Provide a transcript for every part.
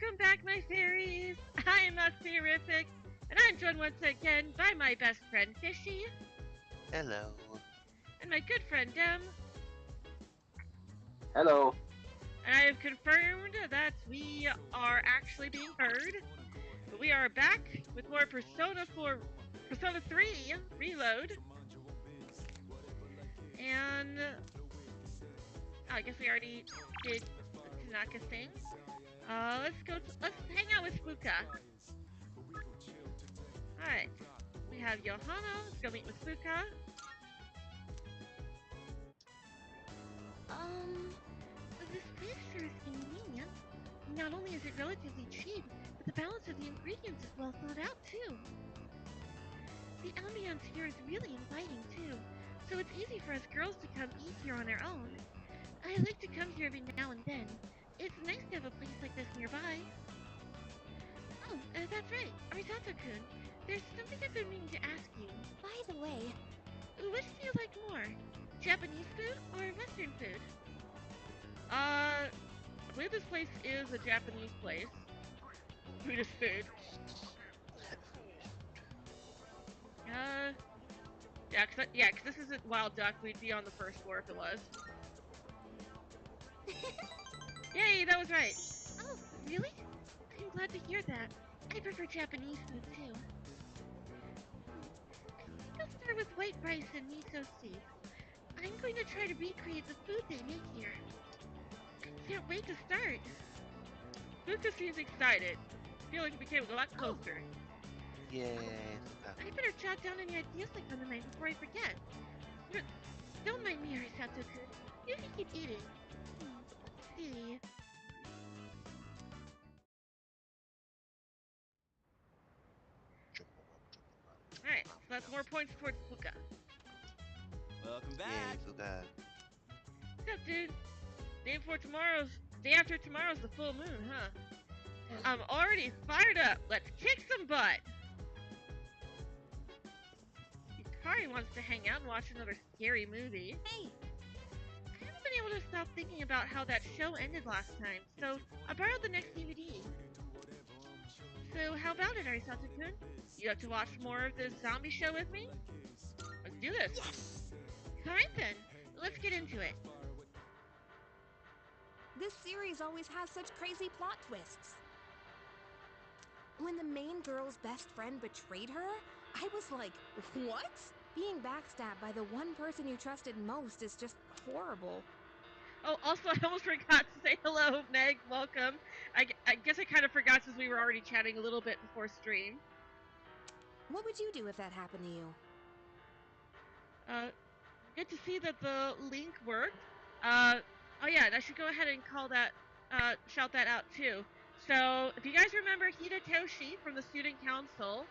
Welcome back, my fairies! I am Theorific, and I'm joined once again by my best friend Fishy. Hello. And my good friend Dem. Hello. And I have confirmed that we are actually being heard. But we are back with more Persona 3 Reload. And I guess we already did the Tanaka thing. Let's hang out with Fuka. Alright. We have Johanna. Let's go meet with Fuka. This place sure is convenient. Not only is it relatively cheap, but the balance of the ingredients is well thought out too. The ambience here is really inviting too, so it's easy for us girls to come eat here on our own. I like to come here every now and then. It's nice to have a place like this nearby. Oh, that's right, Arisato-kun. There's something I've been meaning to ask you. By the way, which do you like more? Japanese food or Western food? I believe this place is a Japanese place. Buddhist food. Yeah, cause this isn't Wild Duck. We'd be on the first floor if it was. Yay, that was right. Oh, really? I'm glad to hear that. I prefer Japanese food too. I think I'll start with white rice and miso soup. I'm going to try to recreate the food they make here. I can't wait to start. Fuka seems excited. I feel like it became a lot closer. Yay. I better jot down any ideas I come to mind before I forget. Don't mind me, Arisato-kun. You can keep eating. Let's see. Alright, so that's more points towards Fuka. Welcome back. Yay, Fuka. What's up, dude? Day after tomorrow's the full moon, huh? I'm already fired up. Let's kick some butt. Yukari wants to hang out and watch another scary movie. hey, I haven't been able to stop thinking about how that show ended last time, so I borrowed the next DVD. So how about it, Arisato-kun? You have to watch more of this zombie show with me? Let's do this. yes! Alright then, let's get into it. This series always has such crazy plot twists. When the main girl's best friend betrayed her, I was like, what? Being backstabbed by the one person you trusted most is just horrible. Oh, also, I almost forgot to say hello, Meg. Welcome. I guess I kind of forgot since we were already chatting a little bit before stream. What would you do if that happened to you? Good to see that the link worked. Oh yeah, and I should go ahead and call that, shout that out too. So, if you guys remember Hidetoshi from the Student Council,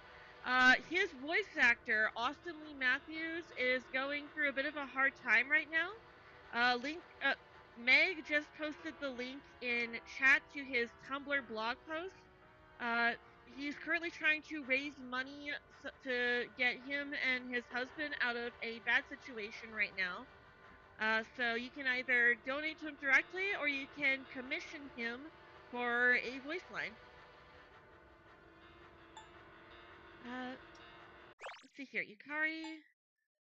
his voice actor, Austin Lee Matthews, is going through a bit of a hard time right now. Meg just posted the link in chat to his Tumblr blog post. He's currently trying to raise money to get him and his husband out of a bad situation right now. So you can either donate to him directly or you can commission him for a voice line. Let's see here. Yukari,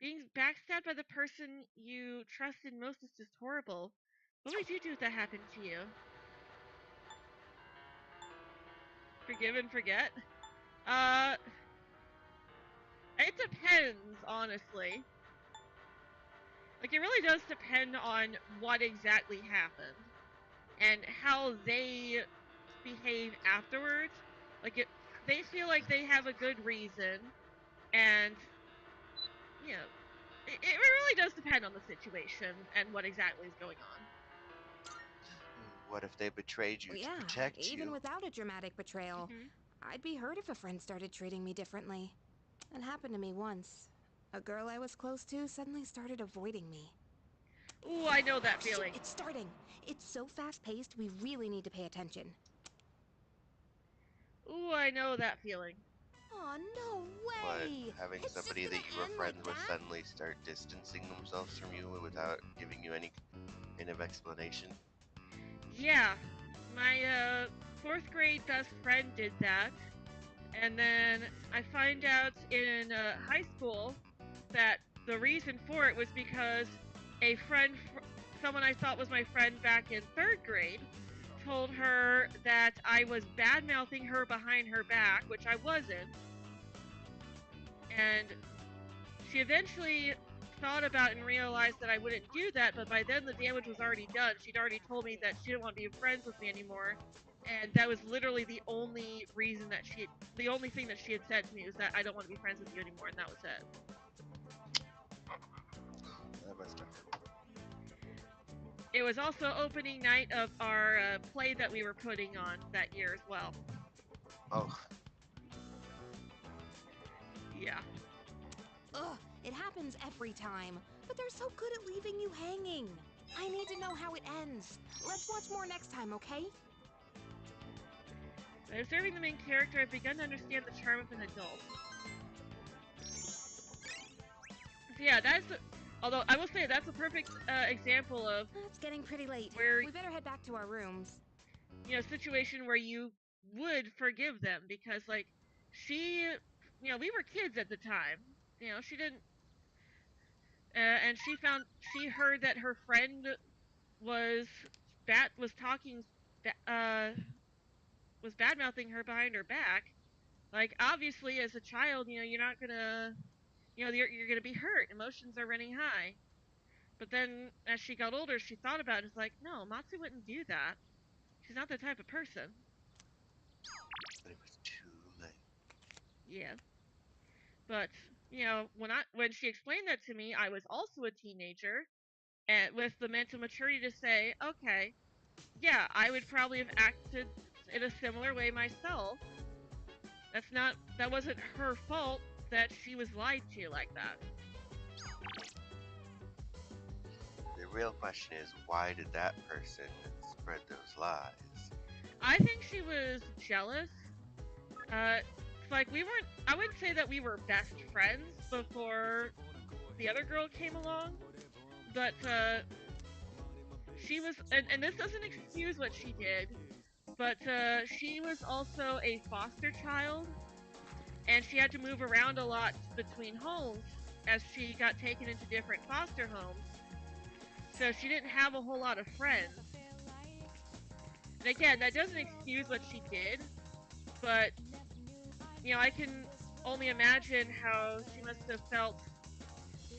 being backstabbed by the person you trusted most is just horrible. What would you do if that happened to you? Forgive and forget? It depends, honestly. Like, it really does depend on what exactly happened. And how they behave afterwards. Like, if they feel like they have a good reason, and, you know, it really does depend on the situation and what exactly is going on. What if they betrayed you to protect you? Even without a dramatic betrayal, Mm-hmm. I'd be hurt if a friend started treating me differently. It happened to me once. A girl I was close to suddenly started avoiding me. Ooh, I know that feeling. Shit, it's starting. It's so fast-paced, we really need to pay attention. Ooh, I know that feeling. Aw, no way! What, having It's somebody just that gonna you were end friends like with that? suddenly start distancing themselves from you without giving you any kind of explanation? Yeah. My 4th grade best friend did that. And then I find out in high school that the reason for it was because a friend, someone I thought was my friend back in 3rd grade, told her that I was bad mouthing her behind her back, which I wasn't. And she eventually thought about it and realized that I wouldn't do that, but by then the damage was already done. She'd already told me that she didn't want to be friends with me anymore. And that was literally the only reason that the only thing that she had said to me was that I don't want to be friends with you anymore, and that was it. That must have hurt. It was also opening night of our play that we were putting on that year as well. Oh. Yeah. Ugh, it happens every time. But they're so good at leaving you hanging. I need to know how it ends. Let's watch more next time, okay? By observing the main character, I've begun to understand the charm of an adult. So yeah, although I will say that's a perfect example of... It's getting pretty late. Where, we better head back to our rooms. Situation where you would forgive them because, like, we were kids at the time. She didn't... and she heard that her friend was was bad-mouthing her behind her back. Like, obviously, as a child, you're not gonna... you're gonna be hurt. Emotions are running high. But then, as she got older, she thought about it. It's like, no, Matsu wouldn't do that. She's not that type of person. But it was too late. Yeah. But, when she explained that to me, I was also a teenager, and with the mental maturity to say, okay, yeah, I would probably have acted in a similar way myself. That wasn't her fault that she was lied to like that. The real question is, why did that person spread those lies? I think she was jealous. Like, I wouldn't say that we were best friends before the other girl came along, but, she was, and this doesn't excuse what she did, but, she was also a foster child, and she had to move around a lot between homes as she got taken into different foster homes. So she didn't have a whole lot of friends. And again, that doesn't excuse what she did, but, I can only imagine how she must have felt.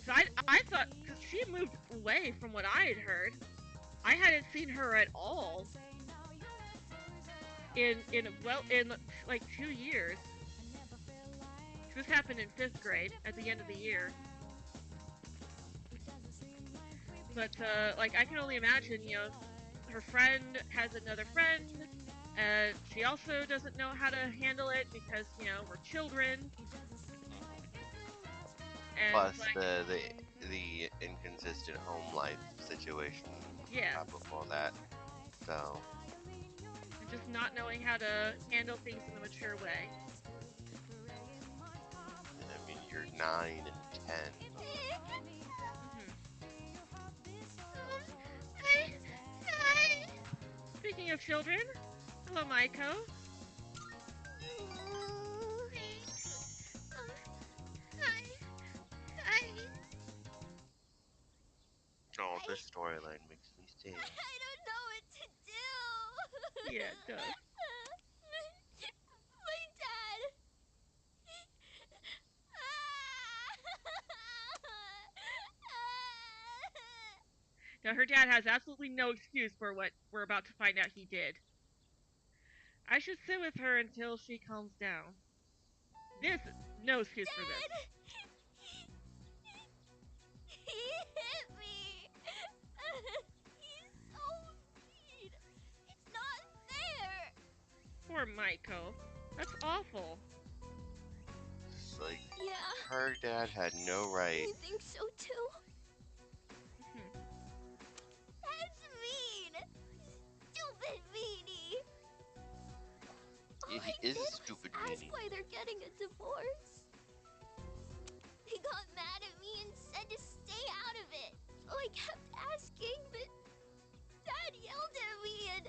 So I thought, because she moved away from what I had heard, I hadn't seen her at all in like 2 years. This happened in 5th grade at the end of the year. But, like, I can only imagine, her friend has another friend, and she also doesn't know how to handle it because, we're children. And Plus, like, the inconsistent home life situation. Yeah. Before that, so. And just not knowing how to handle things in a mature way. I mean, you're 9 and 10. Hi. Speaking of children, hello, Maiko. Oh, this storyline makes me sad. I don't know what to do. Yeah, it does. My dad. Now, her dad has absolutely no excuse for what we're about to find out he did. I should sit with her until she calms down. This is no excuse for this. He hit me. He's so mean. It's not fair. Poor Maiko. That's awful. It's like, Yeah. her dad had no right. I think so too. That's mean. Stupid meanie. He is a stupid ask meanie. why they're getting a divorce. He got mad at me and said to stay out of it. So I kept asking, but Dad yelled at me and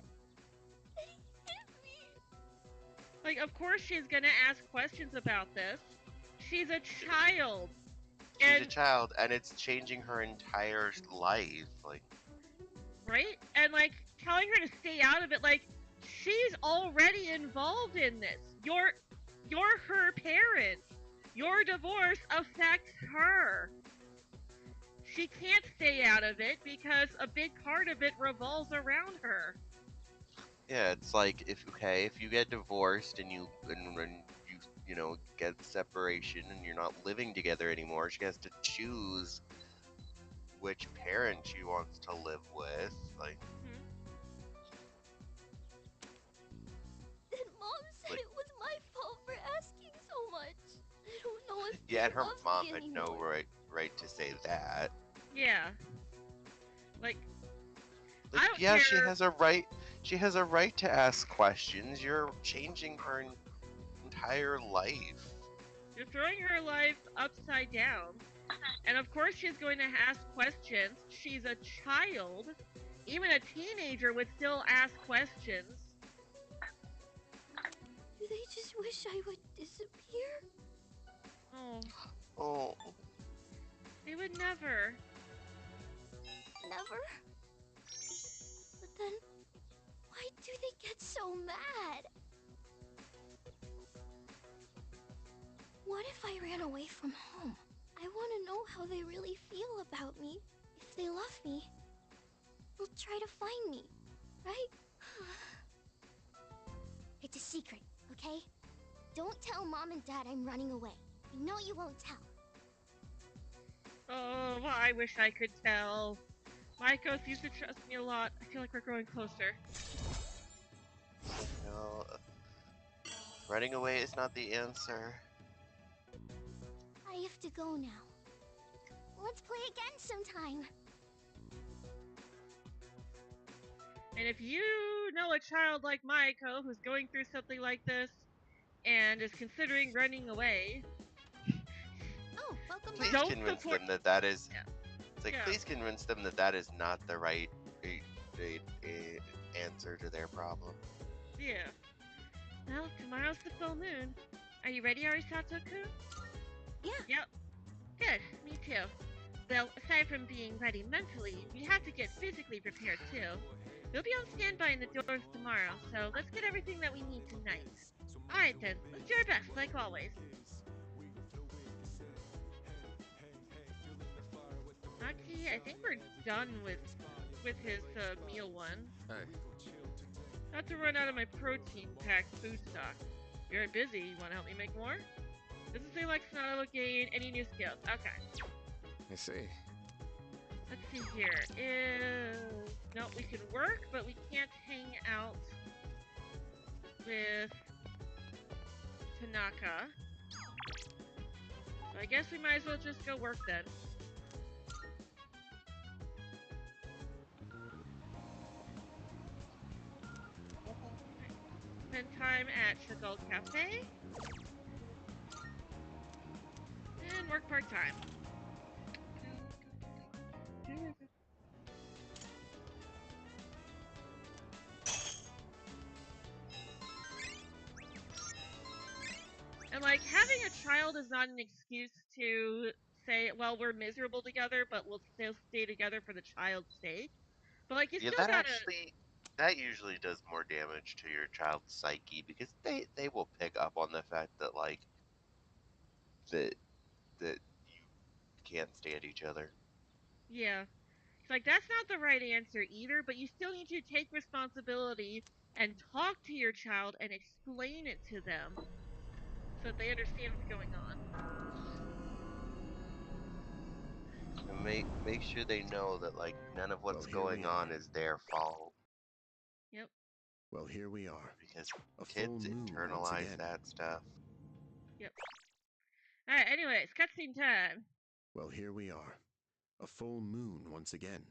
Like, of course she's gonna ask questions about this. She's a child. She's And a child, and it's changing her entire life. Like, right? And like telling her to stay out of it, like she's already involved in this. You're her parent. Your divorce affects her. She can't stay out of it because a big part of it revolves around her. yeah, it's like if you get divorced and you get separation and you're not living together anymore, she has to choose which parent she wants to live with. Like, Then Mom said Like- it was my fault for asking so much. I don't know if yeah, she and her loves mom me had no anymore. right to say that. Yeah. Like Like, I don't yeah, care. she has a right. She has a right to ask questions. You're changing her entire life. You're throwing her life upside down. And of course she's going to ask questions. She's a child. Even a teenager would still ask questions. Do they just wish I would disappear? Oh, Oh, they would never. Never? But then, why do they get so mad? What if I ran away from home? I want to know how they really feel about me. If they love me, they'll try to find me, right? It's a secret, okay? Don't tell Mom and Dad I'm running away. I know you won't tell. Oh, well, I wish I could tell. Maiko used to trust me a lot. I feel like we're growing closer. no. Running away is not the answer. I have to go now. Let's play again sometime. And if you know a child like Maiko who's going through something like this and is considering running away, Oh, welcome Please Don't convince support- them that is. Yeah. It's like, Yeah. please convince them that is not the right answer to their problem. yeah. Well, tomorrow's the full moon. Are you ready, Arisato-kun? Yeah. Yep. Good. Me too. Well, aside from being ready mentally, we have to get physically prepared too. We'll be on standby in the dorms tomorrow, so let's get everything that we need tonight. Alright then, let's do our best, like always. Aki, I think we're done with his meal one. Hey. Not to run out of my protein-packed food stock. You're busy. You want to help me make more? Doesn't seem like Sonata will gain any new skills. Okay. I see. Let's see here. No, we can work, but we can't hang out with Tanaka. So I guess we might as well just go work then. Spend time at Chagall Cafe. And work part-time. And like, having a child is not an excuse to say, well, we're miserable together, but we'll still stay together for the child's sake. But like, you Yeah, still that gotta... that usually does more damage to your child's psyche because they will pick up on the fact that like that you can't stand each other. Yeah. It's like, that's not the right answer either, but you still need to take responsibility and talk to your child and explain it to them so that they understand what's going on. And make sure they know that like none of what's Well, here we going on are. is their fault Yep. Well, here we are. because A full kids moon once internalize again. that stuff. Yep. Alright, anyways, cutscene time. Well, here we are. A full moon once again.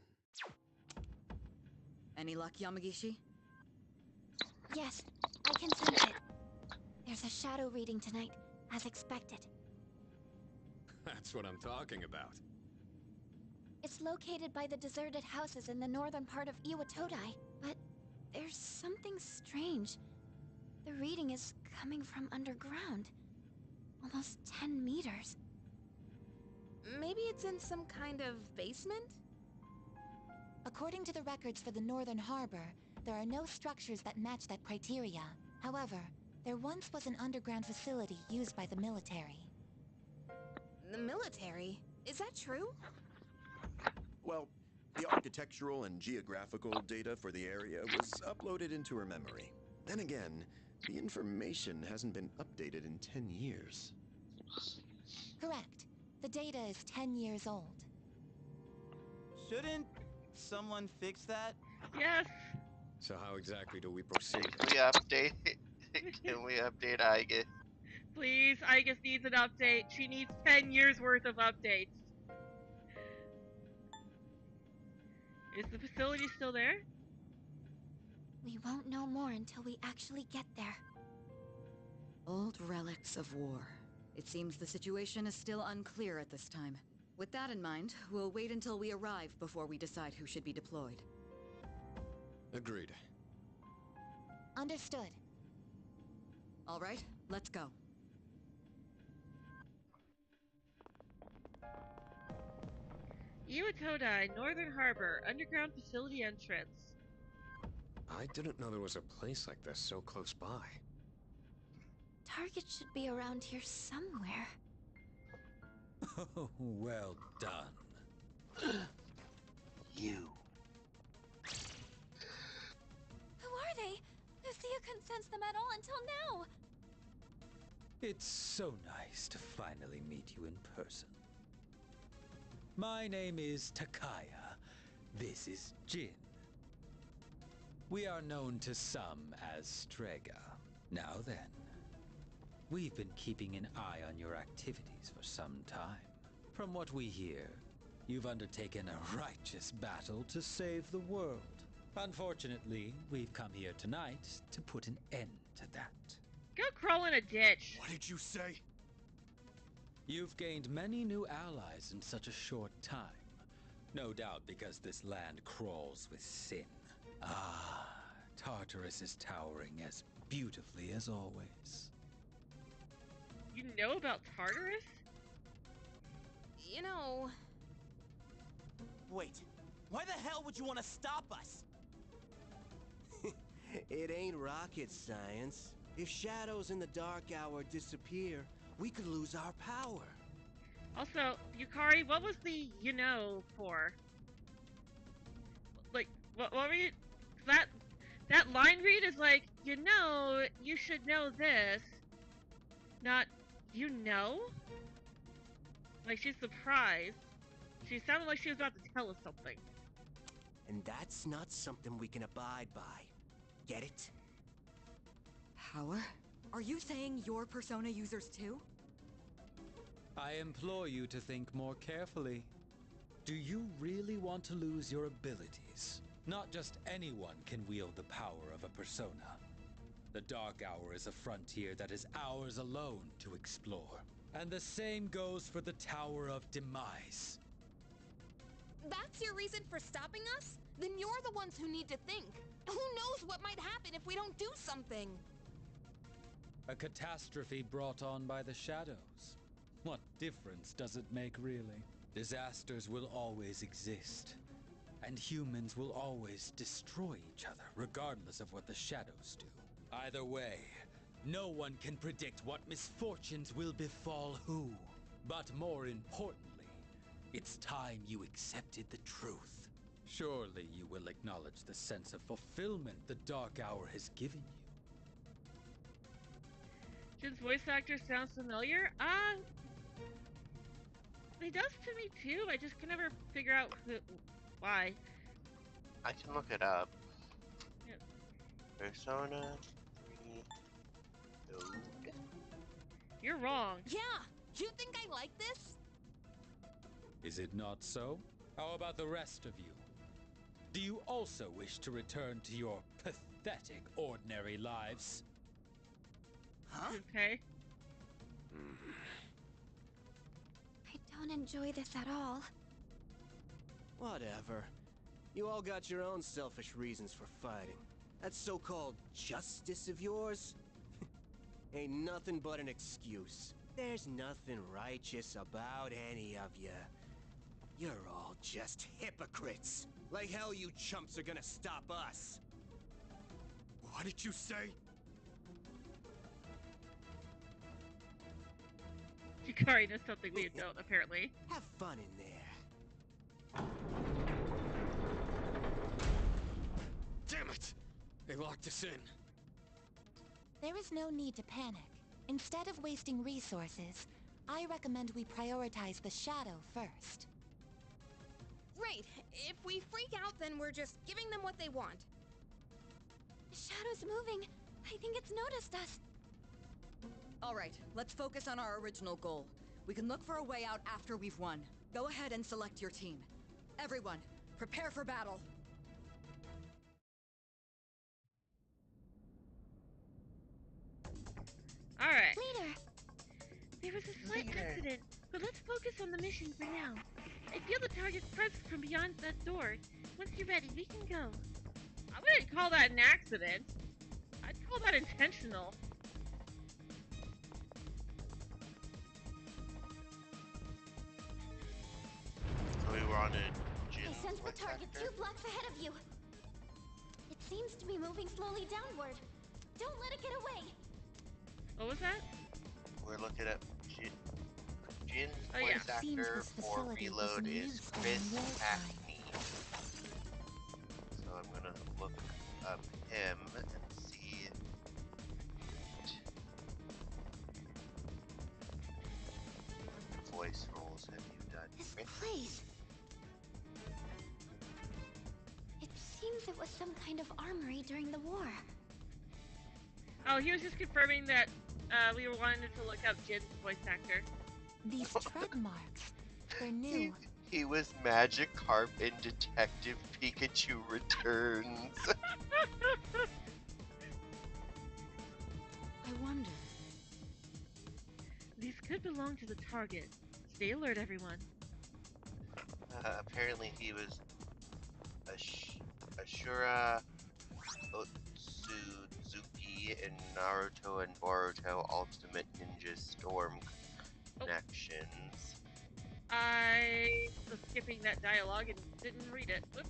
Any luck, Yamagishi? Yes, I can sense it. There's a shadow reading tonight, as expected. That's what I'm talking about. It's located by the deserted houses in the northern part of Iwatodai, but there's something strange. The reading is coming from underground. Almost 10 meters. Maybe it's in some kind of basement? According to the records for the Northern Harbor, there are no structures that match that criteria. However, there once was an underground facility used by the military. The military? Is that true? Well, the architectural and geographical data for the area was uploaded into her memory. Then again, the information hasn't been updated in 10 years. Correct. The data is 10 years old. Shouldn't someone fix that? Yes. So how exactly do we proceed? Can we update? Can we update Aiga? Please, Igus needs an update. She needs 10 years worth of updates. Is the facility still there? We won't know more until we actually get there. Old relics of war. It seems the situation is still unclear at this time. With that in mind, we'll wait until we arrive before we decide who should be deployed. Agreed. Understood. All right, let's go. Iwatodai, Northern Harbor, underground facility entrance. I didn't know there was a place like this so close by. Target should be around here somewhere. Oh, well done. You. Who are they? Lucia couldn't sense them at all until now. It's so nice to finally meet you in person. My name is Takaya. This is Jin. We are known to some as Strega. Now then, we've been keeping an eye on your activities for some time. From what we hear, you've undertaken a righteous battle to save the world. Unfortunately, we've come here tonight to put an end to that. Go crawl in a ditch. What did you say? You've gained many new allies in such a short time. No doubt because this land crawls with sin. Ah, Tartarus is towering as beautifully as always. You know about Tartarus? You know... Wait, why the hell would you want to stop us? It ain't rocket science. If shadows in the dark hour disappear, we could lose our power. Also, Yukari, what was the you know for? Like, what were you... That line read is like, you know, you should know this. Not, you know? Like, she's surprised. She sounded like she was about to tell us something. And that's not something we can abide by. Get it? Power? Are you saying you're Persona users too? I implore you to think more carefully. Do you really want to lose your abilities? Not just anyone can wield the power of a persona. The Dark Hour is a frontier that is ours alone to explore. And the same goes for the Tower of Demise. That's your reason for stopping us? Then you're the ones who need to think. Who knows what might happen if we don't do something? A catastrophe brought on by the shadows. What difference does it make, really? Disasters will always exist. And humans will always destroy each other, regardless of what the shadows do. Either way, no one can predict what misfortunes will befall who. But more importantly, it's time you accepted the truth. Surely you will acknowledge the sense of fulfillment the Dark Hour has given you. Jin's voice actor sounds familiar? He does to me too. I just can never figure out why. I can look it up. Yep. Persona 3 load. You're wrong. Yeah, you think I like this? Is it not so? How about the rest of you? Do you also wish to return to your pathetic ordinary lives? Huh? Okay. I don't enjoy this at all. Whatever. You all got your own selfish reasons for fighting. That so-called justice of yours, ain't nothing but an excuse. There's nothing righteous about any of you. You're all just hypocrites. Like hell you chumps are gonna stop us. What did you say? Hikari knows something we don't, apparently. Have fun in there. Damn it! They locked us in. There is no need to panic. Instead of wasting resources, I recommend we prioritize the shadow first. Right. If we freak out, then we're just giving them what they want. The shadow's moving. I think it's noticed us. All right, let's focus on our original goal. We can look for a way out after we've won. Go ahead and select your team. Everyone, prepare for battle. Alright. Leader! There was a slight accident, but let's focus on the mission for now. I feel the target's presence from beyond that door. Once you're ready, we can go. I wouldn't call that an accident. I'd call that intentional. So we were on a gin I sense the target sector? 2 blocks ahead of you. It seems to be moving slowly downward. Don't let it get away. What was that? We're looking at Jin's Oh, voice yeah. Seems actor this for facility was Reload in is use Chris during wartime. Hackney. So I'm gonna look up him and see what voice roles have you done, This Chris? place. It seems it was some kind of armory during the war. Oh, he was just confirming that we were wanting to look up Jin's voice actor. These tread marks, they're new. He was Magikarp in Detective Pikachu Returns. I wonder. These could belong to the target. Stay alert, everyone. Apparently he was Ashura Otsutsuki in Naruto and Boruto Ultimate Ninja Storm Connections. I was skipping that dialogue and didn't read it. Whoops.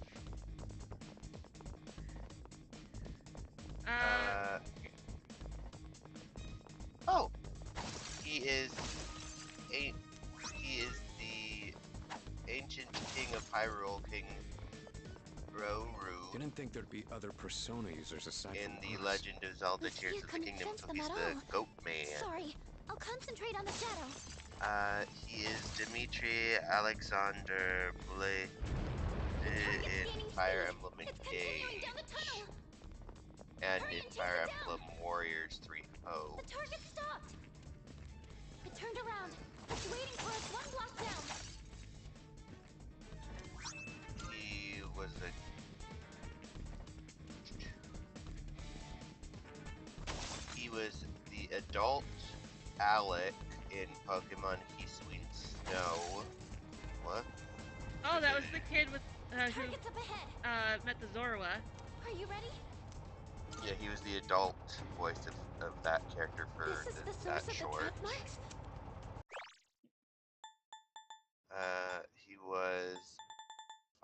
Oh, he is the ancient king of Hyrule, King Roru, Didn't think there'd be other Persona users aside in from the us. Legend of Zelda This Tears here of the couldn't Kingdom. sense So them he's at the all. Goat Man. Sorry, I'll concentrate on the shadow. He is Dimitri Alexander Boulay target's in gaining Fire speed. Emblem It's continuing Engage down the tunnel. and Hurry in and chase Fire it down. Emblem Warriors 3 Ho. The target stopped. It turned around. It's waiting for us 1 block down. He was the adult Alec in Pokemon Hisui Snow. What? Oh, that was the kid with who Target's up ahead. met the Zorua. Are you ready? Yeah, he was the adult voice of that character for This is the that source of short. the tread marks? He was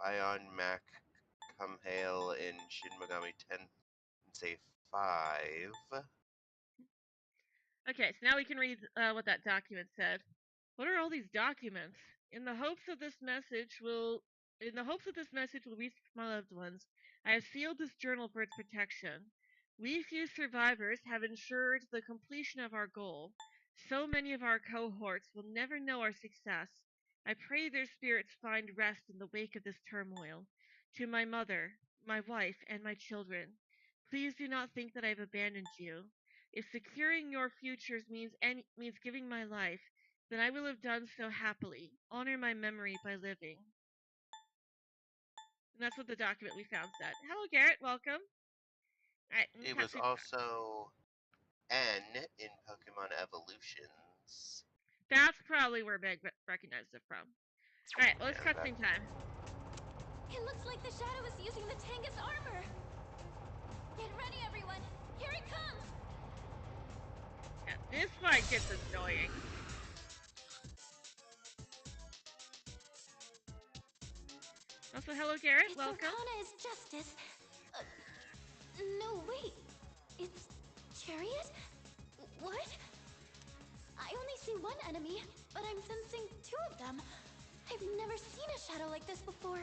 Ion Mac Come Hail in Shin Megami Tensei 5. Okay, so now we can read what that document said. What are all these documents? In the hopes that this message will reach my loved ones, I have sealed this journal for its protection. We few survivors have ensured the completion of our goal. So many of our cohorts will never know our success. I pray their spirits find rest in the wake of this turmoil. To my mother, my wife, and my children, please do not think that I have abandoned you. If securing your futures means giving my life, then I will have done so happily. Honor my memory by living. And that's what the document we found said. Hello, Garrett. Welcome. Alright, He was also N in Pokemon Evolutions. That's probably where Meg recognized it from. Alright, well, it's cutscene time. It looks like the shadow is using the Tangus armor. Get ready, everyone. Here it comes. Yeah, this fight gets annoying. Also, hello Garrett, It's welcome. Arcana is justice. No, wait. It's Chariot? What? I only see one enemy, but I'm sensing two of them. I've never seen a shadow like this before.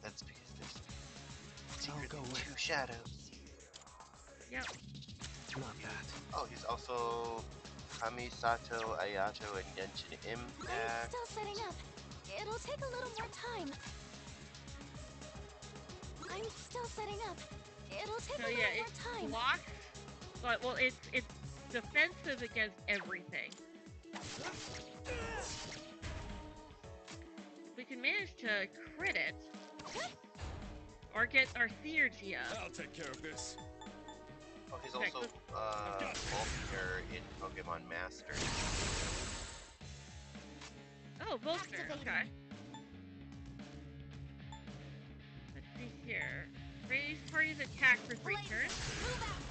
That's because there's secretly two shadows. Yep. Not that. Oh, he's also Kamisato, Ayato, and Genshin I'm Impact. still setting up. It'll take a little more time. I'm still setting up. It'll take So a yeah, little more it time. blocks, but well, it's defensive against everything. If we can manage to crit it, or get our theurgy up. I'll take care of this. Oh, he's Okay, also Volkner in Pokemon Masters. Oh, Volkner, Activating. okay. Let's see here. Raise party's attack for 3 turns. Move out.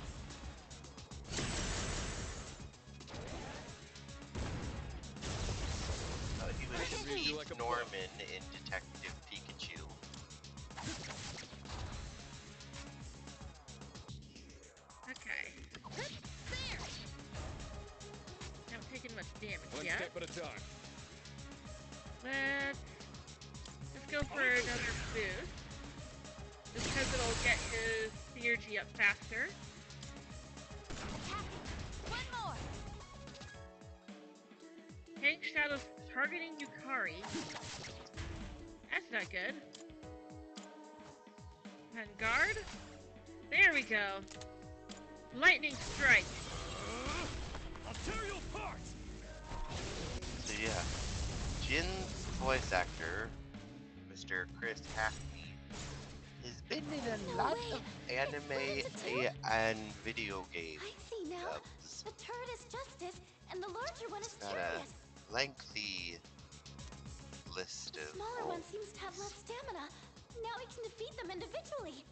He was can read you Steve like a Norman in Detective Pikachu. Okay. There. Haven't taken much damage One yet. step at a time. Let's go for another boost. Just because it'll get his theurgy up faster. One more. Hank Shadow's targeting Yukari. That's not good. And guard. There we go. Lightning strike. I'll tear you apart! So yeah, Jin's voice actor, Mr. Chris Hackney, has been in a No lot way. of anime and video game I see now. dubs. The turret is justice, and the larger one is Got chariot. a lengthy list The of smaller roles. one seems to have less stamina. Now we can defeat them individually.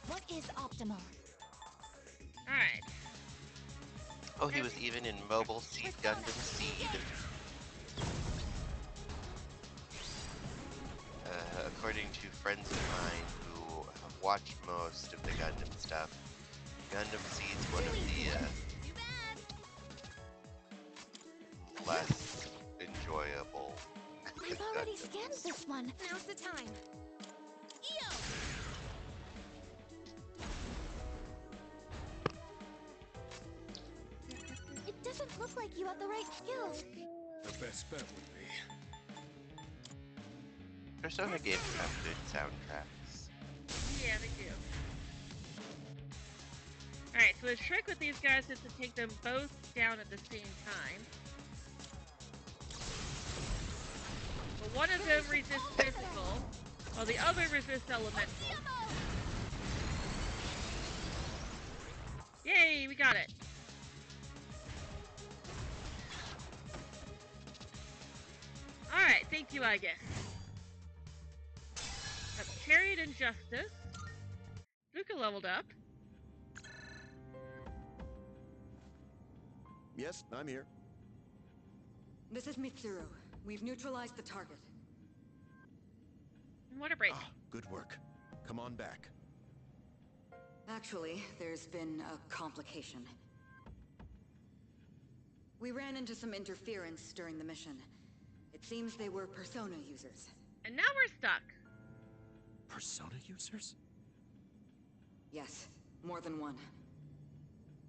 What is optimal? Alright. Oh, he was even in Mobile Suit Gundam Seed. According to friends of mine who have watched most of the Gundam stuff, Gundam Seed's one of the Too bad. less enjoyable I've already Gundams. scanned this one. Now's the time. Yo! It doesn't look like you have the right skills. The best bet would be. Persona games have good soundtracks. Yeah, they do. Alright, so the trick with these guys is to take them both down at the same time. But one of them resists physical, while the other resists elemental. Yay, we got it. Alright, thank you, I guess. That's Chariot and Justice. Luca leveled up. Yes, I'm here. This is Mitsuru. We've neutralized the target. What a break. Ah, good work. Come on back. Actually, there's been a complication. We ran into some interference during the mission. It seems they were Persona users. And now we're stuck. Persona users? Yes, more than one.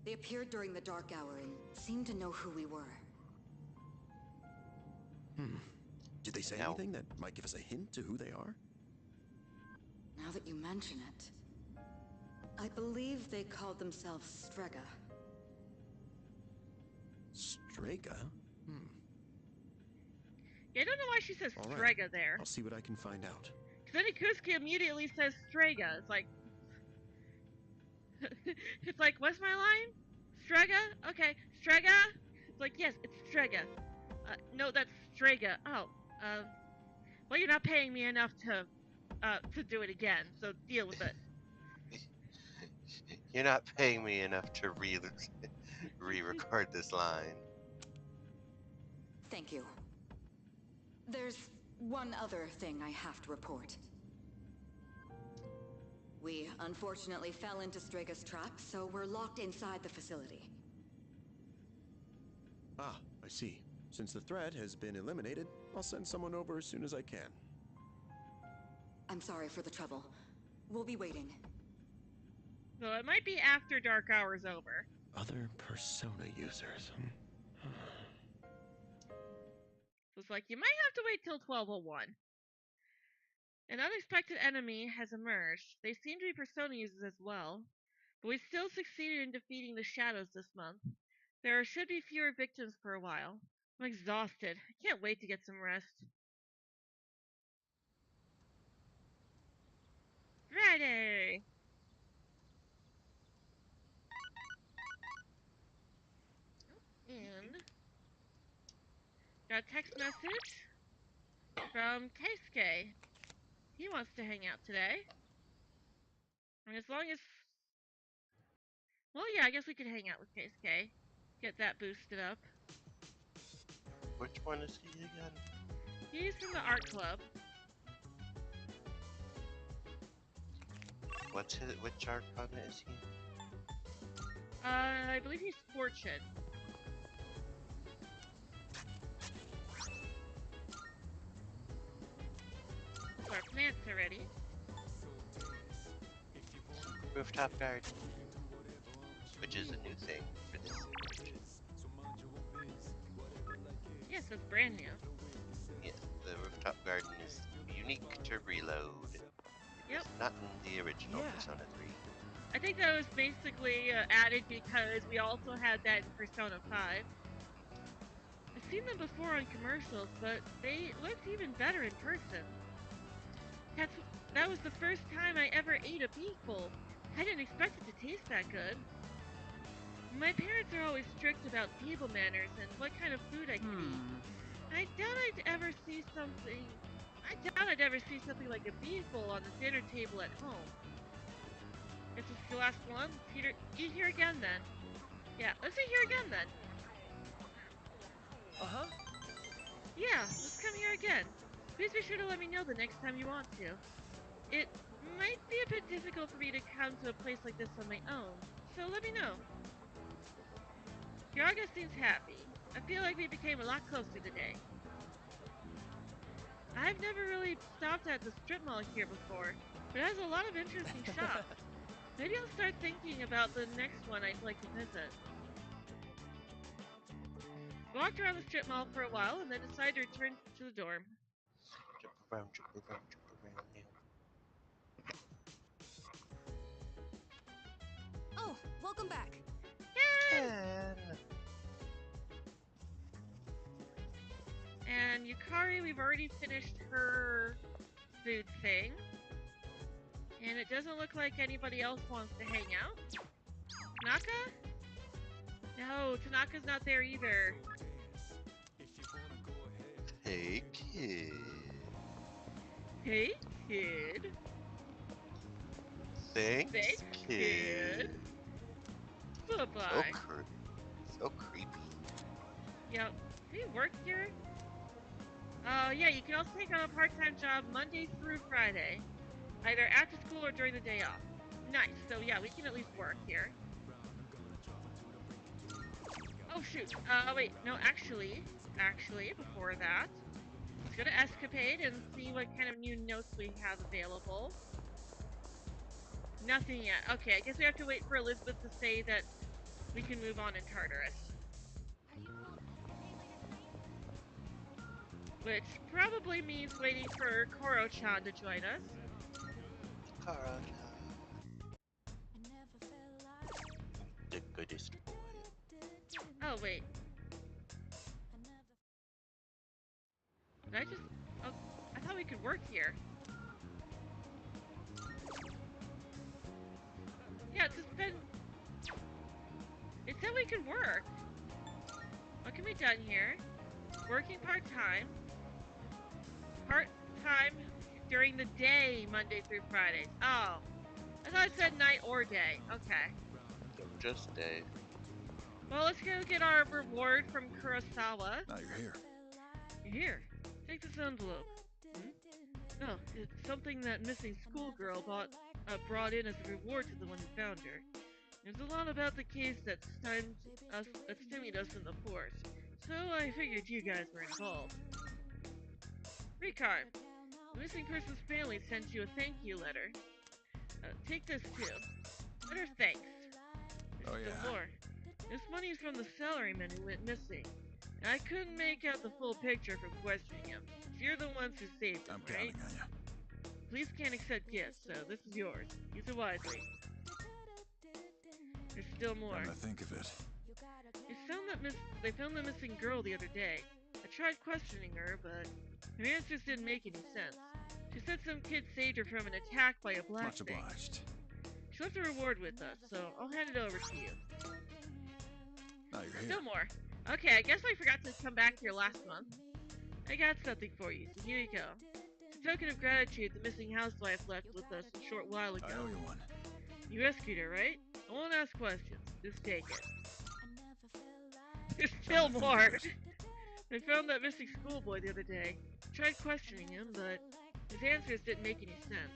They appeared during the dark hour and seemed to know who we were. Did they say No. anything that might give us a hint to who they are? Now that you mention it, I believe they called themselves Strega. Strega? Yeah, I don't know why she says All right. Strega there. I'll see what I can find out. Then Ikusuke immediately says Strega. It's like... it's like, what's my line? Strega? Okay, Strega? It's like, yes, it's Strega. No, that's Strega. Oh, well, you're not paying me enough to do it again, so deal with it. You're not paying me enough to re-record this line. Thank you. There's one other thing I have to report. We unfortunately fell into Strega's trap, so we're locked inside the facility. Ah, I see. Since the threat has been eliminated, I'll send someone over as soon as I can. I'm sorry for the trouble. We'll be waiting. So it might be after dark hours over. Other Persona users. So it's like, you might have to wait till 12:01. An unexpected enemy has emerged. They seem to be Persona users as well. But we still succeeded in defeating the shadows this month. There should be fewer victims for a while. I'm exhausted. I can't wait to get some rest. Friday! And got a text message from Keisuke. He wants to hang out today. And as long as... Well, yeah, I guess we could hang out with Keisuke. Get that boosted up. Which one is he again? He's from the art club. Which arcana is he? I believe he's Fortune. So our plants are ready. Rooftop garden. Which is a new thing for this. Yes, that's brand new. Yes, the rooftop garden is unique to Reload. Yep. It's not in the original Persona 3. I think that was basically added because we also had that in Persona 5. I've seen them before on commercials, but they looked even better in person. That was the first time I ever ate a beefle. I didn't expect it to taste that good. My parents are always strict about table manners and what kind of food I can eat. I doubt I'd ever see something like a beefle on the dinner table at home. Guess this is the last one. Peter, eat here again then. Yeah, let's eat here again then. Uh-huh. Yeah, let's come here again. Please be sure to let me know the next time you want to. It might be a bit difficult for me to come to a place like this on my own, so let me know. Yaga seems happy. I feel like we became a lot closer today. I've never really stopped at the strip mall here before, but it has a lot of interesting shops. Maybe I'll start thinking about the next one I'd like to visit. We walked around the strip mall for a while and then decided to return to the dorm. Jump around now. Oh, welcome back. Yay! And Yukari, we've already finished her food thing. And it doesn't look like anybody else wants to hang out. Tanaka? No, Tanaka's not there either. Hey, kid. Hey, kid. Thanks, kid. Bye-bye. So creepy. Yep. Do you work here? Yeah, you can also take on a part-time job Monday through Friday. Either after school or during the day off. Nice, so yeah, we can at least work here. Oh shoot, wait, no, actually, before that, let's go to Escapade and see what kind of new notes we have available. Nothing yet. Okay, I guess we have to wait for Elizabeth to say that we can move on in Tartarus. Which probably means waiting for Koro-chan to join us. The goodest boy. Oh, wait. Did I just... Oh, I thought we could work here. Yeah, it's just been... It said we could work. What can be done here? Working part-time. Part-time during the day, Monday through Fridays. Oh. I thought it said night or day. Okay. No, just day. Well, let's go get our reward from Kurosawa. Now you're here. Here, take this envelope. Hmm? Oh, it's something that missing schoolgirl brought in as a reward to the one who found her. There's a lot about the case that stymied us in the force, so I figured you guys were involved. Ricard, the missing person's family sent you a thank you letter. Take this too. Letter thanks. There's still more. This money is from the salaryman who went missing. And I couldn't make out the full picture from questioning him. So you're the ones who saved him, right? Counting on you. Police can't accept gifts, so this is yours. Use it wisely. There's still more. Come to think of it. They found the missing girl the other day. I tried questioning her, but her answers didn't make any sense. She said some kid saved her from an attack by a black Much thing. obliged. She left a reward with us, so I'll hand it over to you. Now you're here. Still more. Okay, I guess I forgot to come back here last month. I got something for you, so here you go. It's a token of gratitude the missing housewife left with us a short while ago. I owe you one. You rescued her, right? I won't ask questions. Just take it. There's still more. They found that missing schoolboy the other day. Tried questioning him, but his answers didn't make any sense.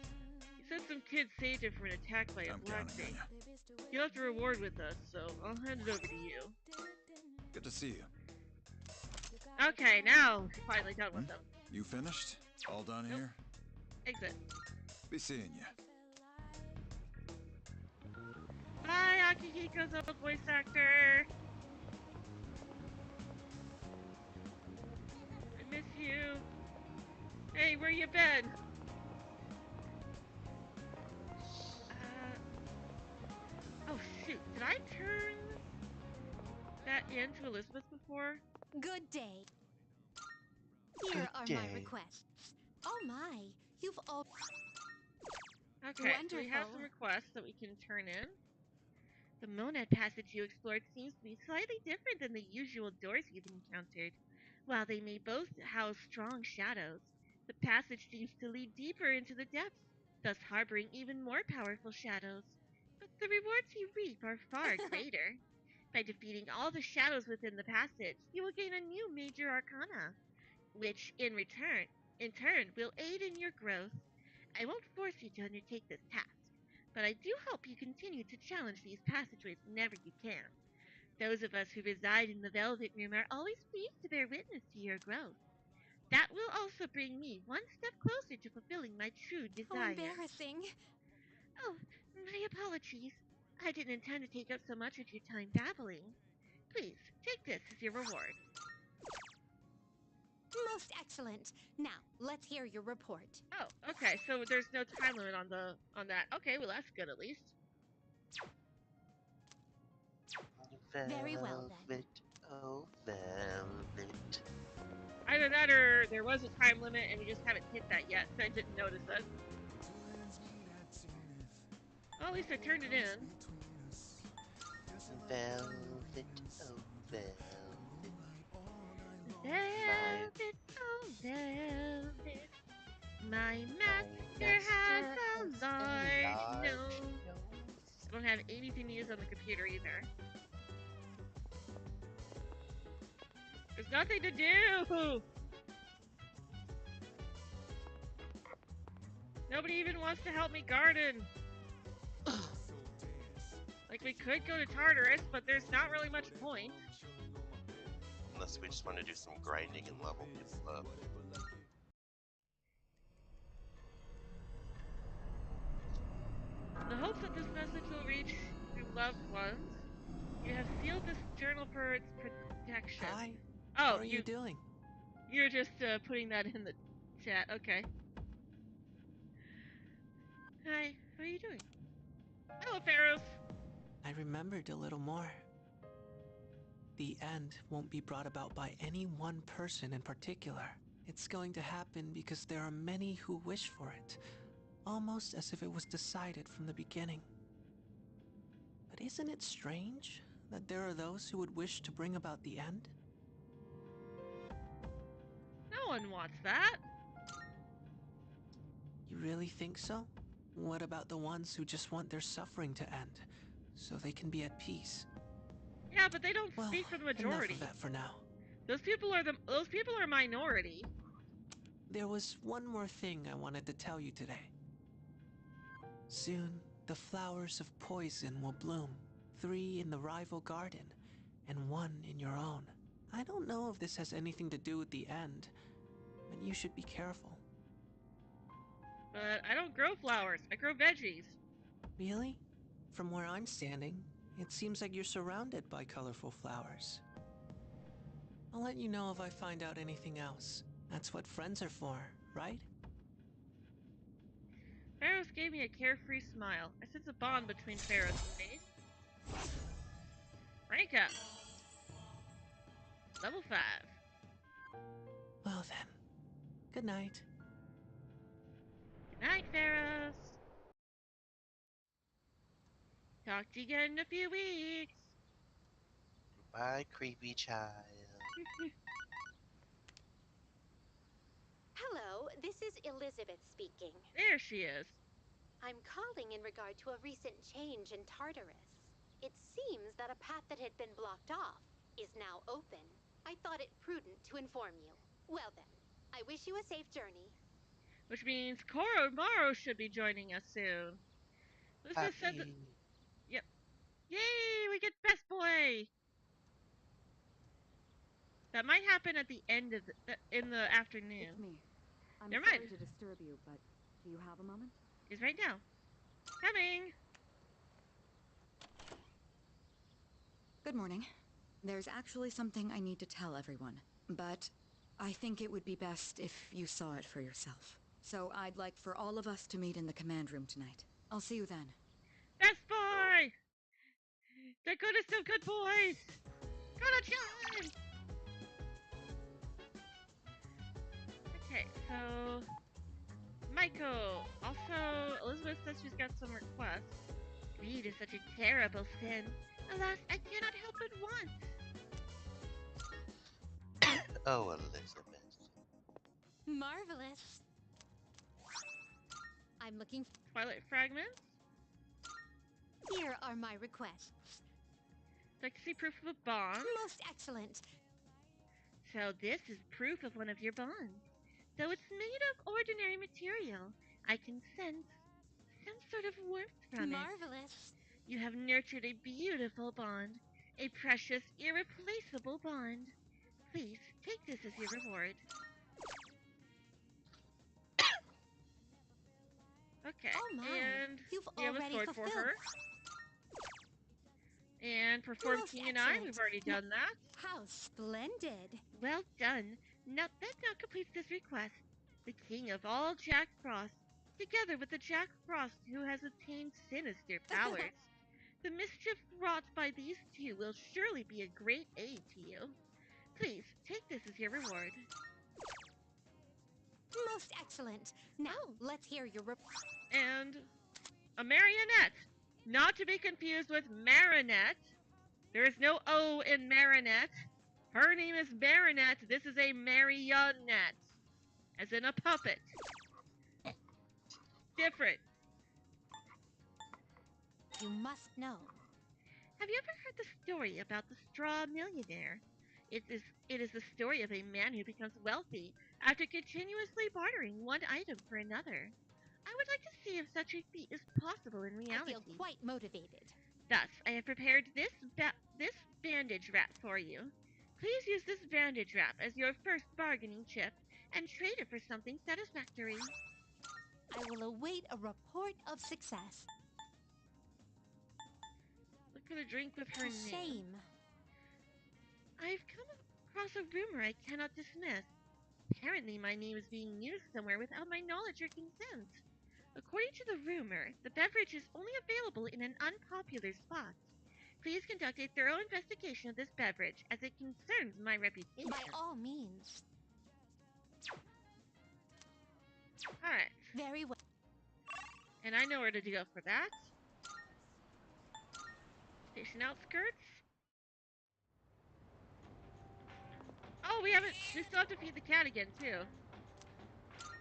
He said some kid saved him from an attack by a black thing. He left a reward with us, so I'll hand it over to you. Good to see you. Okay, now we're finally done with them. You finished? All done here? Exit. Be seeing you. Bye, Akihiko's old voice actor. I miss you. Hey, where you been? Oh shoot, did I turn that in to Elizabeth before? Good day. Here are my requests. Oh my, you've all... Okay, Wonderful. so we have some requests that we can turn in. The Monad passage you explored seems to be slightly different than the usual doors you've encountered. While they may both house strong shadows, the passage seems to lead deeper into the depths, thus harboring even more powerful shadows. But the rewards you reap are far greater. By defeating all the shadows within the passage, you will gain a new major arcana, which in turn will aid in your growth. I won't force you to undertake this task, but I do hope you continue to challenge these passageways whenever you can. Those of us who reside in the Velvet Room are always pleased to bear witness to your growth. That will also bring me one step closer to fulfilling my true How desire. embarrassing. Oh, my apologies. I didn't intend to take up so much of your time babbling. Please, take this as your reward. Most excellent. Now, let's hear your report. Oh, okay, so there's no time limit on that. Okay, well that's good at least. Very well then. Oh, velvet. Either that or there was a time limit and we just haven't hit that yet, so I didn't notice it. Well, at least I turned it in. Velvet, oh, velvet. Velvet, oh velvet. My master has a large nose. I don't have anything to use on the computer either. There's nothing to do! Nobody even wants to help me garden. Like, we could go to Tartarus, but there's not really much point. Unless we just want to do some grinding and level people up. In the hopes that this message will reach your loved ones, you have sealed this journal for its protection. Hi. Oh, how are you doing? You're just putting that in the chat. Okay. Hi. How are you doing? Hello, Pharaohs. I remembered a little more. The end won't be brought about by any one person in particular. It's going to happen because there are many who wish for it, almost as if it was decided from the beginning. But isn't it strange that there are those who would wish to bring about the end? No one wants that. You really think so? What about the ones who just want their suffering to end, so they can be at peace? Yeah, but they don't Well, speak for the enough majority. of that for now. Those people are minority. There was one more thing I wanted to tell you today. Soon, the flowers of poison will bloom. 3 in the rival garden, and 1 in your own. I don't know if this has anything to do with the end, but you should be careful. But I don't grow flowers. I grow veggies. Really? From where I'm standing, it seems like you're surrounded by colorful flowers. I'll let you know if I find out anything else. That's what friends are for, right? Pharaohs gave me a carefree smile. I sense a bond between Pharaohs and me. Rank up. Level 5. Well then, good night. Good night, Pharaohs. Talk to you again in a few weeks. Bye, creepy child. Hello, this is Elizabeth speaking. There she is. I'm calling in regard to a recent change in Tartarus. It seems that a path that had been blocked off is now open. I thought it prudent to inform you. Well then, I wish you a safe journey. Which means Koro-Maro should be joining us soon. Elizabeth said that... Yep. Yay, we get Best Boy! That might happen at the end of in the afternoon. It's me. I'm Never sorry mind. to disturb you, but do you have a moment? Is right now. Coming! Good morning. There's actually something I need to tell everyone, but I think it would be best if you saw it for yourself. So I'd like for all of us to meet in the command room tonight. I'll see you then. Best Boy! They're good as some good boys! Koro-chan! Okay, so... Maiko. Also, Elizabeth says she's got some requests. Greed is such a terrible sin. Alas, I cannot help but want. Oh, Elizabeth. Marvelous. I'm looking Twilight fragments. Here are my requests. Like to see proof of a bond. Most excellent. So this is proof of one of your bonds. Though it's made of ordinary material, I can sense some sort of warmth from Marvelous. it. You have nurtured a beautiful bond, a precious, irreplaceable bond. Please take this as your reward. Okay, Oh my, and you've we have a already sword fulfilled. for her. And perform Most King and I, excellent. we've already done that. How splendid. Well done. That now completes this request. The king of all Jack Frost, together with the Jack Frost who has obtained sinister powers. The mischief wrought by these two will surely be a great aid to you. Please, take this as your reward. Most excellent. Now, let's hear your And a marionette. Not to be confused with Marinette. There is no O in Marinette. Her name is Marinette. This is a marionette. As in a puppet. Different. You must know. Have you ever heard the story about the straw millionaire? It is the story of a man who becomes wealthy after continuously bartering one item for another. I would like to see if such a feat is possible in reality. I feel quite motivated. Thus, I have prepared this bandage wrap for you. Please use this bandage wrap as your first bargaining chip and trade it for something satisfactory. I will await a report of success. Look for the drink with her name. Shame. I've come across a rumor I cannot dismiss. Apparently, my name is being used somewhere without my knowledge or consent. According to the rumor, the beverage is only available in an unpopular spot. Please conduct a thorough investigation of this beverage, as it concerns my reputation. By all means. Alright. Very well. And I know where to go for that. Station outskirts. Oh, we still have to feed the cat again, too.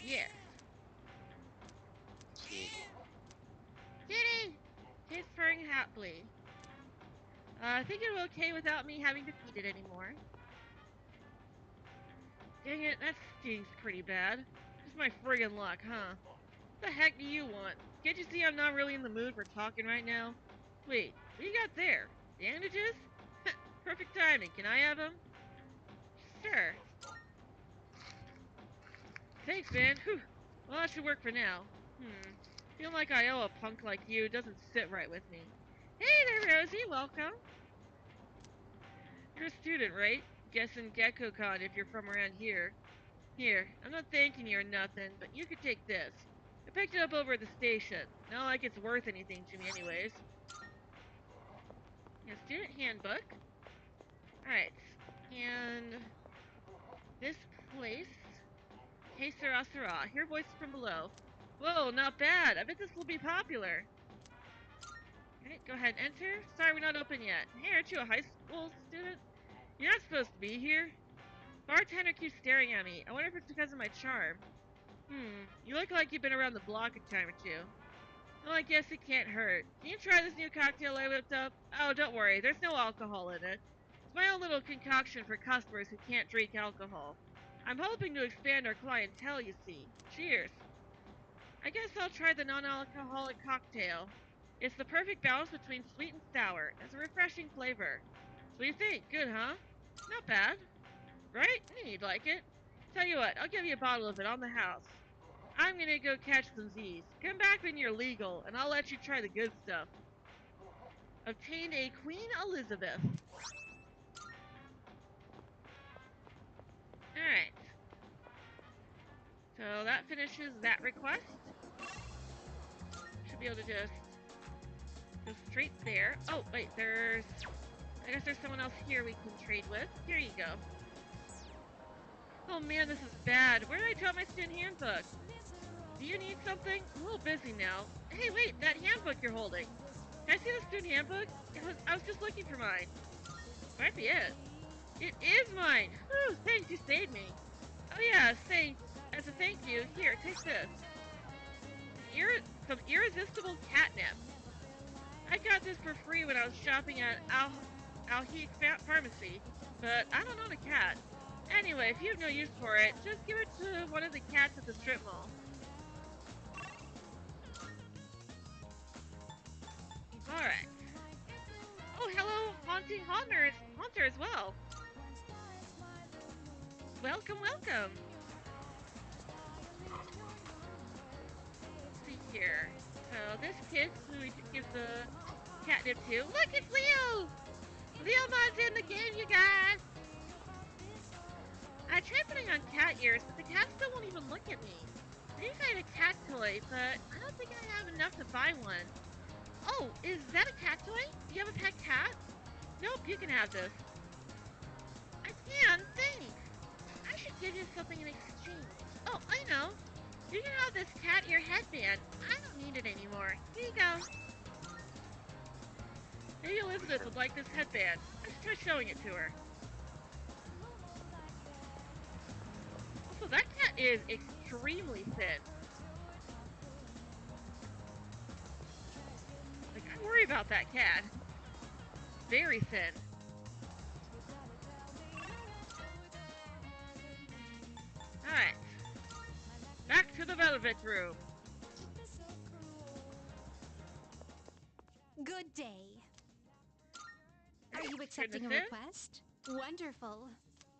Yes. Kitty! She's purring happily. I think it'll be okay without me having to feed it anymore. Dang it, that stinks pretty bad. Just my friggin' luck, huh? What the heck do you want? Can't you see I'm not really in the mood for talking right now? Wait, what you got there? Bandages? Perfect timing. Can I have them? Sure. Thanks, man. Whew. Well, that should work for now. Feeling like I owe a punk like you doesn't sit right with me. Hey there, Rosie. Welcome. You're a student, right? Guessing Gecko-con if you're from around here. Here, I'm not thanking you or nothing, but you could take this. I picked it up over at the station. Not like it's worth anything to me anyways. Yeah, student handbook. Alright. And this place. Hey, Sarah, Sarah. Hear voices from below. Whoa, not bad. I bet this will be popular. Alright, go ahead and enter. Sorry, we're not open yet. Hey, aren't you a high school student? You're not supposed to be here. Bartender keeps staring at me. I wonder if it's because of my charm. You look like you've been around the block a time or two. Well, I guess it can't hurt. Can you try this new cocktail I whipped up? Oh, don't worry, there's no alcohol in it. It's my own little concoction for customers who can't drink alcohol. I'm hoping to expand our clientele, you see. Cheers. I guess I'll try the non-alcoholic cocktail. It's the perfect balance between sweet and sour. It's a refreshing flavor. So what do you think? Good, huh? Not bad. Right? I knew you'd like it. Tell you what, I'll give you a bottle of it on the house. I'm gonna go catch some Z's. Come back when you're legal, and I'll let you try the good stuff. Obtained a Queen Elizabeth. Alright. So that finishes that request. Should be able to just go straight there. Oh, wait, I guess there's someone else here we can trade with. Here you go. Oh man, this is bad. Where did I drop my student handbook? Do you need something? I'm a little busy now. Hey, wait, that handbook you're holding. Can I see the student handbook? I was just looking for mine. Might be it. It is mine! Whew, thanks, you saved me. Oh yeah, thanks. As a thank you, here, take this. Some irresistible catnip. I got this for free when I was shopping at Al-Heek Pharmacy, but I don't own a cat. Anyway, if you have no use for it, just give it to one of the cats at the strip mall. Alright. Oh, hello, Haunting Haunter as well. Welcome, welcome. Let's see here. So this kid who we give the catnip to. Look, it's Leo! Leomon's in the game, you guys! I tried putting on cat ears, but the cat still won't even look at me. I think I had a cat toy, but I don't think I have enough to buy one. Oh, is that a cat toy? Do you have a pet cat? Nope, you can have this. I can, thanks. I should give you something in exchange. Oh, I know. You can have this cat ear headband. I don't need it anymore. Here you go. Maybe Elizabeth would like this headband. Let's try showing it to her. Also, that cat is extremely thin. Like, I worry about that cat. Very thin. Alright. Back to the velvet room. Good day. Are you Turn accepting a this in. request? Wonderful.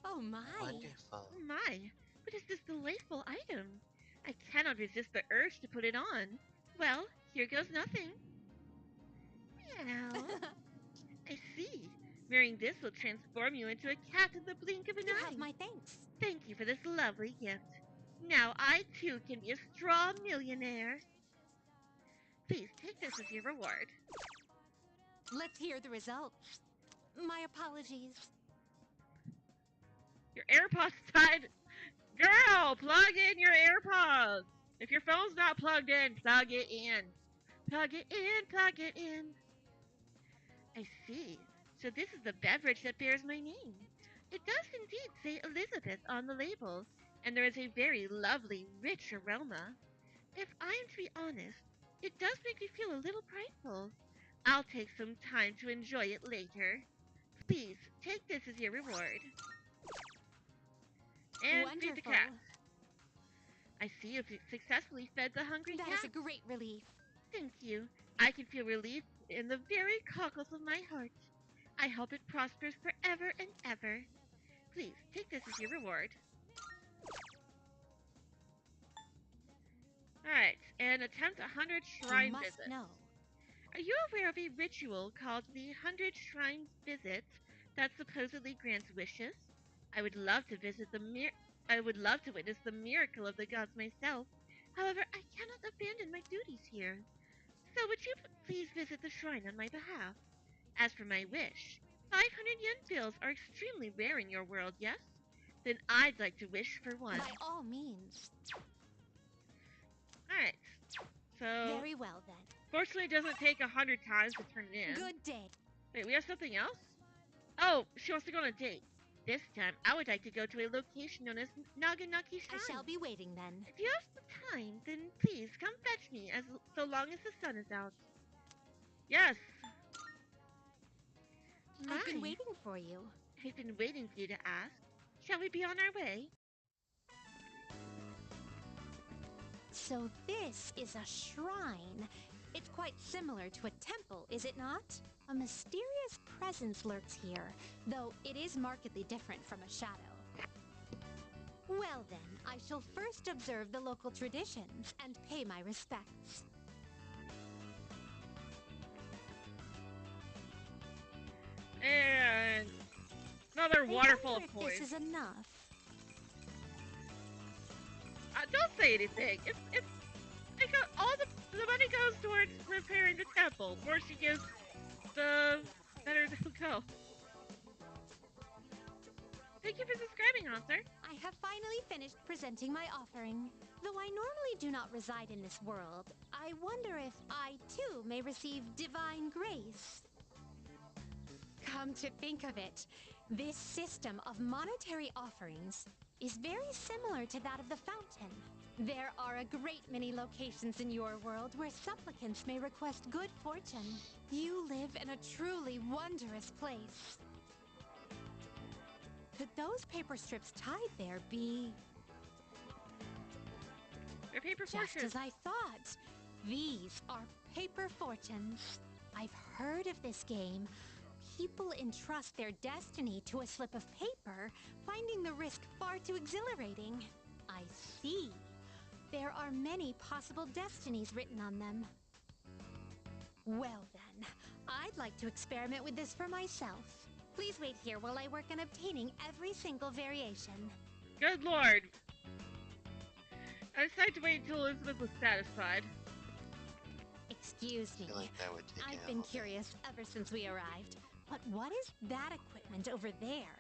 Oh my. Wonderful. Oh my. What is this delightful item? I cannot resist the urge to put it on. Well, here goes nothing. Meow. I see. Wearing this will transform you into a cat in the blink of an You eye. have my thanks. Thank you for this lovely gift. Now I too can be a straw millionaire. Please take this as your reward. Let's hear the results. My apologies. Your AirPods died. Girl, plug in your AirPods. If your phone's not plugged in, plug it in. Plug it in, plug it in. I see. So this is the beverage that bears my name. It does indeed say Elizabeth on the label, and there is a very lovely, rich aroma. If I am to be honest, it does make me feel a little prideful. I'll take some time to enjoy it later. Please, take this as your reward. And feed the Wonderful. cat. I see you've successfully fed the hungry cat. That is a great relief. Thank you. I can feel relief in the very cockles of my heart. I hope it prospers forever and ever. Please, take this as your reward. Alright, and attempt 100 shrine You must visits. know. Are you aware of a ritual called the 100 Shrines Visit that supposedly grants wishes? I would love to I would love to witness the miracle of the gods myself. However, I cannot abandon my duties here. So would you please visit the shrine on my behalf? As for my wish, 500 yen bills are extremely rare in your world, yes? Then I'd like to wish for one. By all means. Alright, so... Very well, then. Fortunately, it doesn't take 100 times to turn it in. Good day. Wait, we have something else? Oh, she wants to go on a date. This time, I would like to go to a location known as Naganaki Shrine. I shall be waiting then. If you have some time, then please come fetch me so long as the sun is out. Yes. I've been waiting for you. I've been waiting for you to ask. Shall we be on our way? So this is a shrine. It's quite similar to a temple, is it not? A mysterious presence lurks here, though it is markedly different from a shadow. Well then, I shall first observe the local traditions and pay my respects. And another waterfall of coins. This is enough. Don't say anything. All the money goes towards repairing the temple. The more she gives, the better it'll go. Thank you for subscribing, Author. I have finally finished presenting my offering. Though I normally do not reside in this world, I wonder if I too may receive divine grace. Come to think of it, this system of monetary offerings is very similar to that of the fountain. There are a great many locations in your world where supplicants may request good fortune. You live in a truly wondrous place. Could those paper strips tied there be... They're paper fortunes. Just as I thought. These are paper fortunes. I've heard of this game. People entrust their destiny to a slip of paper, finding the risk far too exhilarating. I see. There are many possible destinies written on them. Well then, I'd like to experiment with this for myself. Please wait here while I work on obtaining every single variation. Good lord. I decided to wait until Elizabeth was satisfied. Excuse me. I've been curious ever since we arrived. But what is that equipment over there?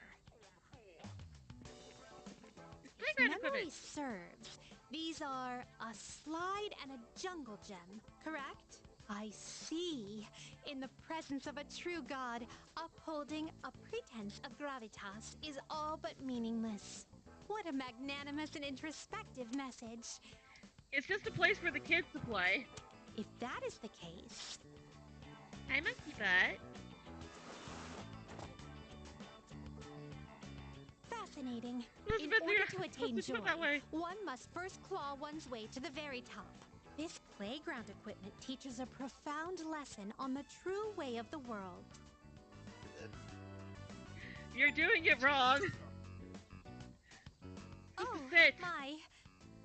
If memory serves, these are a slide and a jungle gem, correct? I see. In the presence of a true god, upholding a pretense of gravitas is all but meaningless. What a magnanimous and introspective message. It's just a place for the kids to play. If that is the case... Hi, Monkey Butt. Fascinating. Elizabeth, In order to attain joy, one must first claw one's way to the very top. This playground equipment teaches a profound lesson on the true way of the world. You're doing it wrong. Oh, my.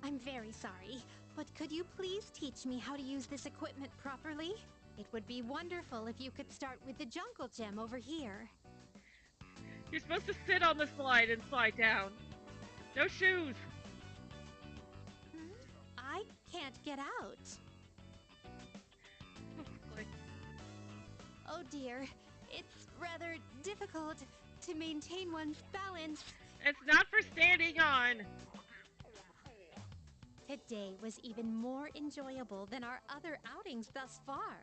I'm very sorry, but could you please teach me how to use this equipment properly? It would be wonderful if you could start with the jungle gem over here. You're supposed to sit on the slide and slide down. No shoes. I can't get out. Oh dear, it's rather difficult to maintain one's balance. It's not for standing on. Today was even more enjoyable than our other outings thus far.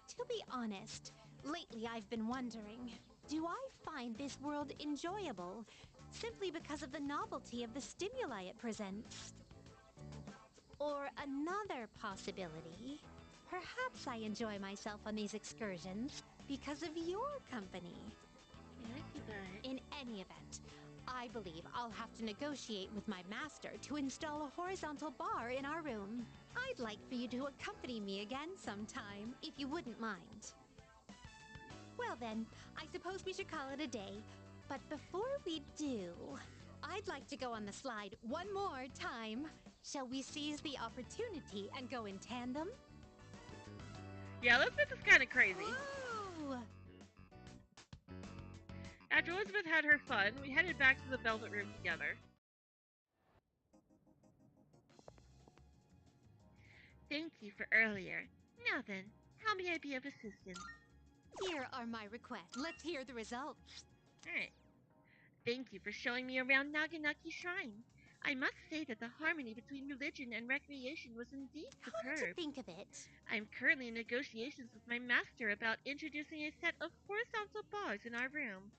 To be honest, lately I've been wondering, do I find this world enjoyable simply because of the novelty of the stimuli it presents? Or another possibility, Perhaps I enjoy myself on these excursions because of your company. Yeah, I see that. In any event, I believe I'll have to negotiate with my master to install a horizontal bar in our room. I'd like for you to accompany me again sometime, if you wouldn't mind. Well then, I suppose we should call it a day. But before we do, I'd like to go on the slide one more time. Shall we seize the opportunity and go in tandem? Yeah, Elizabeth is kind of crazy. Whoa! After Elizabeth had her fun, we headed back to the Velvet Room together. Thank you for earlier. Now then, how may I be of assistance? Here are my requests. Let's hear the results. Alright. Thank you for showing me around Naganaki Shrine. I must say that the harmony between religion and recreation was indeed superb. How did you think of it? I'm currently in negotiations with my master about introducing a set of horizontal bars in our room.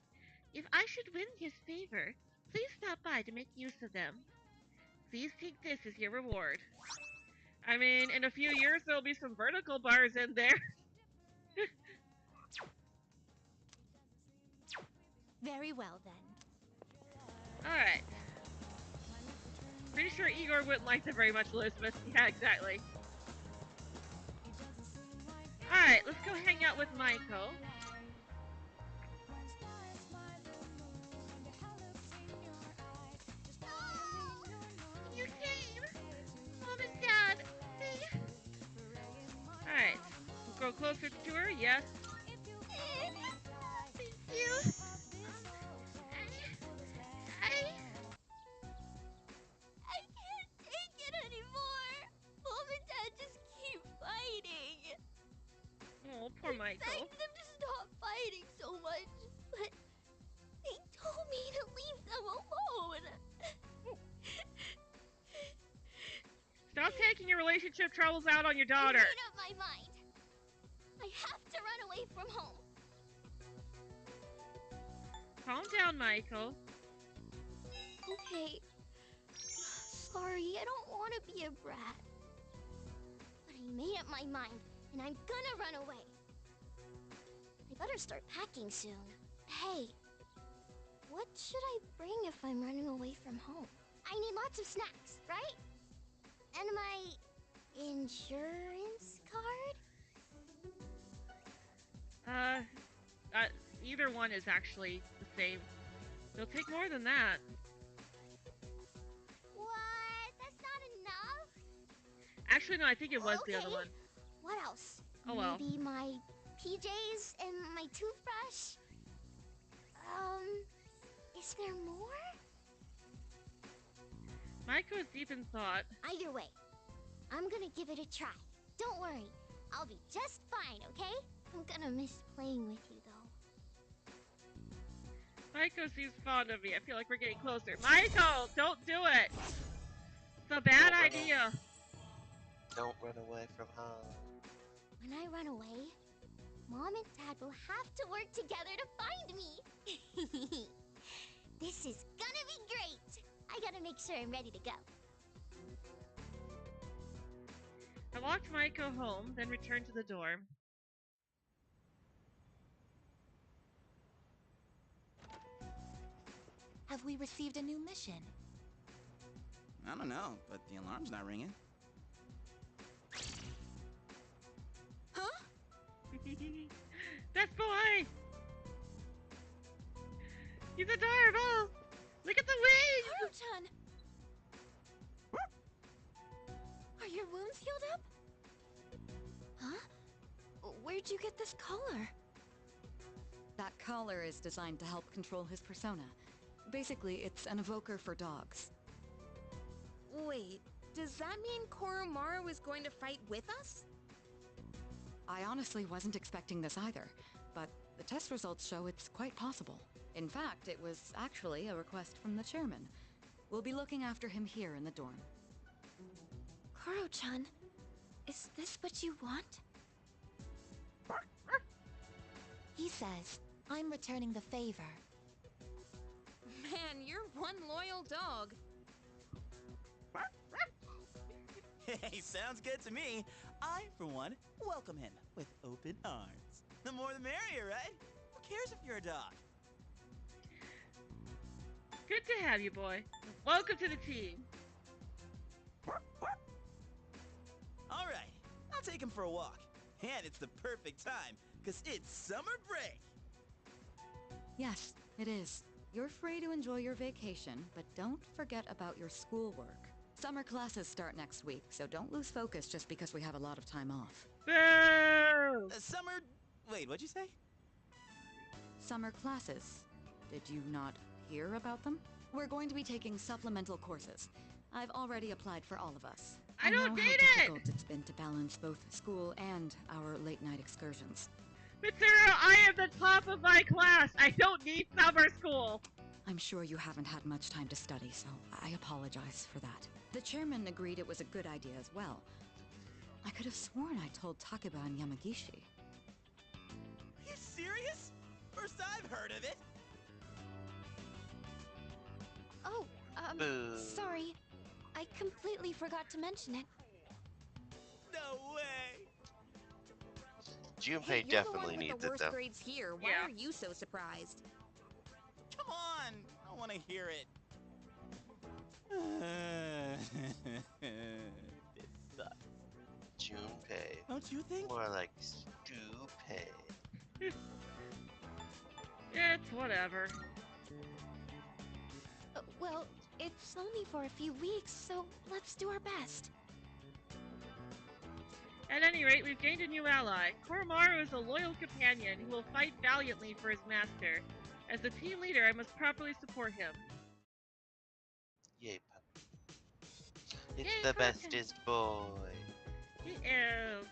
If I should win his favor, please stop by to make use of them. Please take this as your reward. I mean, in a few years there'll be some vertical bars in there. Very well then. Alright. Pretty sure Igor wouldn't like them very much, Elizabeth. Yeah, exactly. Alright, let's go hang out with Maiko. You came! Mom and Dad! They... Alright. We'll go closer to her, yes. Thank you. I can't take it anymore. Mom and Dad just keep fighting. Oh, poor I Maiko. begged them to stop fighting so much, but they told me to leave them alone. Stop taking your relationship troubles out on your I daughter. made up my mind. I have to run away from home. Calm down, Maiko. Okay. Sorry, I don't want to be a brat. But I made up my mind, and I'm gonna run away. I better start packing soon. Hey, what should I bring if I'm running away from home? I need lots of snacks, right? And my insurance card? Either one is actually the same. It'll take more than that. What? That's not enough? Actually, no, I think it was the other Okay. one. What else? Oh well. Maybe my PJs and my toothbrush? Is there more? Maiko is deep in thought. Either way, I'm gonna give it a try. Don't worry, I'll be just fine, okay? I'm gonna miss playing with you, though. Maiko seems fond of me. I feel like we're getting closer. Maiko, don't do it! It's a bad idea. Don't run away from home. When I run away, Mom and Dad will have to work together to find me. This is gonna be great. I gotta make sure I'm ready to go. I walked Maiko home, then returned to the dorm. Have we received a new mission? I don't know, but the alarm's not ringing. Huh? That's boy! He's adorable! Look at the wings! Koro-chan! Are your wounds healed up? Huh? Where'd you get this collar? That collar is designed to help control his persona. Basically, it's an evoker for dogs. Wait, does that mean Koromaru was going to fight with us? I honestly wasn't expecting this either, but the test results show it's quite possible. In fact, it was actually a request from the chairman. We'll be looking after him here in the dorm. Koro-chan, is this what you want? He says, I'm returning the favor. Man, you're one loyal dog. Hey, sounds good to me. I, for one, welcome him with open arms. The more the merrier, right? Who cares if you're a dog? Good to have you, boy. Welcome to the team. All right, I'll take him for a walk. And it's the perfect time, because it's summer break. Yes, it is. You're free to enjoy your vacation, but don't forget about your schoolwork. Summer classes start next week, so don't lose focus just because we have a lot of time off. Boo! Summer... Wait, what'd you say? Summer classes. Did you not hear about them? We're going to be taking supplemental courses. I've already applied for all of us. I don't know need how it! difficult it's been to balance both school and our late-night excursions. Mitsuru, I am the top of my class. I don't need summer school. I'm sure you haven't had much time to study, so I apologize for that. The chairman agreed it was a good idea as well. I could have sworn I told Takeba and Yamagishi. Are you serious? First I've heard of it. Oh, Boo. sorry. I completely forgot to mention it. No way. Junpei Hey, you're the one definitely with needs the it worst though. grades here. Why Yeah. are you so surprised? Come on, I want to hear it. This sucks. Junpei. Don't you think? More like stupid. It's whatever. Well, it's only for a few weeks, so let's do our best. At any rate, we've gained a new ally. Koromaru is a loyal companion who will fight valiantly for his master. As the team leader, I must properly support him. Yay, pup. It's Yay, the Koro-chan. bestest boy. He is.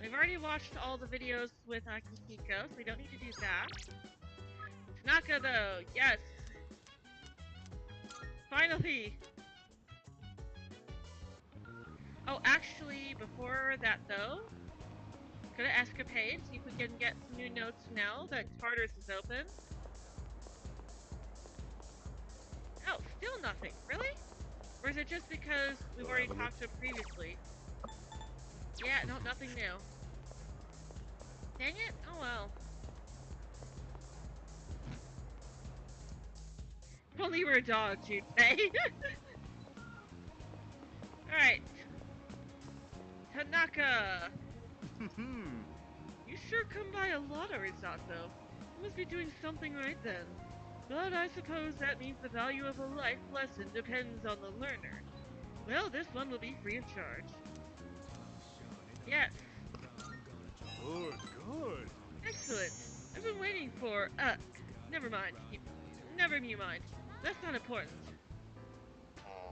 We've already watched all the videos with Akihiko, so we don't need to do that. Tanaka, though, yes. Finally. Oh, actually, before that, though, go to Escapade, see if we can get some new notes now that Tartarus is open. Oh, still nothing. Really? Or is it just because we've already talked to it previously? Yeah, no, nothing new. Dang it? Oh well. If only you were a dog, Junpei. Alright. Tanaka! You sure come by a lot, Arisato. You must be doing something right then. But I suppose that means the value of a life lesson depends on the learner. Well, this one will be free of charge. Yes. Good, good. Excellent. I've been waiting for, never mind. Never you mind. That's not important.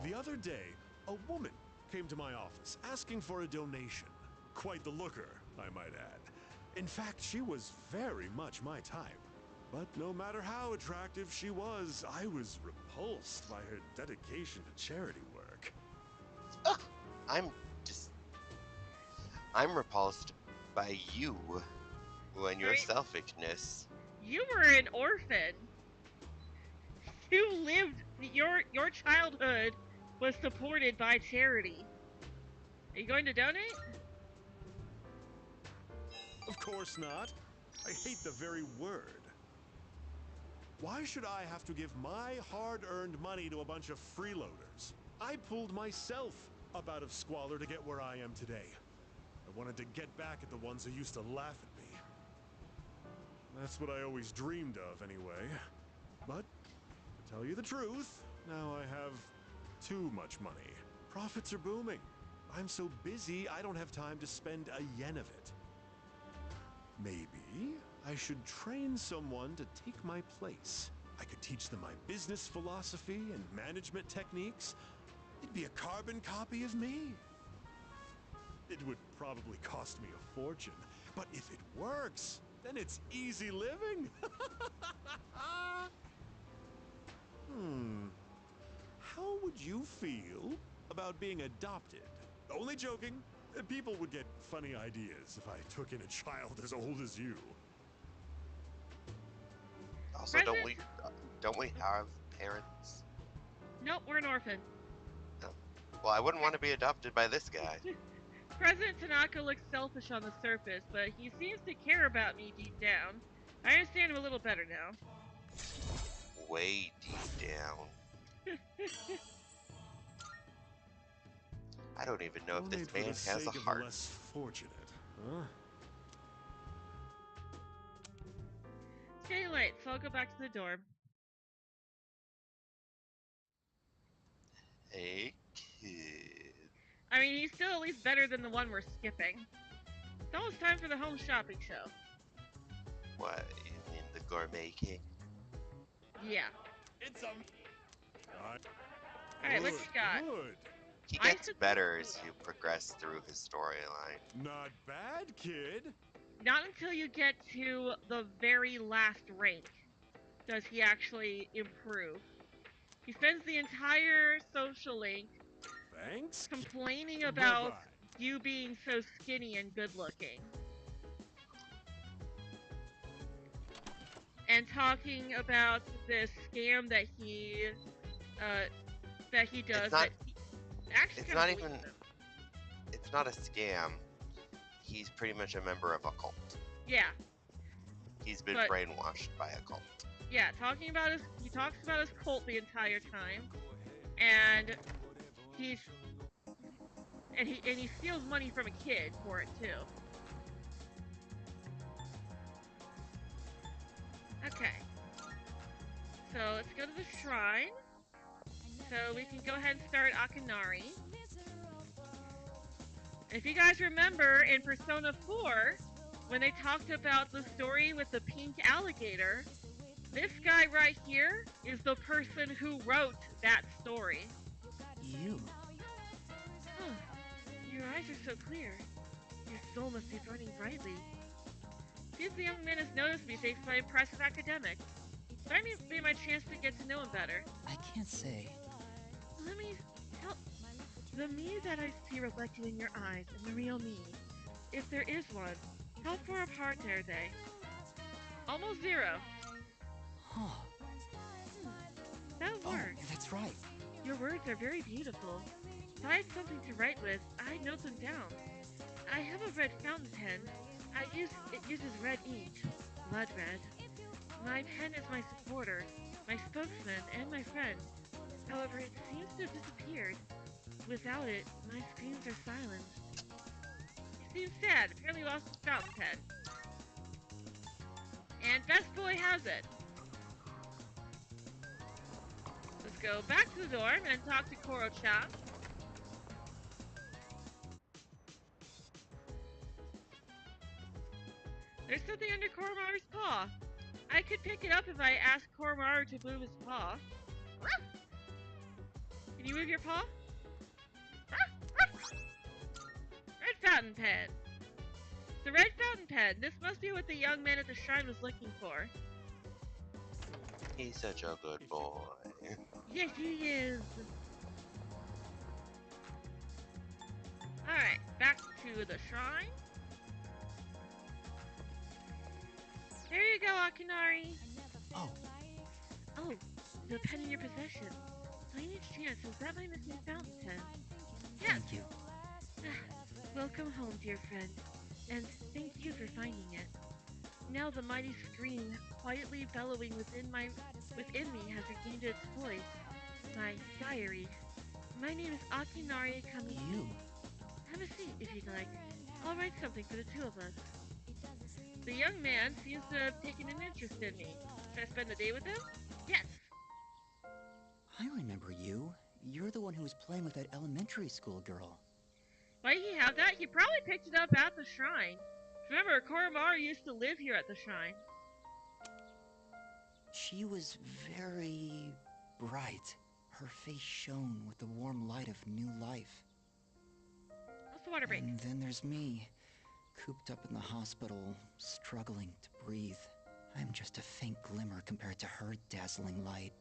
The other day, a woman came to my office asking for a donation. Quite the looker, I might add. In fact, she was very much my type. But no matter how attractive she was, I was repulsed by her dedication to charity work. I'm repulsed by you and your Right. selfishness. You were an orphan. You lived, your childhood was supported by charity. Are you going to donate? Of course not. I hate the very word. Why should I have to give my hard-earned money to a bunch of freeloaders? I pulled myself up out of squalor to get where I am today. I wanted to get back at the ones who used to laugh at me. That's what I always dreamed of, anyway. But, to tell you the truth, now I have too much money. Profits are booming. I'm so busy, I don't have time to spend a yen of it. Maybe I should train someone to take my place. I could teach them my business philosophy and management techniques. It'd be a carbon copy of me. It would probably cost me a fortune, but if it works, then it's easy living. How would you feel about being adopted? Only joking. People would get funny ideas if I took in a child as old as you. Also, don't we have parents? Nope, we're an orphan. No. Well, I wouldn't want to be adopted by this guy. President Tanaka looks selfish on the surface, but he seems to care about me deep down. I understand him a little better now. Way deep down. I don't even know if Only this for man the has a sake of heart. the less fortunate, huh? It's getting late, so I'll go back to the dorm. Hey, kid. I mean, he's still at least better than the one we're skipping. It's almost time for the home shopping show. What, you mean the gourmet king? Yeah. It's a... Alright, what you got? Good. He gets better as you progress through his storyline. Not bad, kid. Not until you get to the very last rank does he actually improve. He spends the entire social link complaining about you being so skinny and good looking. And talking about this scam that he does that he actually it's not even it's not a scam. He's pretty much a member of a cult. Yeah. He's been brainwashed by a cult. Yeah, he talks about his cult the entire time, and he steals money from a kid for it too. Okay. So let's go to the shrine. So we can go ahead and start Akinari. And if you guys remember in Persona 4, when they talked about the story with the pink alligator, this guy right here is the person who wrote that story. You? Huh. Your eyes are so clear. Your soul must be burning brightly. Seems the young man has noticed me thanks to my impressive academics. But I may be my chance to get to know him better. I can't say. Let me tell... The me that I see reflected in your eyes and the real me, if there is one, how far apart are they? Almost zero. Huh. That works. Oh, that's right. Your words are very beautiful. If I had something to write with, I'd note them down. I have a red fountain pen. It uses red ink, blood red. My pen is my supporter, my spokesman, and my friend. However, it seems to have disappeared. Without it, my screams are silenced. He seems sad. Apparently lost his fountain pen. And Best Boy has it. Let's go back to the dorm and talk to Koro-chan. There's something under Koromaru's paw. I could pick it up if I asked Koromaru to move his paw. Can you move your paw? Red fountain pen. The red fountain pen. This must be what the young man at the shrine was looking for. He's such a good boy. Yes, he is. Alright, back to the shrine. There you go, Akinari. Oh. Oh, the pen in your possession. By any chance, is that my missing fountain pen? Yes. Thank you. Welcome home, dear friend, and thank you for finding it. Now the mighty scream, quietly bellowing within me, has regained its voice. My diary. My name is Akinari Kami. You? Have a seat if you'd like. I'll write something for the two of us. The young man seems to have taken an interest in me. Should I spend the day with him? Yes. I remember you. You're the one who was playing with that elementary school girl. Why did he have that? He probably picked it up at the shrine. Remember, Koromaru used to live here at the shrine. She was very bright. Her face shone with the warm light of new life. How's the water break? And then there's me, cooped up in the hospital, struggling to breathe. I'm just a faint glimmer compared to her dazzling light.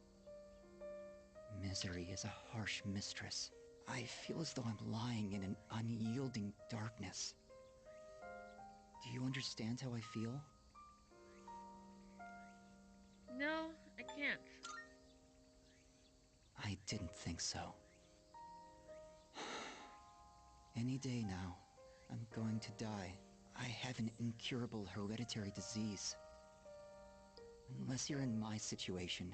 Misery is a harsh mistress. I feel as though I'm lying in an unyielding darkness. Do you understand how I feel? No, I can't. I didn't think so. Any day now, I'm going to die. I have an incurable hereditary disease. Unless you're in my situation,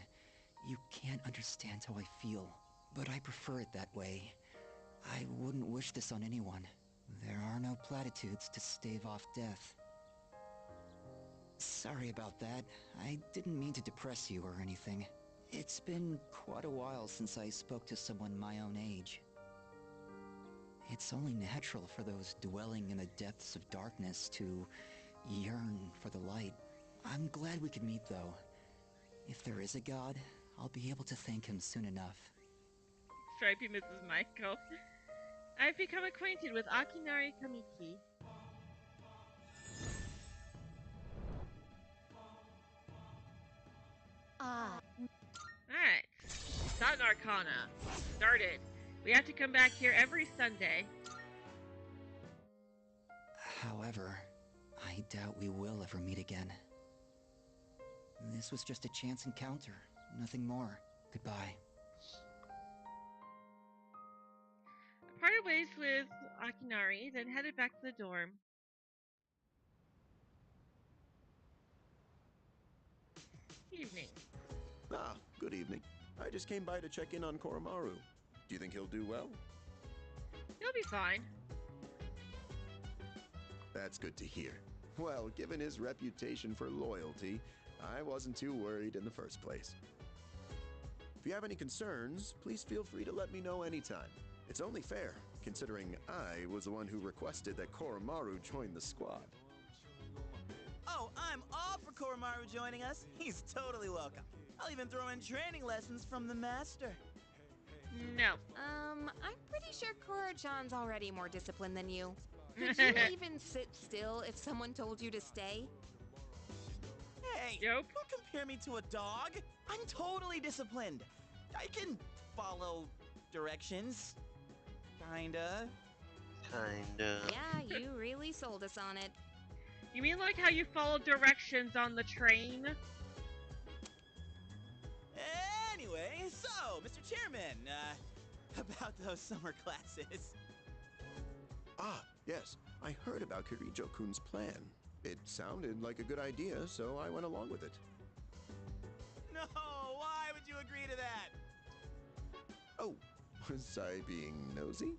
you can't understand how I feel. But I prefer it that way. I wouldn't wish this on anyone. There are no platitudes to stave off death. Sorry about that. I didn't mean to depress you or anything. It's been quite a while since I spoke to someone my own age. It's only natural for those dwelling in the depths of darkness to yearn for the light. I'm glad we could meet, though. If there is a god, I'll be able to thank him soon enough. Stripey Mrs. Michael. I've become acquainted with Akinari Kamiki. Alright. Satin Arcana. Started. We have to come back here every Sunday. However, I doubt we will ever meet again. This was just a chance encounter, nothing more. Goodbye. I parted ways with Akinari, then headed back to the dorm. Evening. Ah, good evening. I just came by to check in on Koromaru. Do you think he'll do well? He'll be fine. That's good to hear. Well, given his reputation for loyalty, I wasn't too worried in the first place. If you have any concerns, please feel free to let me know anytime. It's only fair, considering I was the one who requested that Koromaru join the squad. Oh, I'm all for Koromaru joining us. He's totally welcome. I'll even throw in training lessons from the master. No. I'm pretty sure Koro-chan's already more disciplined than you. Could you even sit still if someone told you to stay? Hey, Nope. don't compare me to a dog. I'm totally disciplined. I can follow directions. Kinda. Yeah, you really sold us on it. You mean like how you follow directions on the train? Anyway, so, Mr. Chairman, about those summer classes. Ah, yes. I heard about Kirijo-kun's plan. It sounded like a good idea, so I went along with it. No, why would you agree to that? Oh, was I being nosy?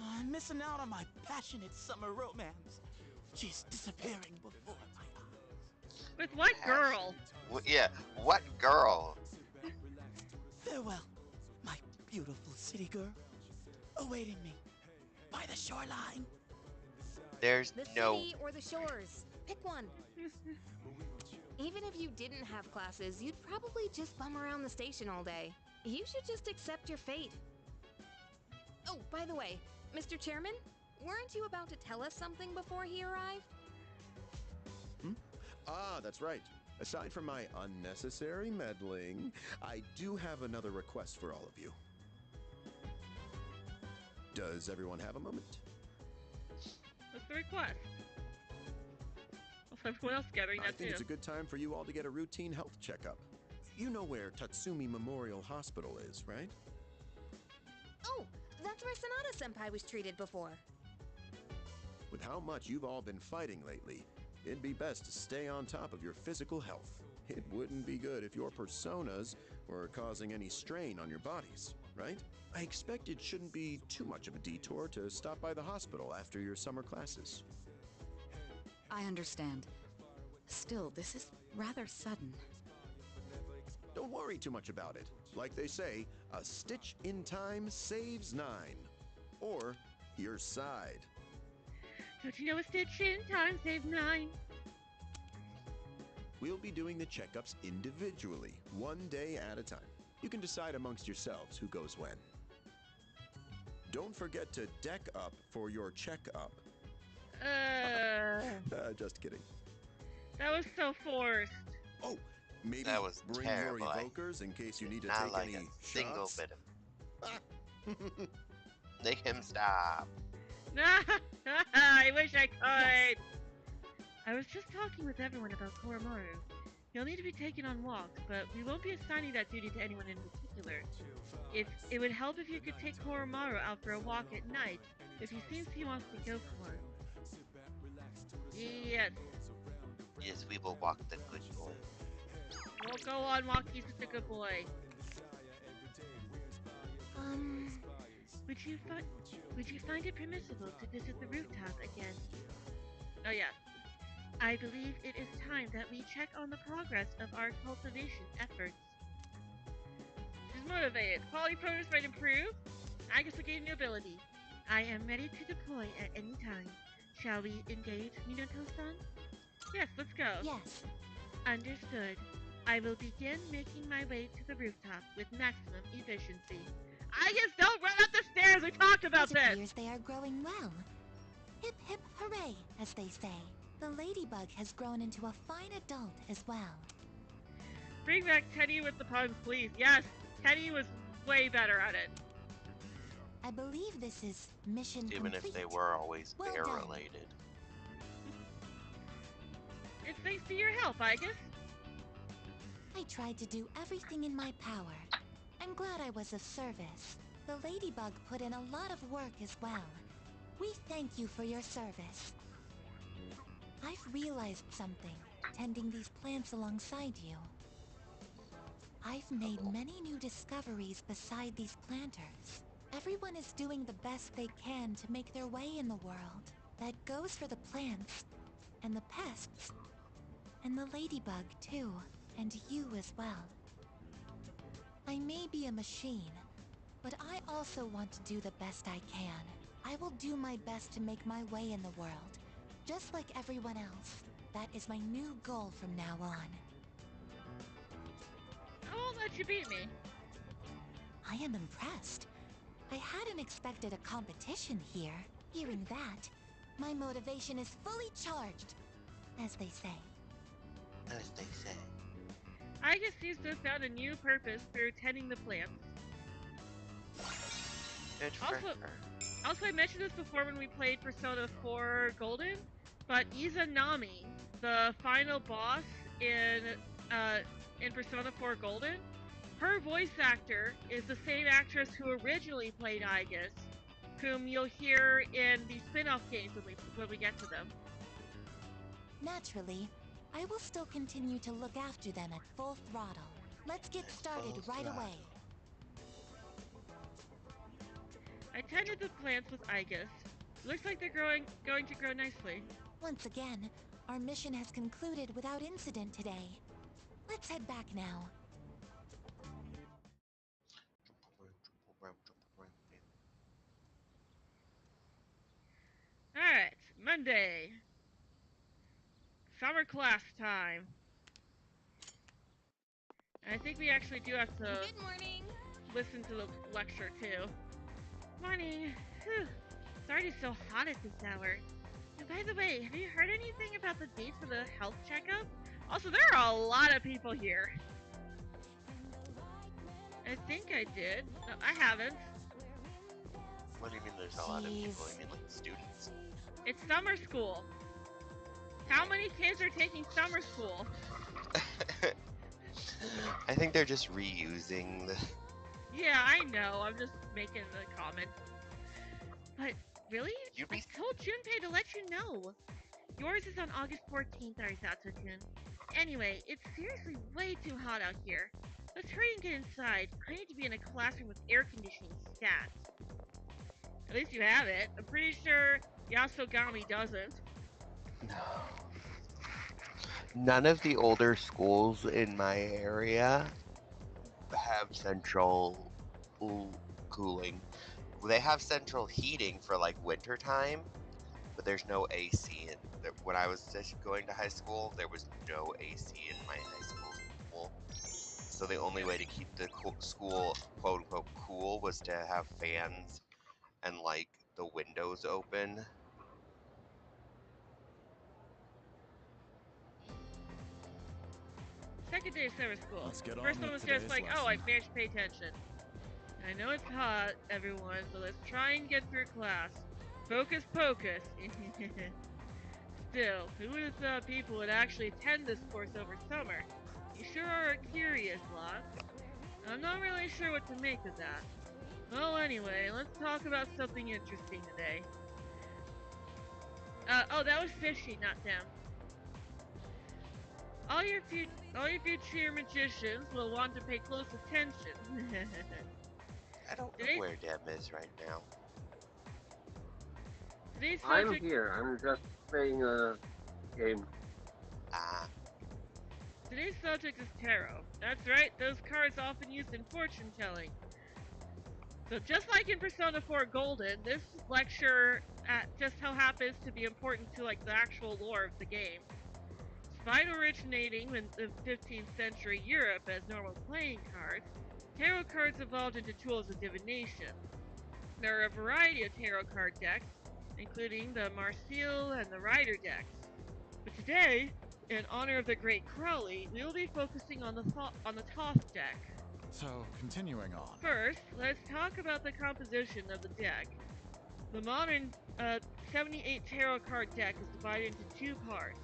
I'm missing out on my passionate summer romance. She's disappearing before my eyes. With what girl? Yeah, what girl? Farewell, my beautiful city girl, awaiting me by the shoreline. There's The no... city or the shores. Pick one. Even if you didn't have classes, you'd probably just bum around the station all day. You should just accept your fate. Oh, by the way, Mr. Chairman, weren't you about to tell us something before he arrived? Ah, that's right. Aside from my unnecessary meddling, I do have another request for all of you. Does everyone have a moment? What's the request? Also, everyone else gathering I that think too. it's a good time for you all to get a routine health checkup. You know where Tatsumi Memorial Hospital is, right? Oh, that's where Sanada-senpai was treated before. With how much you've all been fighting lately, it'd be best to stay on top of your physical health. It wouldn't be good if your personas were causing any strain on your bodies, right? I expect it shouldn't be too much of a detour to stop by the hospital after your summer classes. I understand. Still, this is rather sudden. Don't worry too much about it. Like they say, a stitch in time saves 9. Or your side. Don't you know a stitch in time saves 9? We'll be doing the checkups individually, one day at a time. You can decide amongst yourselves who goes when. Don't forget to deck up for your checkup. Just kidding. That was so forced. Oh, maybe That was bring terrible. your evokers in case you need to Not take like any a single shots. bit of... Make him stop. I wish I could. I was just talking with everyone about Koromaru. You'll need to be taken on walks, but we won't be assigning that duty to anyone in particular. It would help if you could take Koromaru out for a walk at night, if he seems he wants to go for one. Yes. Yes, we will walk the good boy. We'll go on walk. He's such a good boy. Would you find it permissible to visit the rooftop again? Oh yeah. I believe it is time that we check on the progress of our cultivation efforts. She's motivated. Quality produce might improve. I guess will gain new ability. I am ready to deploy at any time. Shall we engage, Minato-san? Yes, let's go. Yes. Understood. I will begin making my way to the rooftop with maximum efficiency. I guess don't run up the stairs. We talked about It this. appears they are growing well. Hip hip hooray, as they say. The ladybug has grown into a fine adult as well. Bring back Teddy with the puns, please. Yes, Teddy was way better at it. I believe this is mission Even complete. if they were always Well bear done. related. It's thanks to your help, I guess. I tried to do everything in my power. I'm glad I was of service. The ladybug put in a lot of work as well. We thank you for your service. I've realized something, tending these plants alongside you. I've made many new discoveries beside these planters. Everyone is doing the best they can to make their way in the world. That goes for the plants, and the pests, and the ladybug too, and you as well. I may be a machine, but I also want to do the best I can. I will do my best to make my way in the world, just like everyone else. That is my new goal from now on. I won't let you beat me. I am impressed. I hadn't expected a competition here. Hearing that, my motivation is fully charged, as they say. As they say. I guess seems to have found a new purpose through tending the plants. Good for her. Also, I mentioned this before when we played Persona 4 Golden, but Izanami, the final boss in Persona 4 Golden, her voice actor is the same actress who originally played Aigis, whom you'll hear in the spin-off games when we get to them. Naturally, I will still continue to look after them at full throttle. Let's get started right away. I tended the plants with Aigis. Looks like they're going to grow nicely. Once again, our mission has concluded without incident today. Let's head back now. Alright, Monday. Summer class time. I think we actually do have to Good morning. listen to the lecture too. Morning. Whew. Sorry it's so hot at this hour. And by the way, have you heard anything about the date for the health checkup? Also, there are a lot of people here. I think I did. No, I haven't. What do you mean there's a lot of people? You mean like students? It's summer school. How many kids are taking summer school? I think they're just reusing the... Yeah, I know. I'm just making the comment. But really? I told Junpei to let you know. Yours is on August 14th, Arisato-kun. Anyway, it's seriously way too hot out here. Let's hurry and get inside. I need to be in a classroom with air conditioning stat. At least you have it. I'm pretty sure Yasogami doesn't. No. None of the older schools in my area have central cooling. They have central heating for like winter time, but there's no AC in. When I was just going to high school, there was no AC in my high school. So the only way to keep the school quote unquote cool was to have fans and like the windows open. Second day of summer school. Let's get on First one with was just today's like, oh, lesson. I managed to pay attention. I know it's hot, everyone, but let's try and get through class. Focus pocus. Still, who would have thought people would actually attend this course over summer? are curious lots. I'm not really sure what to make of that. Well, anyway, let's talk about something interesting today. Oh, that was fishy, not them. All your future magicians will want to pay close attention. I don't know Today's where Dem is right now. today's I'm subject here. I'm just playing a game. Ah, today's subject is tarot. That's right, those cards often used in fortune telling. So just like in Persona 4 Golden, this lecture just how happens to be important to like the actual lore of the game. Despite originating in the 15th century Europe as normal playing cards, tarot cards evolved into tools of divination. There are a variety of tarot card decks, including the Marseille and the Rider decks. But today, in honor of the great Crowley, we will be focusing on the Thoth deck. So, continuing on. First, let's talk about the composition of the deck. The modern 78 tarot card deck is divided into two parts.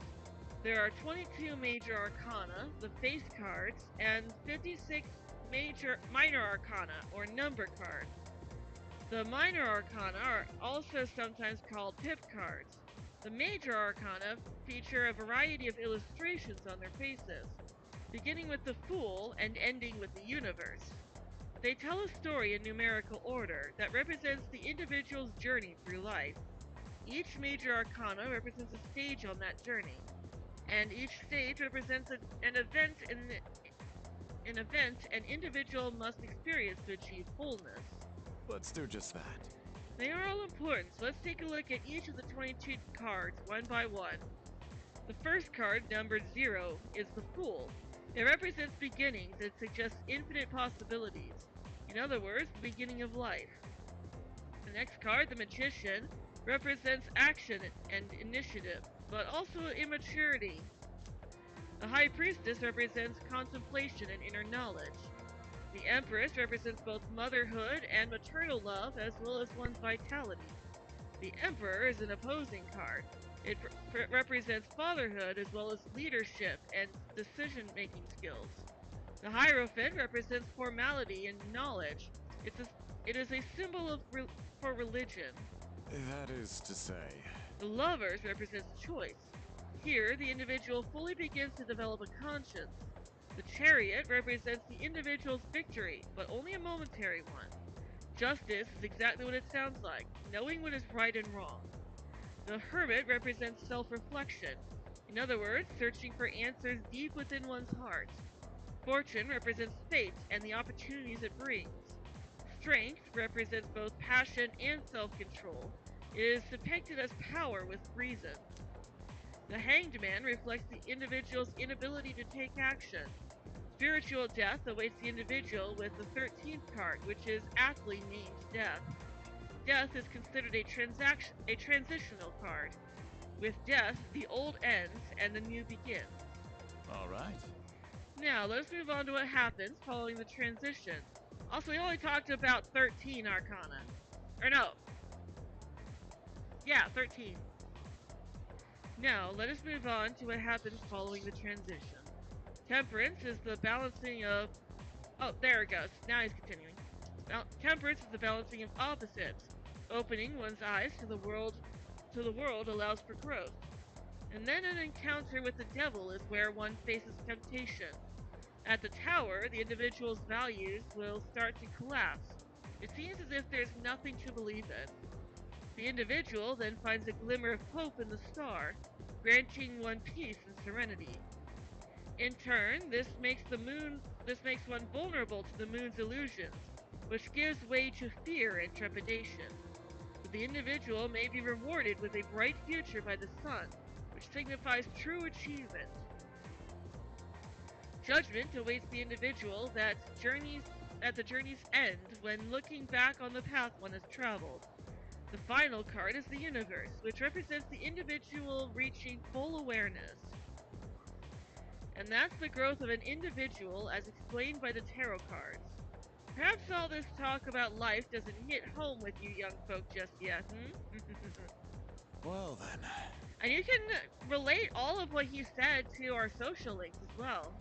There are 22 major arcana, the face cards, and 56 minor arcana, or number cards. The minor arcana are also sometimes called pip cards. The major arcana feature a variety of illustrations on their faces, beginning with the Fool and ending with the Universe. They tell a story in numerical order that represents the individual's journey through life. Each major arcana represents a stage on that journey, and each stage represents an event an individual must experience to achieve wholeness. Let's do just that. They are all important, so let's take a look at each of the 22 cards one by one. The first card, numbered 0, is the Fool. It represents beginnings and suggests infinite possibilities. In other words, the beginning of life. The next card, the Magician, represents action and initiative, but also immaturity. The High Priestess represents contemplation and inner knowledge. The Empress represents both motherhood and maternal love, as well as one's vitality. The Emperor is an opposing card. It represents fatherhood as well as leadership and decision-making skills. The Hierophant represents formality and knowledge. It is a symbol for religion. That is to say... The Lovers represents choice. Here, the individual fully begins to develop a conscience. The Chariot represents the individual's victory, but only a momentary one. Justice is exactly what it sounds like, knowing what is right and wrong. The Hermit represents self-reflection. In other words, searching for answers deep within one's heart. Fortune represents fate and the opportunities it brings. Strength represents both passion and self-control. It is depicted as power with reason. The Hanged Man reflects the individual's inability to take action. Spiritual death awaits the individual with the 13th card, which is aptly named Death. Death is considered a transitional card. With death, the old ends and the new begins. All right. Now, let's move on to what happens following the transition. Also, we only talked about 13 arcana. Or no. Yeah, 13. Now, let us move on to what happens following the transition. Temperance is the balancing of... Oh, there it goes. Now he's continuing. Temperance is the balancing of opposites. Opening one's eyes to the world allows for growth. And then an encounter with the devil is where one faces temptation. At the tower, the individual's values will start to collapse. It seems as if there's nothing to believe in. The individual then finds a glimmer of hope in the star, granting one peace and serenity. In turn, this makes one vulnerable to the moon's illusions, which gives way to fear and trepidation. But the individual may be rewarded with a bright future by the sun, which signifies true achievement. Judgment awaits the individual at the journey's end when looking back on the path one has traveled. The final card is the Universe, which represents the individual reaching full awareness. And that's the growth of an individual as explained by the tarot cards. Perhaps all this talk about life doesn't hit home with you young folk just yet, Well then. And you can relate all of what he said to our social links as well.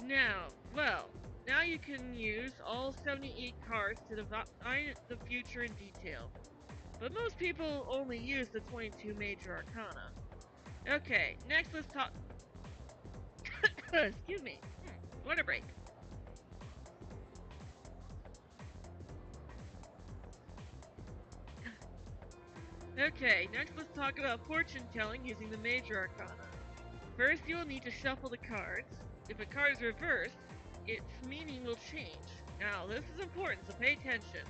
Now you can use all 78 cards to define the future in detail. But most people only use the 22 major arcana. Okay, next let's talk... Excuse me. Water break. Okay, next let's talk about fortune telling using the major arcana. First, you will need to shuffle the cards. If a card is reversed, its meaning will change. Now, this is important, so pay attention.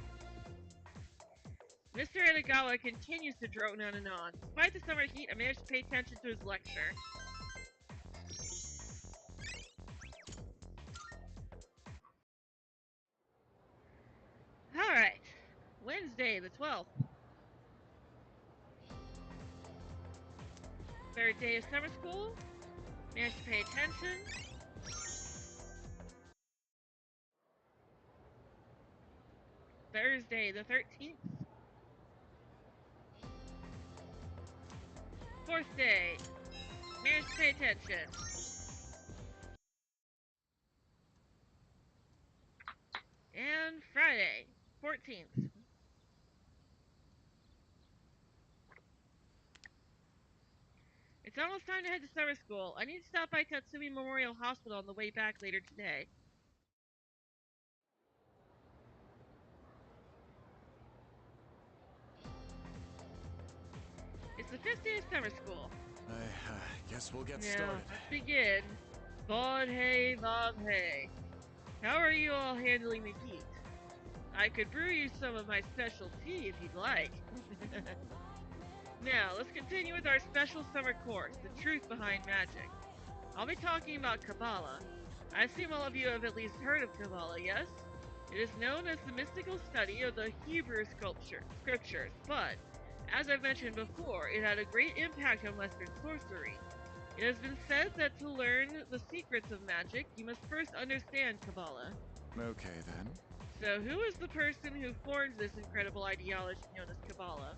Mr. Edogawa continues to drone on and on. Despite the summer heat, I managed to pay attention to his lecture. Alright. Wednesday, the 12th. Third day of summer school. Managed to pay attention. Thursday, the 13th. Fourth day. Managed to pay attention. And Friday, 14th. It's almost time to head to summer school. I need to stop by Tatsumi Memorial Hospital on the way back later today. It's the 5th day of summer school. I guess we'll get now, started. Let's begin. Bodhei Vabhei. How are you all handling the heat? I could brew you some of my special tea if you'd like. Now, let's continue with our special summer course, The Truth Behind Magic. I'll be talking about Kabbalah. I assume all of you have at least heard of Kabbalah, yes? It is known as the mystical study of the Hebrew scriptures, but, as I've mentioned before, it had a great impact on Western sorcery. It has been said that to learn the secrets of magic, you must first understand Kabbalah. Okay, then. So, who is the person who formed this incredible ideology known as Kabbalah?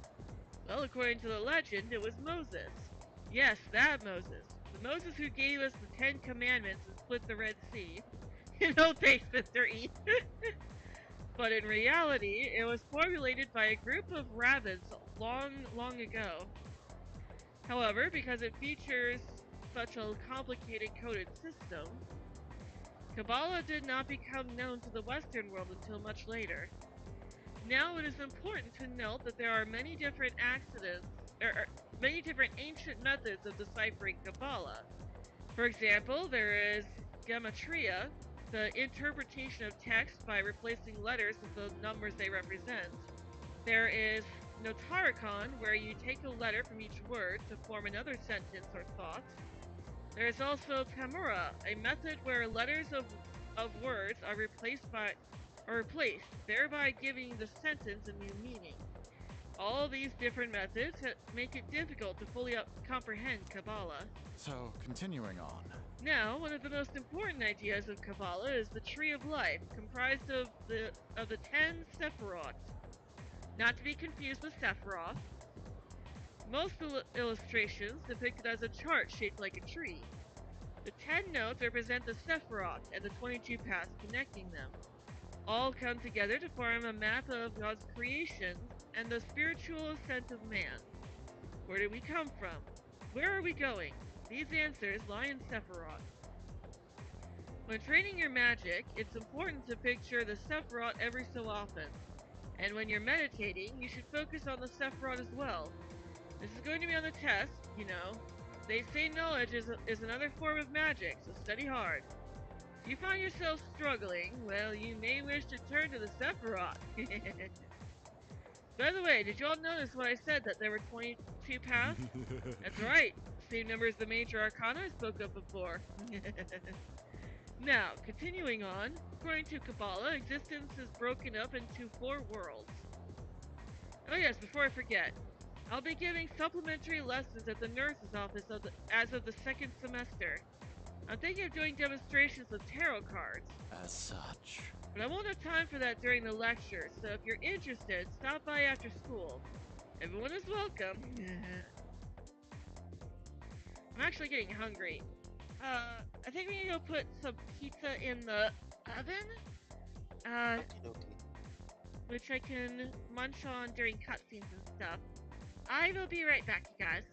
Well, according to the legend, it was Moses. Yes, that Moses. The Moses who gave us the 10 Commandments and split the Red Sea. No thanks, Mr. E. But in reality, it was formulated by a group of rabbins long ago. However, because it features such a complicated coded system, Kabbalah did not become known to the Western world until much later. Now, it is important to note that there are many different many different ancient methods of deciphering Kabbalah. For example, there is gematria, the interpretation of text by replacing letters with the numbers they represent. There is notarikon, where you take a letter from each word to form another sentence or thought. There is also tamura, a method where letters of words are replaced, thereby giving the sentence a new meaning. All these different methods make it difficult to fully comprehend Kabbalah. So, continuing on. Now, one of the most important ideas of Kabbalah is the Tree of Life, comprised of the 10 Sephiroth. Not to be confused with Sephiroth. Most illustrations depict it as a chart shaped like a tree. The 10 notes represent the Sephiroth and the 22 paths connecting them. All come together to form a map of God's creation and the spiritual ascent of man. Where did we come from? Where are we going? These answers lie in Sephiroth. When training your magic, it's important to picture the Sephiroth every so often. And when you're meditating, you should focus on the Sephiroth as well. This is going to be on the test, you know. They say knowledge is another form of magic, so study hard. If you find yourself struggling, well, you may wish to turn to the Sephiroth. By the way, did you all notice when I said that there were 22 paths? That's right. Same number as the major arcana I spoke of before. Now, continuing on, according to Kabbalah, existence is broken up into 4 worlds. Oh yes, before I forget, I'll be giving supplementary lessons at the nurse's office as of the 2nd semester. I'm thinking of doing demonstrations with tarot cards. As such. But I won't have time for that during the lecture, so if you're interested, stop by after school. Everyone is welcome. I'm actually getting hungry. I think we need to go put some pizza in the oven, Okie dokie. which I can munch on during cutscenes and stuff. I will be right back, you guys.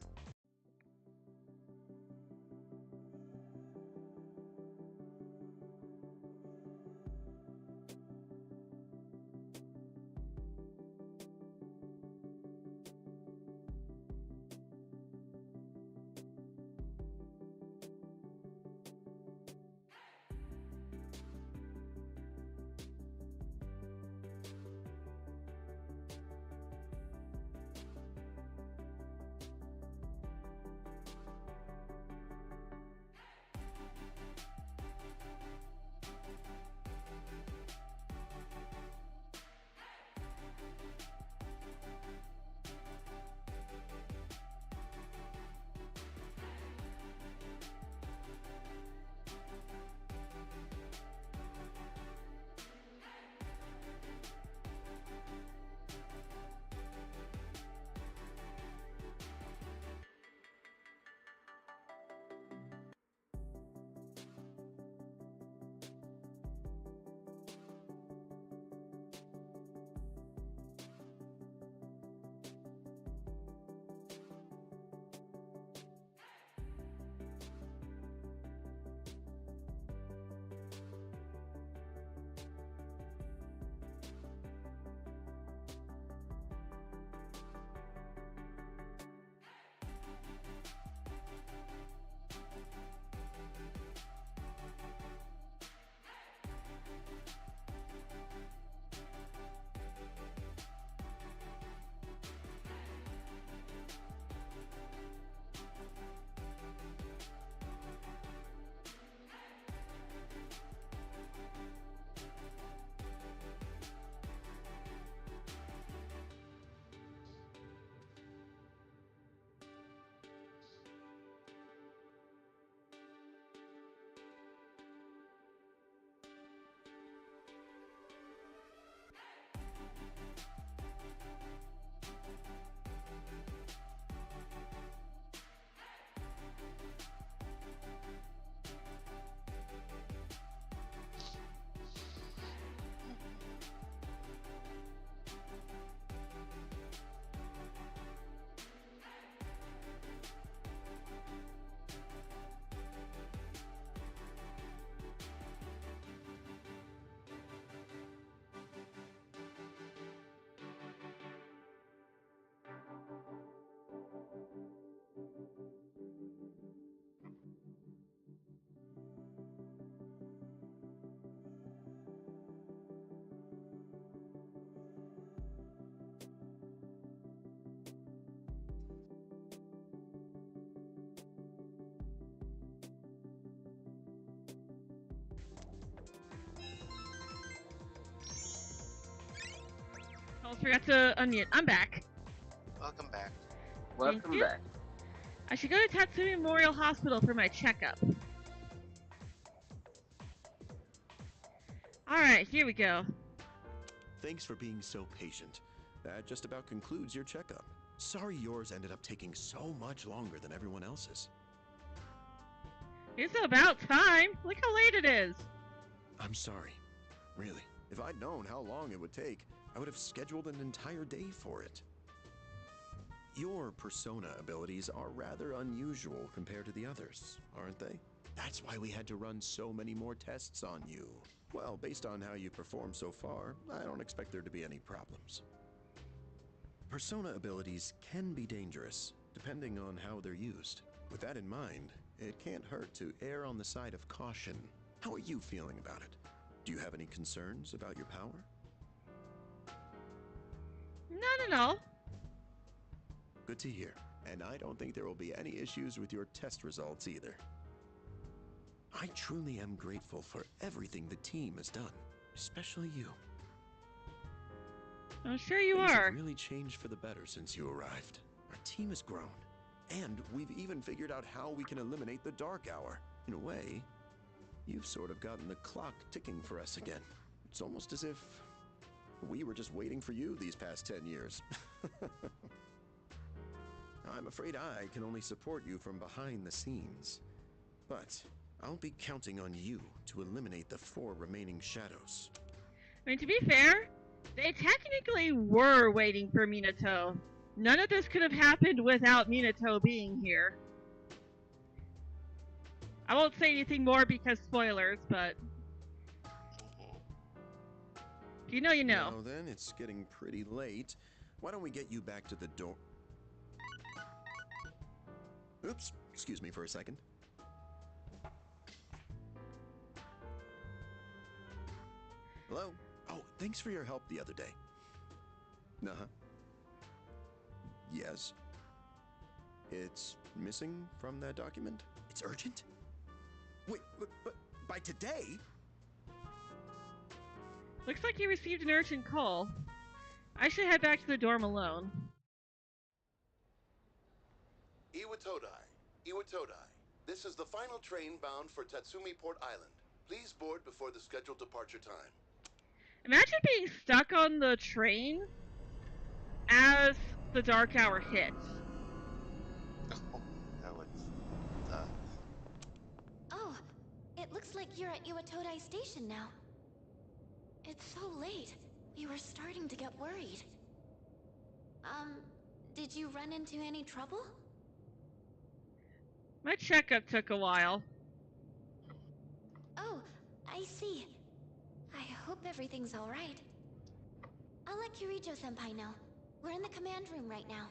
Almost forgot to unmute. I'm back. Welcome back. Thank Welcome you. back. I should go to Tatsumi Memorial Hospital for my checkup. Alright, here we go. Thanks for being so patient. That just about concludes your checkup. Sorry yours ended up taking so much longer than everyone else's. It's about time. Look how late it is. I'm sorry. Really. If I'd known how long it would take, I would have scheduled an entire day for it. Your persona abilities are rather unusual compared to the others, aren't they? That's why we had to run so many more tests on you. Well, based on how you performed so far, I don't expect there to be any problems. Persona abilities can be dangerous, depending on how they're used. With that in mind, it can't hurt to err on the side of caution. How are you feeling about it? Do you have any concerns about your power? None at all. Good to hear. And I don't think there will be any issues with your test results either. I truly am grateful for everything the team has done, especially you. I'm sure you Things are. have really changed for the better since you arrived. Our team has grown, and we've even figured out how we can eliminate the dark hour. In a way, you've sort of gotten the clock ticking for us again. It's almost as if we were just waiting for you these past 10 years. I'm afraid I can only support you from behind the scenes. But I'll be counting on you to eliminate the 4 remaining shadows. I mean, to be fair, they technically were waiting for Minato. None of this could have happened without Minato being here. I won't say anything more because spoilers, but if you know, you know. Now then, it's getting pretty late. Why don't we get you back to the door? Oops, excuse me for a second. Hello? Oh, thanks for your help the other day. Uh-huh. Yes. It's missing from that document? It's urgent? Wait, but by today? Looks like you received an urgent call. I should head back to the dorm alone. Iwatodai. This is the final train bound for Tatsumi Port Island. Please board before the scheduled departure time. Imagine being stuck on the train as the dark hour hits. Oh, that was tough. Oh, it looks like you're at Iwatodai Station now. It's so late. We were starting to get worried. Did you run into any trouble? My checkup took a while. Oh, I see. I hope everything's alright. I'll let Kirijo-senpai know. We're in the command room right now.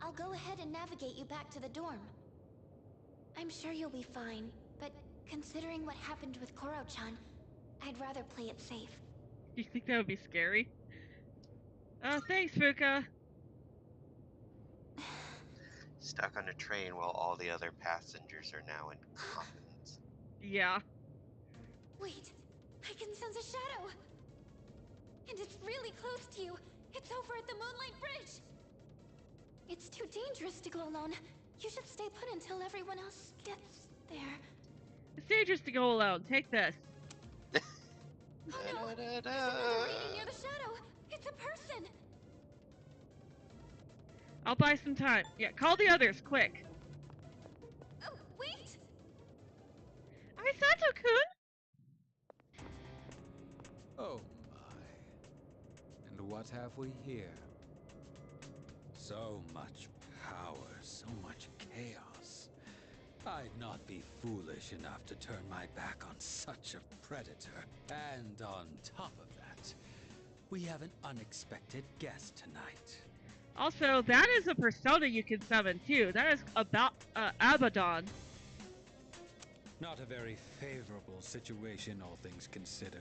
I'll go ahead and navigate you back to the dorm. I'm sure you'll be fine, but considering what happened with Koro-chan, I'd rather play it safe. You think that would be scary? Thanks, Fuka. Stuck on a train while all the other passengers are now in coffins. Yeah. Wait, I can sense a shadow! And it's really close to you! It's over at the Moonlight Bridge! It's too dangerous to go alone. You should stay put until everyone else gets there. It's dangerous to go alone. Take this. Oh no! There's another lady near the shadow! It's a person! I'll buy some time. Yeah, call the others, quick. Oh, wait! Misato-kun? Oh my. And what have we here? So much power, so much chaos. I'd not be foolish enough to turn my back on such a predator. And on top of that, we have an unexpected guest tonight. Also, that is a persona you can summon too. That is about Abaddon. Not a very favorable situation, all things considered.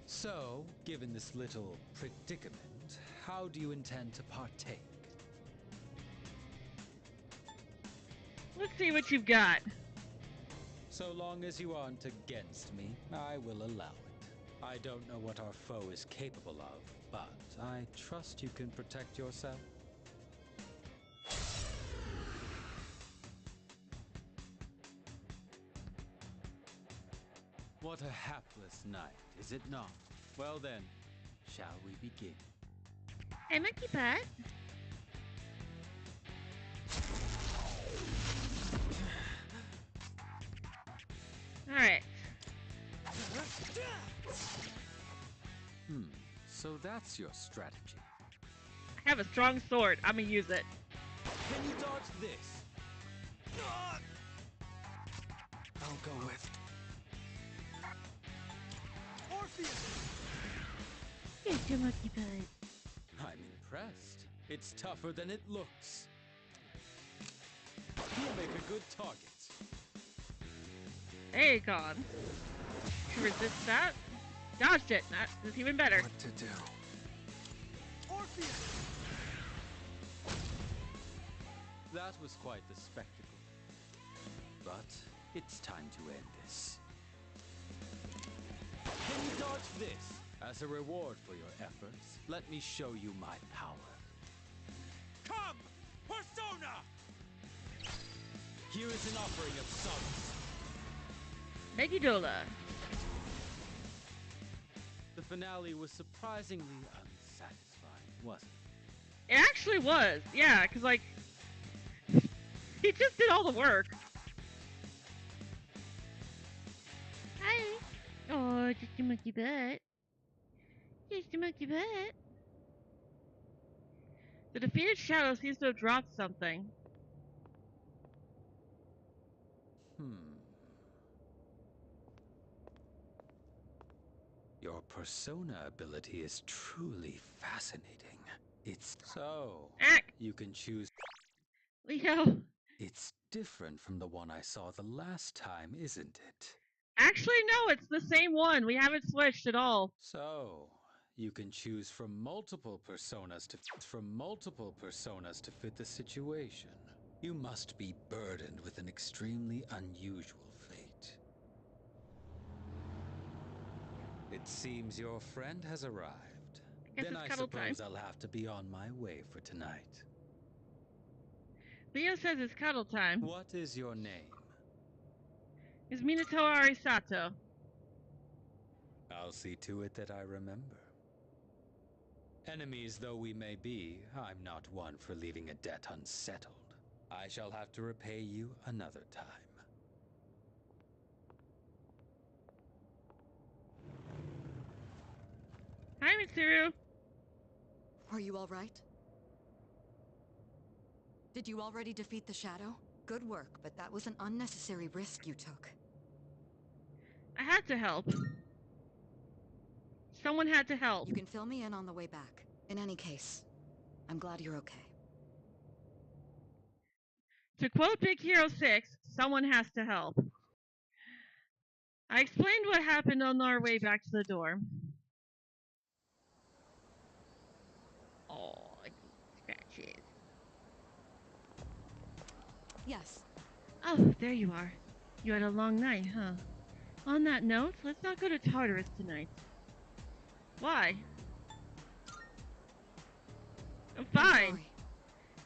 So, given this little predicament, how do you intend to partake? Let's see what you've got. So long as you aren't against me, I will allow it. I don't know what our foe is capable of, but I trust you can protect yourself. What a hapless night, is it not? Well then, shall we begin? Hey, Monkey Butt. Alright. So that's your strategy. I have a strong sword. I'm gonna use it. Can you dodge this? I'll go with Orpheus! Get your Monkey Butt. I'm impressed. It's tougher than it looks. You'll make a good target. Aegon. To resist that. Dodged it. That's even better. What to do? Orpheus! That was quite the spectacle. But it's time to end this. Can you dodge this? As a reward for your efforts, let me show you my power. Come! Persona! Here is an offering of solace. Megidola. The finale was surprisingly unsatisfying, wasn't it? It actually was. Yeah, because, like, He just did all the work. Hi. Oh, just a monkey butt. Just a monkey butt. The defeated shadow seems to have dropped something. Your persona ability is truly fascinating. It's so you can choose. Leo. It's different from the one I saw the last time, isn't it? Actually, no, it's the same one. We haven't switched at all. So, you can choose from multiple personas to fit the situation. You must be burdened with an extremely unusual fate. It seems your friend has arrived. Then I suppose I'll have to be on my way for tonight. Leo says it's cuddle time. What is your name? It's Minato Arisato. I'll see to it that I remember. Enemies though we may be, I'm not one for leaving a debt unsettled. I shall have to repay you another time. Hi, Mitsuru. Are you all right? Did you already defeat the shadow? Good work, but that was an unnecessary risk you took. I had to help. Someone had to help. You can fill me in on the way back. In any case, I'm glad you're okay. To quote Big Hero 6, someone has to help. I explained what happened on our way back to the dorm. Oh, scratches. Yes. Oh, there you are. You had a long night, huh? On that note, let's not go to Tartarus tonight. Why? I'm fine.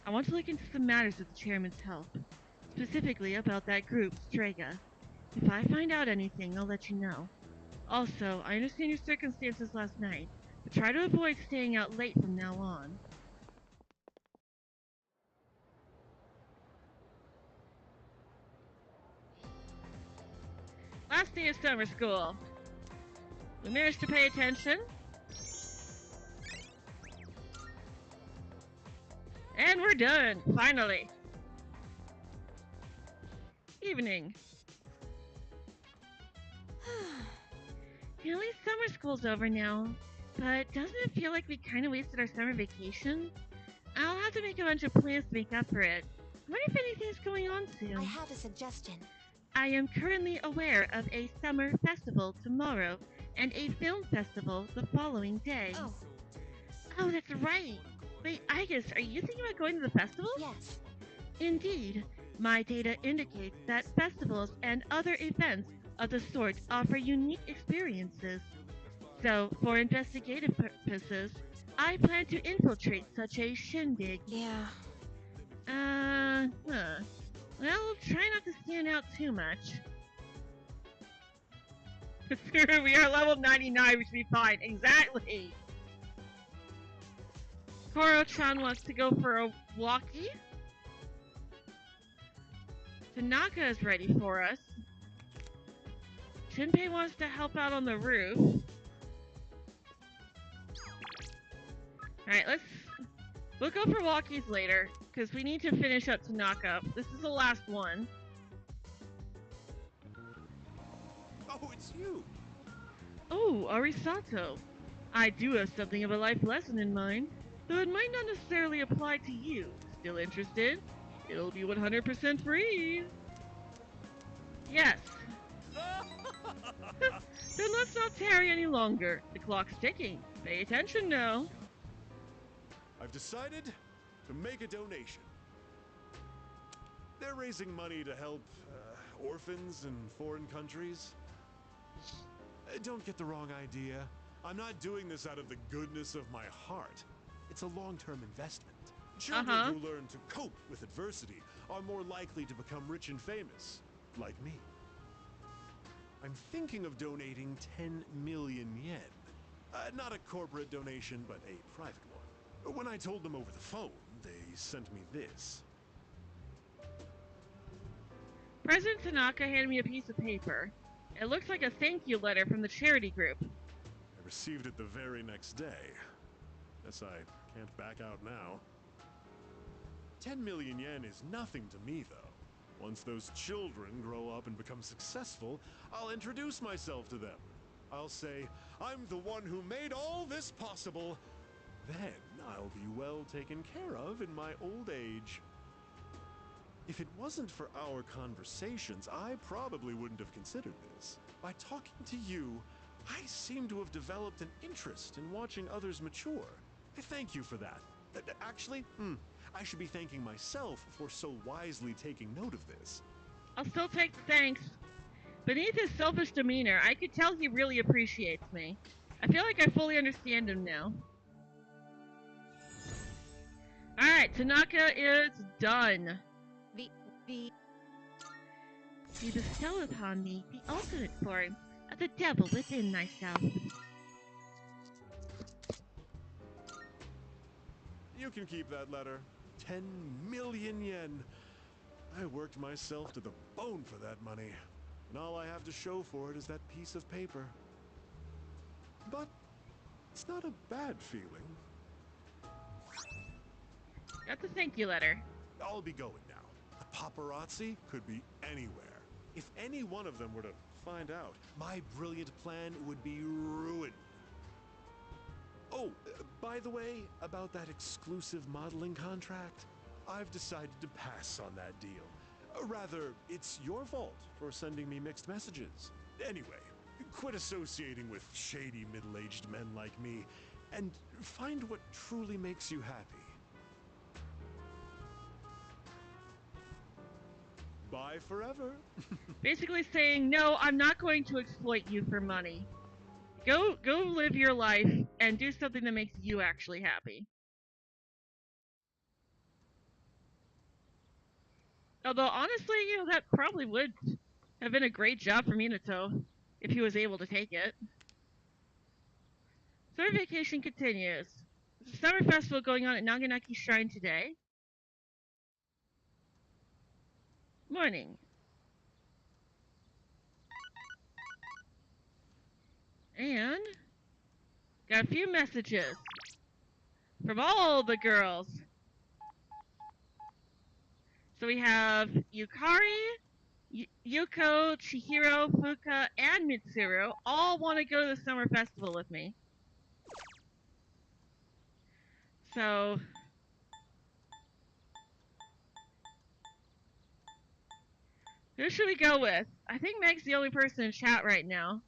I want to look into some matters with the chairman's help. Specifically about that group, Strega. If I find out anything, I'll let you know. Also, I understand your circumstances last night, but try to avoid staying out late from now on. Last day of summer school. We managed to pay attention. And we're done, finally. Evening. At least summer school's over now, but doesn't it feel like we kind of wasted our summer vacation? I'll have to make a bunch of plans to make up for it. I wonder if anything's going on soon. I have a suggestion. I am currently aware of a summer festival tomorrow and a film festival the following day. Oh, that's right. Wait, Igus, are you thinking about going to the festival? Yes. Indeed. My data indicates that festivals and other events of the sort offer unique experiences. So, for investigative purposes, I plan to infiltrate such a shindig. Yeah. Well, try not to stand out too much. We are level 99, we should be fine. Exactly. Koro-chan wants to go for a walkie. Tanaka is ready for us. Shinpei wants to help out on the roof. Alright, we'll go for walkies later, because we need to finish up Tanaka. This is the last one. Oh, it's you! Oh, Arisato. I do have something of a life lesson in mind, though it might not necessarily apply to you. Still interested? It'll be 100% free. Yes. Then let's not tarry any longer. The clock's ticking. Pay attention now. I've decided to make a donation. They're raising money to help orphans in foreign countries. Don't get the wrong idea. I'm not doing this out of the goodness of my heart. It's a long-term investment. Children who learn to cope with adversity are more likely to become rich and famous, like me. I'm thinking of donating 10 million yen. Not a corporate donation, but a private one. When I told them over the phone, they sent me this. President Tanaka handed me a piece of paper. It looks like a thank you letter from the charity group. I received it the very next day. Guess I can't back out now. 10 million yen is nothing to me, though. Once those children grow up and become successful, I'll introduce myself to them. I'll say, I'm the one who made all this possible. Then I'll be well taken care of in my old age. If it wasn't for our conversations, I probably wouldn't have considered this. By talking to you, I seem to have developed an interest in watching others mature. I thank you for that. Actually, I should be thanking myself for so wisely taking note of this. I'll still take the thanks. Beneath his selfish demeanor, I could tell he really appreciates me. I feel like I fully understand him now. Alright, Tanaka is done. You bestow upon me the ultimate form of the devil within myself. You can keep that letter. 10 million yen. I worked myself to the bone for that money, and all I have to show for it is that piece of paper. But it's not a bad feeling. Got the thank you letter. I'll be going now. The paparazzi could be anywhere. If any one of them were to find out, my brilliant plan would be ruined. Oh, by the way, about that exclusive modeling contract, I've decided to pass on that deal. Rather, it's your fault for sending me mixed messages. Anyway, quit associating with shady middle-aged men like me, and find what truly makes you happy. Bye forever. Basically saying, no, I'm not going to exploit you for money. Go live your life and do something that makes you actually happy. Although, honestly, that probably would have been a great job for Minato if he was able to take it. Summer vacation continues. There's a summer festival going on at Naganaki Shrine today. Morning. And got a few messages from all the girls. So we have Yukari, Yuko, Chihiro, Fuka, and Mitsuru all want to go to the summer festival with me. So who should we go with? I think Meg's the only person in chat right now.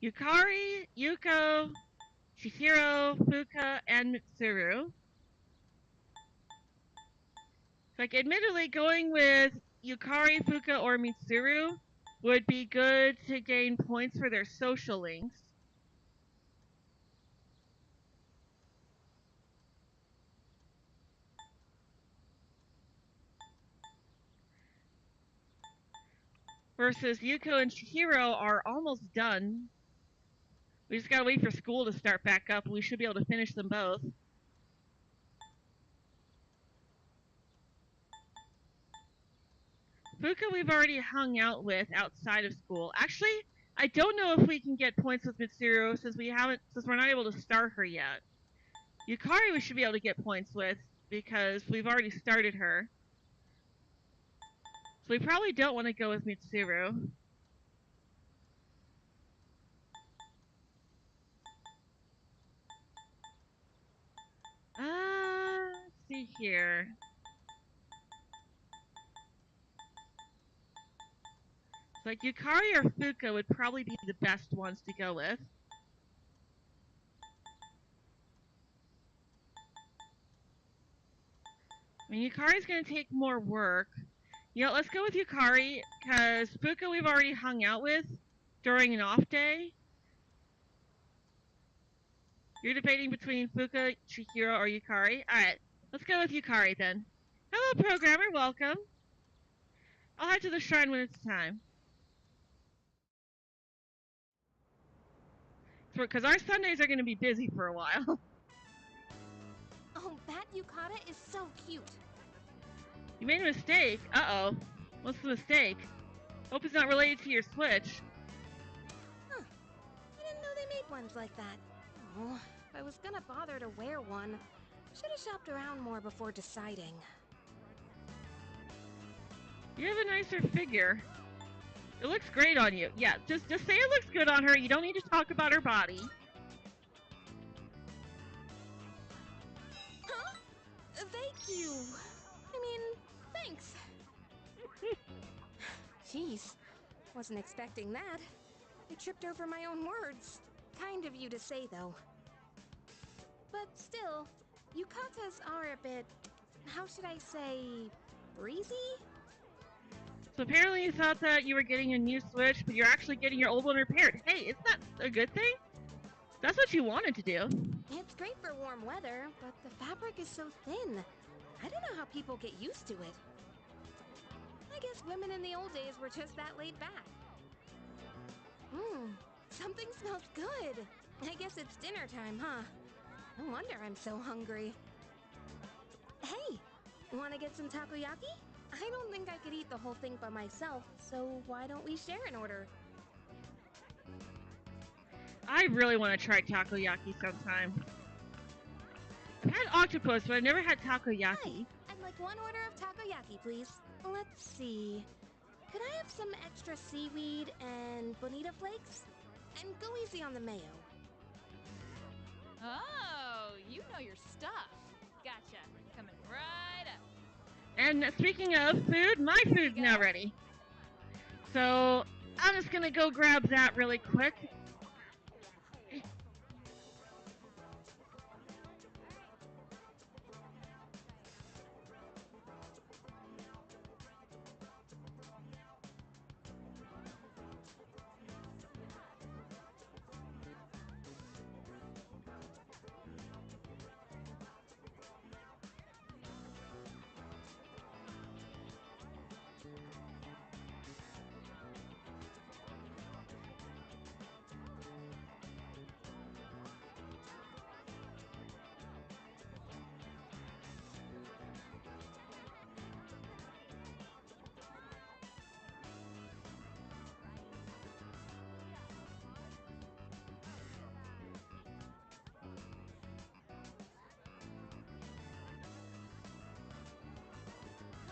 Yukari, Yuko, Chihiro, Fuka, and Mitsuru. Like, admittedly, going with Yukari, Fuka, or Mitsuru would be good to gain points for their social links. Versus Yuko and Chihiro are almost done. We just gotta wait for school to start back up. We should be able to finish them both. Fuka we've already hung out with outside of school. Actually, I don't know if we can get points with Mitsuru since we're not able to start her yet. Yukari we should be able to get points with because we've already started her. So we probably don't want to go with Mitsuru. Let's see here. So like Yukari or Fuka would probably be the best ones to go with. I mean, Yukari's going to take more work. Let's go with Yukari, because Fuka we've already hung out with during an off day. You're debating between Fuka, Chihiro, or Yukari? Alright, let's go with Yukari then. Hello, programmer, welcome. I'll head to the shrine when it's time. Because our Sundays are going to be busy for a while. Oh, that yukata is so cute. You made a mistake. Uh-oh. What's the mistake? Hope it's not related to your Switch. Huh. I didn't know they made ones like that. Oh, if I was gonna bother to wear one, should have shopped around more before deciding. You have a nicer figure. It looks great on you. Yeah, just say it looks good on her. You don't need to talk about her body. Huh? Thank you. I mean, thanks. Jeez, wasn't expecting that. I tripped over my own words. Kind of you to say, though. But still, yukatas are a bit, how should I say, breezy? So apparently you thought that you were getting a new Switch, but you're actually getting your old one repaired. Hey, isn't that a good thing? That's what you wanted to do. It's great for warm weather, but the fabric is so thin. I don't know how people get used to it. I guess women in the old days were just that laid back. Something smells good. I guess it's dinner time, huh? No wonder I'm so hungry. Hey, wanna get some takoyaki? I don't think I could eat the whole thing by myself, so why don't we share an order? I really want to try takoyaki sometime. I've had octopus, but I've never had takoyaki. I'd like one order of takoyaki, please. Let's see. Could I have some extra seaweed and bonita flakes? And go easy on the mayo. Oh, you know your stuff. Gotcha. Coming right up. And speaking of food, my food's now ready. So I'm just gonna go grab that really quick.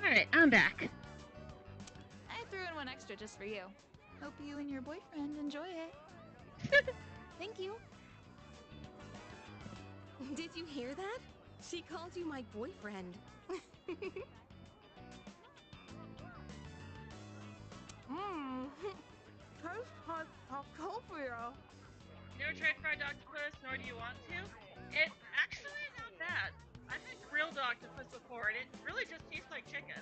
Alright, I'm back. I threw in one extra just for you. Hope you and your boyfriend enjoy it. Thank you. Did you hear that? She called you my boyfriend. Tastes like Octopia. You never tried fried octopus, nor do you want to? It's actually not bad. I've had grilled octopus before, and it really just tastes like chicken.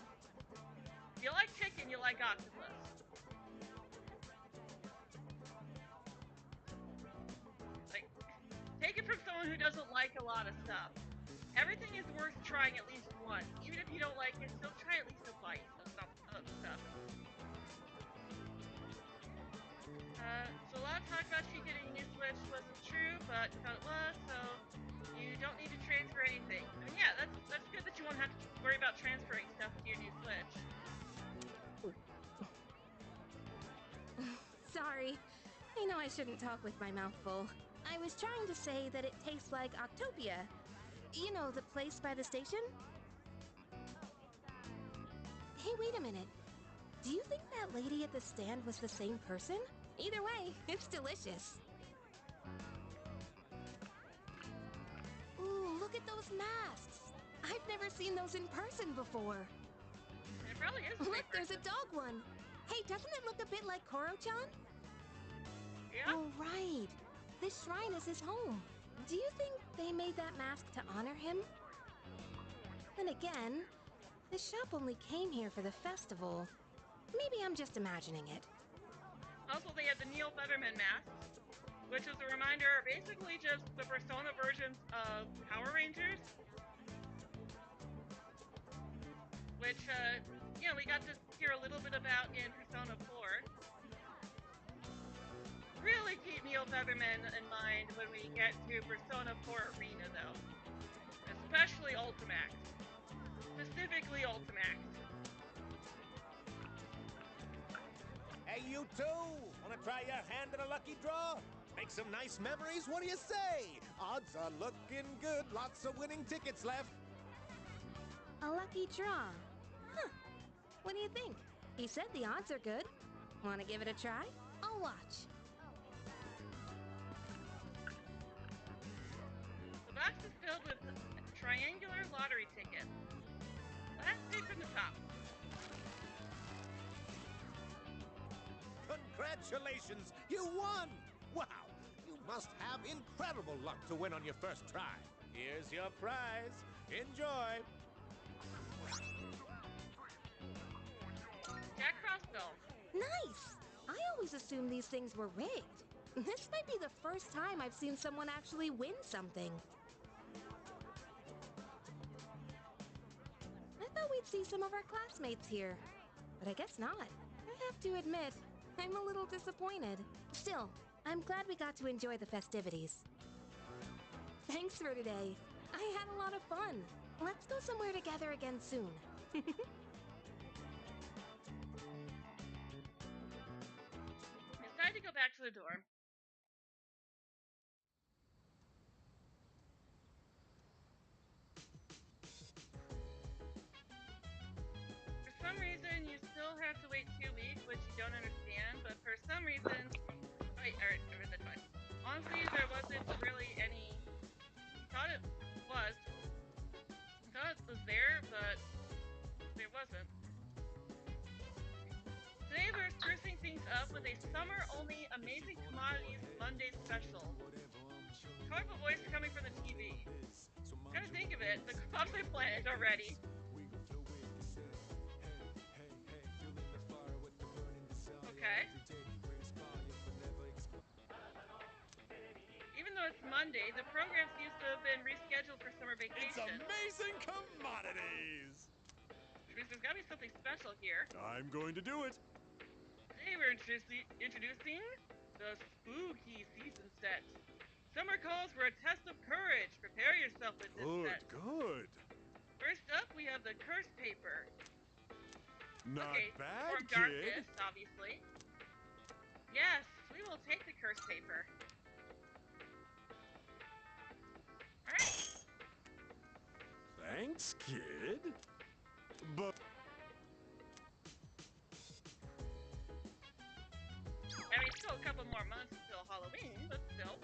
If you like chicken, you like octopus. Like, take it from someone who doesn't like a lot of stuff. Everything is worth trying at least once. Even if you don't like it, still try at least a bite of stuff. So a lot of talk about you getting a new Switch wasn't true, but you thought it was, so you don't need to transfer anything. I mean, yeah, that's good that you won't have to worry about transferring stuff to your new Switch. Sorry. I know I shouldn't talk with my mouth full. I was trying to say that it tastes like Octopia. You know, the place by the station? Hey, wait a minute. Do you think that lady at the stand was the same person? Either way, it's delicious. Ooh, look at those masks. I've never seen those in person before. It probably is. Look, there's a dog one. Hey, doesn't it look a bit like Koro-chan? Yeah. Oh, right. This shrine is his home. Do you think they made that mask to honor him? Then again, the shop only came here for the festival. Maybe I'm just imagining it. Also, they have the Neil Featherman mask, which is a reminder, basically just the Persona versions of Power Rangers. Which, we got to hear a little bit about in Persona 4. Really keep Neil Featherman in mind when we get to Persona 4 Arena, though. Especially Ultimax. Specifically Ultimax. you too. Wanna try your hand at a lucky draw? Make some nice memories? What do you say? Odds are looking good. Lots of winning tickets left. A lucky draw. Huh. What do you think? He said the odds are good. Want to give it a try? I'll watch. The box is filled with triangular lottery tickets. Let's pick from the top. Congratulations! You won! Wow! You must have incredible luck to win on your first try. Here's your prize. Enjoy! Jack Crossbow. Nice! I always assumed these things were rigged. This might be the first time I've seen someone actually win something. I thought we'd see some of our classmates here, but I guess not. I have to admit, I'm a little disappointed. Still, I'm glad we got to enjoy the festivities. Thanks for today. I had a lot of fun. Let's go somewhere together again soon. Decide to go back to the dorm. For some reason, you still have to wait 2 weeks, which you don't understand, but for some reason... Wait, or that's fine. Honestly, there wasn't really any... Thought it was. Thought it was there, but there wasn't. Today we're sprucing things up with a summer-only Amazing Commodities Monday special. Colorful voice coming from the TV. Gotta think of it, the crops are planted already. Okay. Even though it's Monday, the program seems to have been rescheduled for summer vacation. It's amazing commodities! Which means there's gotta be something special here. I'm going to do it. Today we're introducing the Spooky Season Set. Summer calls for a test of courage. Prepare yourself with this set. Good. First up, we have the curse paper. Not okay, bad, form kid. darkness, obviously. Yes, we will take the curse paper. Alright. Thanks, kid. But... I mean, still a couple more months until Halloween, but still.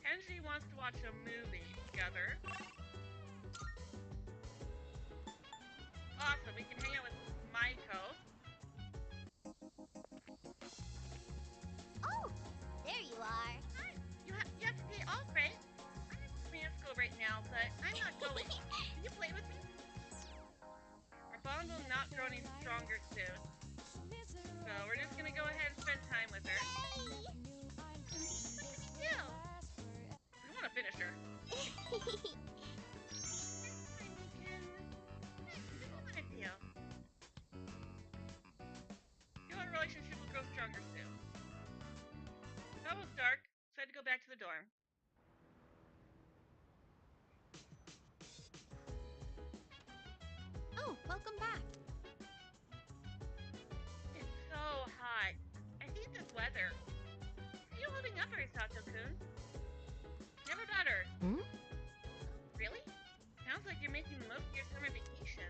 Kenji wants to watch a movie together. Awesome, we can hang out with Maiko. Oh, there you are. Hi, you have to day off, right? I'm in command school right now, but I'm not going. Can you play with me? Our bond will not grow any stronger soon. So we're just gonna go ahead and spend time with her. Yeah. I want to finish her. Feel our relationship will grow stronger soon. It's almost dark, so I had to go back to the dorm. Oh, welcome back. It's so hot. I hate this weather. How are you holding up, Arisato-kun? Never better. Hmm? Really? Sounds like you're making the most of your summer vacation.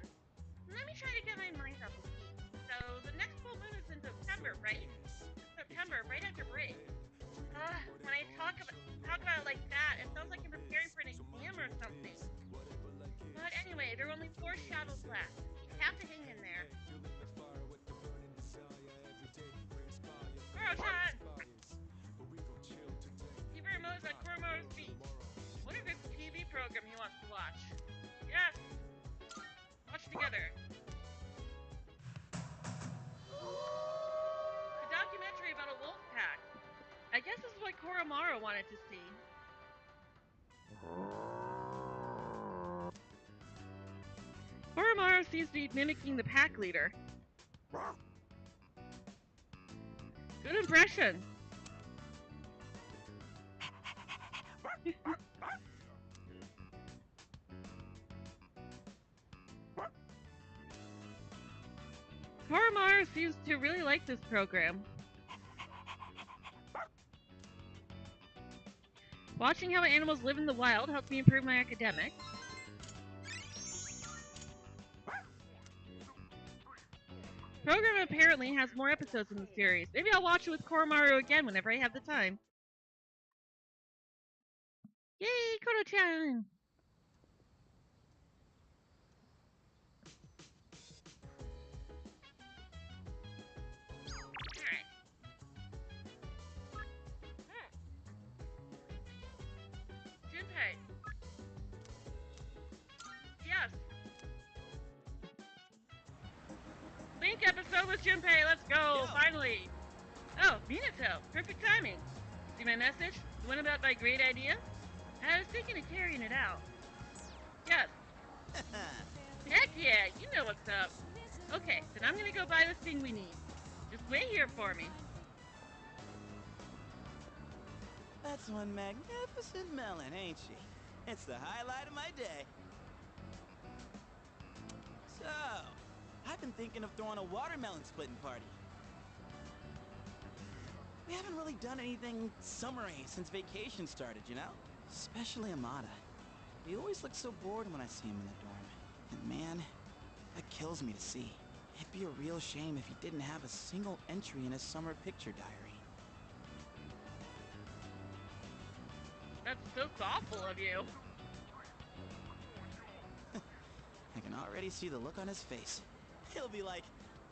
Let me try to get my mind off the heat. So, the next full moon is in September, right? September, right after break. When I talk about it like that, it sounds like I'm preparing for an exam or something. But anyway, there are only 4 shadows left. You have to hang in there. Koro-chan! Keep your emotions at Kuromaru's feet. What if it's a TV program he wants to watch? Yes! Watch together. It's a documentary about a wolf pack. I guess this is what Koromaru wanted to see. Koromaru seems to be mimicking the pack leader. Good impression. Koromaru seems to really like this program. Watching how animals live in the wild helps me improve my academics. The program apparently has more episodes in the series. Maybe I'll watch it with Koromaru again whenever I have the time. Yay, koro-chan! Alright. Junpei. Yes. Link episode with Junpei. Let's go. Finally. Oh, Minato. Perfect timing. See my message? The one about my great idea? I was thinking of carrying it out. Yes. Heck yeah. You know what's up. Okay, then I'm gonna go buy the thing we need. Just wait here for me. That's one magnificent melon, ain't she? It's the highlight of my day. So, I've been thinking of throwing a watermelon splitting party. We haven't really done anything summery since vacation started, you know? Especially Amada. He always looks so bored when I see him in the dorm. And man, that kills me to see. It'd be a real shame if he didn't have a single entry in his summer picture diary. That's so thoughtful of you. I can already see the look on his face. He'll be like,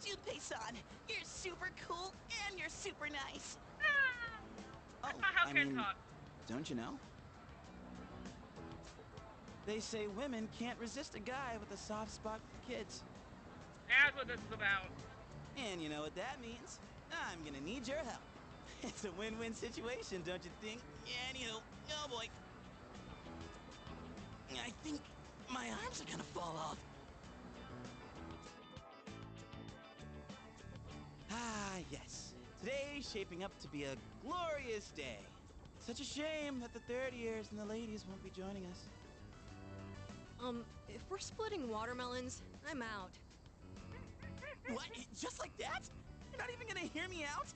Junpei-san, you're super cool and you're super nice. Oh, How I can mean, talk? don't you know? They say women can't resist a guy with a soft spot for kids. That's what this is about. And you know what that means? I'm gonna need your help. It's a win-win situation, don't you think? Anywho, oh boy. I think my arms are gonna fall off. Ah, yes. Today's shaping up to be a glorious day. Such a shame that the third years and the ladies won't be joining us. If we're splitting watermelons, I'm out. What? Just like that? You're not even gonna hear me out?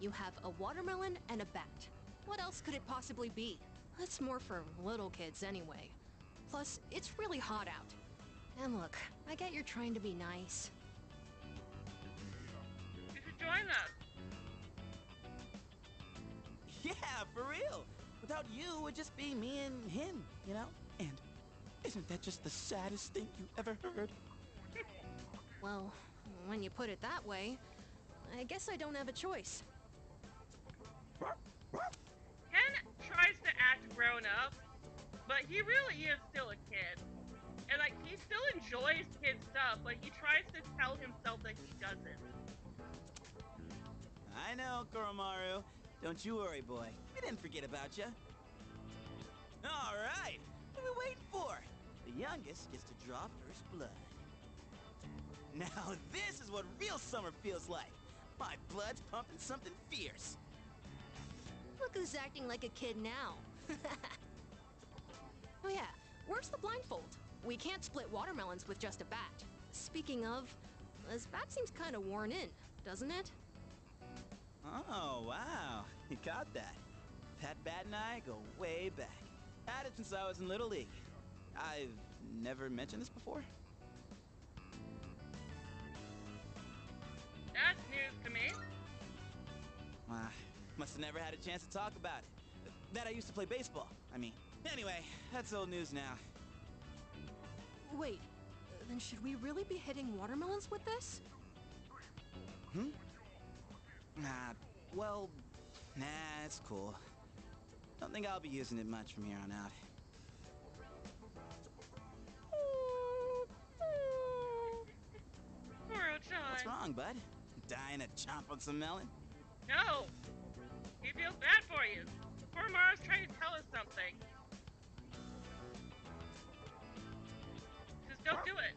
You have a watermelon and a bat. What else could it possibly be? That's more for little kids anyway. Plus, it's really hot out. And look, I get you're trying to be nice. You should join us. Yeah, for real. Without you, it would just be me and him, you know? And isn't that just the saddest thing you ever heard? Well, when you put it that way, I guess I don't have a choice. Ken tries to act grown up, but he really is still a kid. And like he still enjoys kid stuff, but he tries to tell himself that he doesn't. I know, Koromaru. Don't you worry, boy. We didn't forget about you. All right. What are we waiting for? The youngest gets to draw first blood. Now this is what real summer feels like. My blood's pumping something fierce. Look who's acting like a kid now. Oh yeah, where's the blindfold? We can't split watermelons with just a bat. Speaking of, this bat seems kind of worn in, doesn't it? Oh, wow. You got that. That bat and I go way back. Had it since I was in Little League. I've never mentioned this before. That's news to me. Must have never had a chance to talk about it. That I used to play baseball, I mean. Anyway, that's old news now. Wait, then should we really be hitting watermelons with this? Well, nah, it's cool. Don't think I'll be using it much from here on out. Koro-chan. What's wrong, bud? Dying to chomp on some melon? No. He feels bad for you. Koromaru's trying to tell us something. Just don't do it.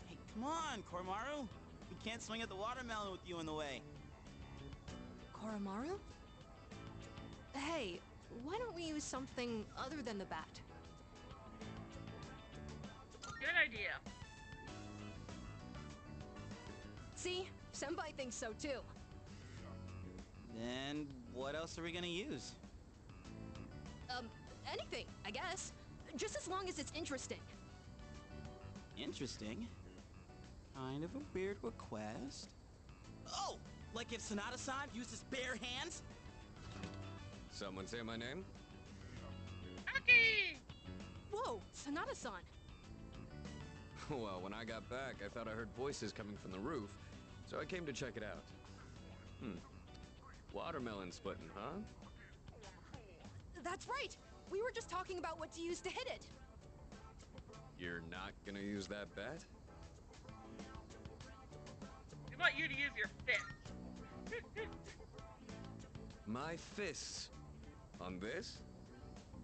Hey, come on, Koromaru. We can't swing at the watermelon with you in the way. Koromaru? Hey, why don't we use something other than the bat? Good idea. See? Senpai thinks so too. Then what else are we gonna use? Anything, I guess. Just as long as it's interesting. Interesting. Kind of a weird request. Oh! Like if Sonata-san used his bare hands? Someone say my name? Okay. Whoa, Sonata-san. Well, when I got back, I thought I heard voices coming from the roof, so I came to check it out. Watermelon splitting, huh? That's right. We were just talking about what to use to hit it. You're not gonna use that bat? We want you to use your fist. My fists? On this?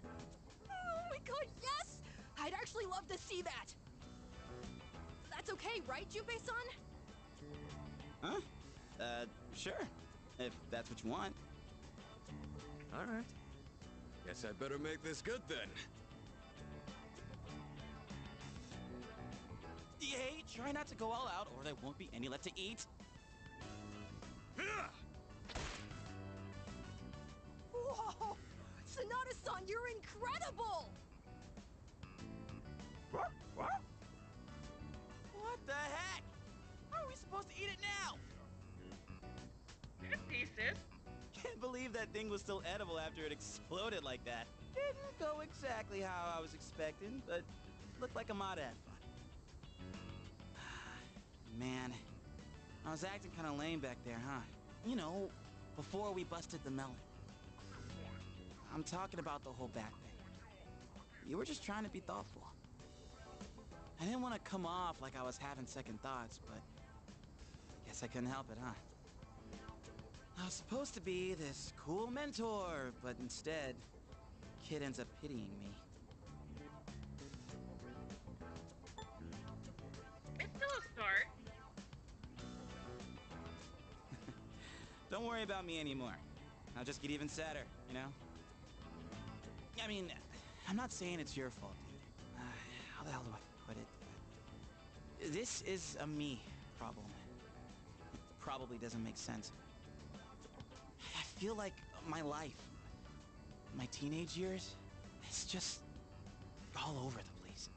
Oh my god, yes! I'd actually love to see that. That's okay, right, Junpei-san? Huh? Sure. If that's what you want. Alright. Guess I better make this good then. Hey, try not to go all out or there won't be any left to eat. Whoa! Sonata-san, you're incredible! What the heck? How are we supposed to eat it now? Good pieces. Can't believe that thing was still edible after it exploded like that. Didn't go exactly how I was expecting, but looked like a mod had fun. Man, I was acting kind of lame back there, huh? You know, before we busted the melon. I'm talking about the whole bat thing. You were just trying to be thoughtful. I didn't want to come off like I was having second thoughts, but guess I couldn't help it, huh? I was supposed to be this cool mentor, but instead, kid ends up pitying me. It's still a start. Don't worry about me anymore. I'll just get even sadder, you know? I mean, I'm not saying it's your fault, dude. How the hell do I put it? This is a me problem. It probably doesn't make sense. I feel like my life, my teenage years, it's just all over the place.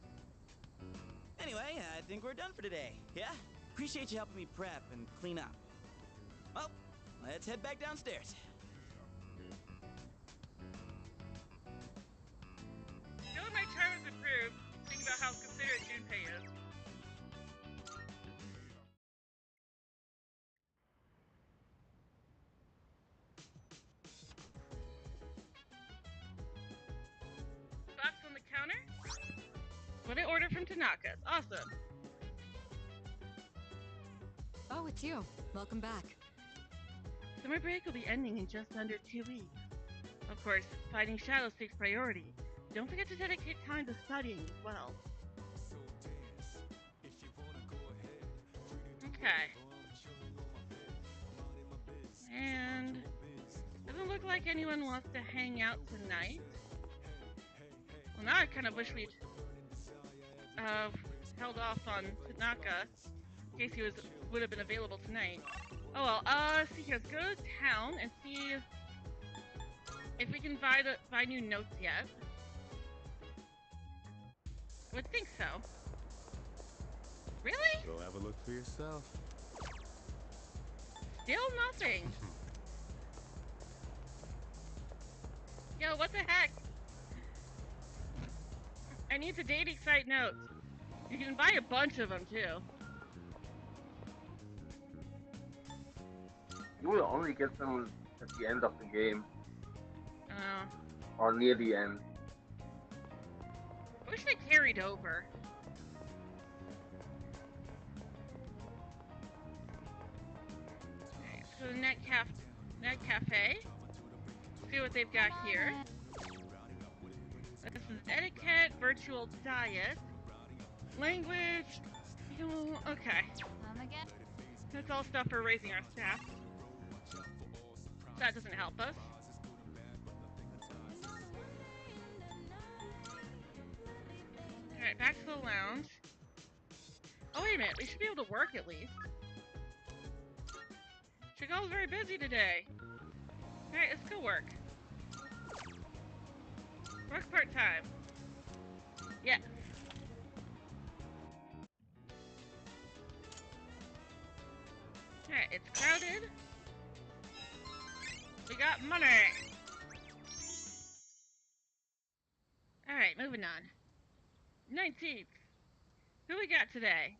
Anyway, I think we're done for today, yeah? Appreciate you helping me prep and clean up. Well, let's head back downstairs. Feeling my charm has improved. Think about how considerate Junpei is. Box on the counter. What I ordered from Tanaka's. Awesome. Oh, it's you. Welcome back. Summer break will be ending in just under 2 weeks. Of course, fighting shadows takes priority. Don't forget to dedicate time to studying as well. Okay. And doesn't look like anyone wants to hang out tonight. Well, now I kind of wish we'd held off on Tanaka in case he would have been available tonight. Oh well. See here. Let's go to town and see if we can buy new notes yet. I would think so. Really? Go have a look for yourself. Still nothing. Yo, what the heck? I need the dating site notes. You can buy a bunch of them too. You will only get them at the end of the game. Oh. Or near the end. I wish they carried over. Okay, let's go to Net Cafe. See what they've got here. This is etiquette, virtual diet, language. Okay. That's all stuff for raising our staff. That doesn't help us. Alright, back to the lounge. Oh, wait a minute. We should be able to work at least. Chagall's very busy today. Alright, let's go work. Work part-time. Yes. Alright, it's crowded. We got money! Alright, moving on. 19th. Who we got today?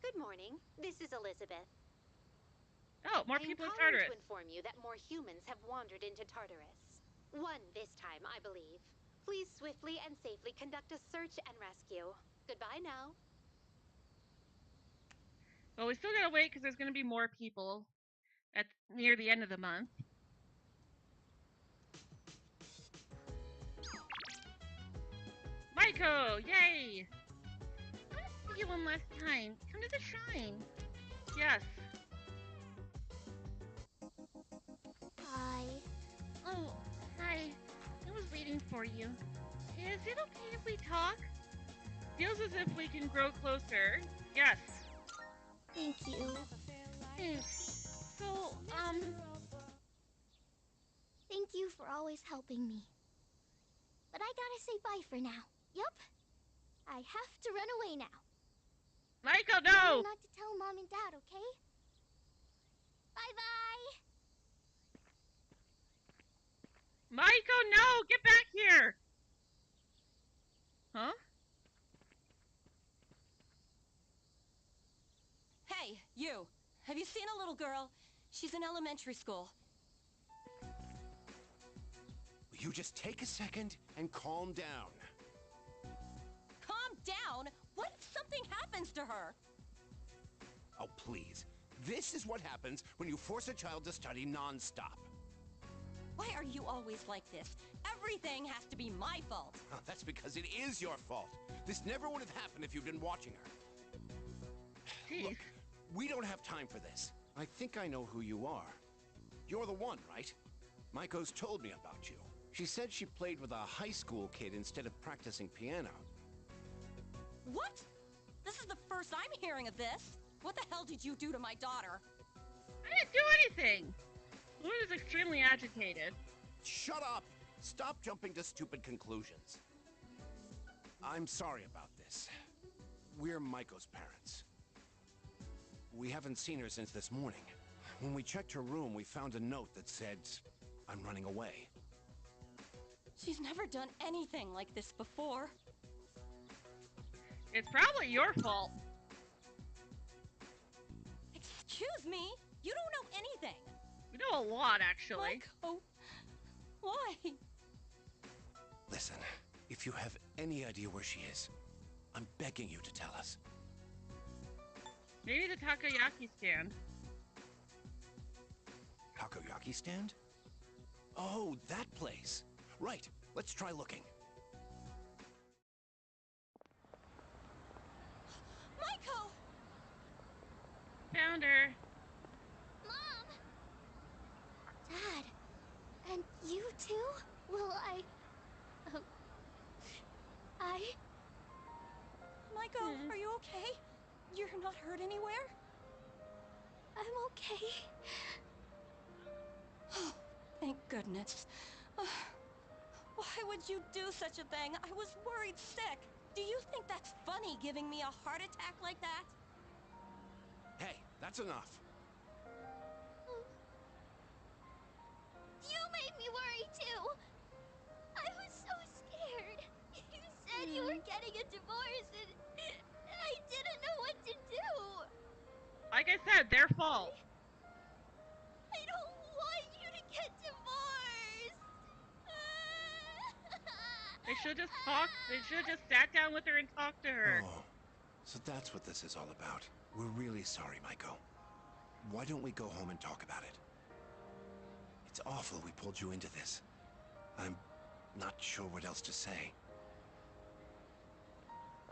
Good morning. This is Elizabeth. Oh, more I am people in calling Tartarus. to inform you that more humans have wandered into Tartarus. One this time, I believe. Please swiftly and safely conduct a search and rescue. Goodbye now. Well, we still gotta wait because there's gonna be more people at near the end of the month. Maiko! Yay! I want to see you one last time. Come to the shrine. Yes. Hi. Oh, hi. I was waiting for you. Is it okay if we talk? Feels as if we can grow closer. Yes. Thank you. Thanks. So, Thank you for always helping me. But I gotta say bye for now. Yup. I have to run away now. Maiko, Remember no! not to tell Mom and Dad, okay? Bye-bye! Maiko, no! Get back here! Huh? Hey, you. Have you seen a little girl? She's in elementary school. Will you just take a second and calm down? Calm down? What if something happens to her? Oh, please. This is what happens when you force a child to study non-stop. Why are you always like this? Everything has to be my fault. That's because it is your fault. This never would have happened if you'd been watching her. Jeez. Look, we don't have time for this. I think I know who you are. You're the one, right? Maiko's told me about you. She said she played with a high school kid instead of practicing piano. What? This is the first I'm hearing of this. What the hell did you do to my daughter? I didn't do anything! Luna is extremely agitated. Shut up! Stop jumping to stupid conclusions. I'm sorry about this. We're Maiko's parents. We haven't seen her since this morning. When we checked her room, we found a note that said, "I'm running away." She's never done anything like this before. It's probably your fault. Excuse me? You don't know anything. We know a lot, actually. Maiko, why? Listen, if you have any idea where she is, I'm begging you to tell us. Maybe the takoyaki stand. Takoyaki stand? Oh, that place. Right, let's try looking. Maiko! Found her. Mom! Dad. And you too? Will I... Maiko, are you okay? You're not hurt anywhere? I'm okay. Oh, thank goodness. Why would you do such a thing? I was worried sick. Do you think that's funny, giving me a heart attack like that? Hey, that's enough. You made me worry too. I was so scared. You said you were getting a divorce and I didn't know what to do. Like I said, their fault. I don't want you to get divorced. They should just talk. They should just sat down with her and talked to her. Oh, so that's what this is all about. We're really sorry, Maiko. Why don't we go home and talk about it? It's awful we pulled you into this. I'm not sure what else to say.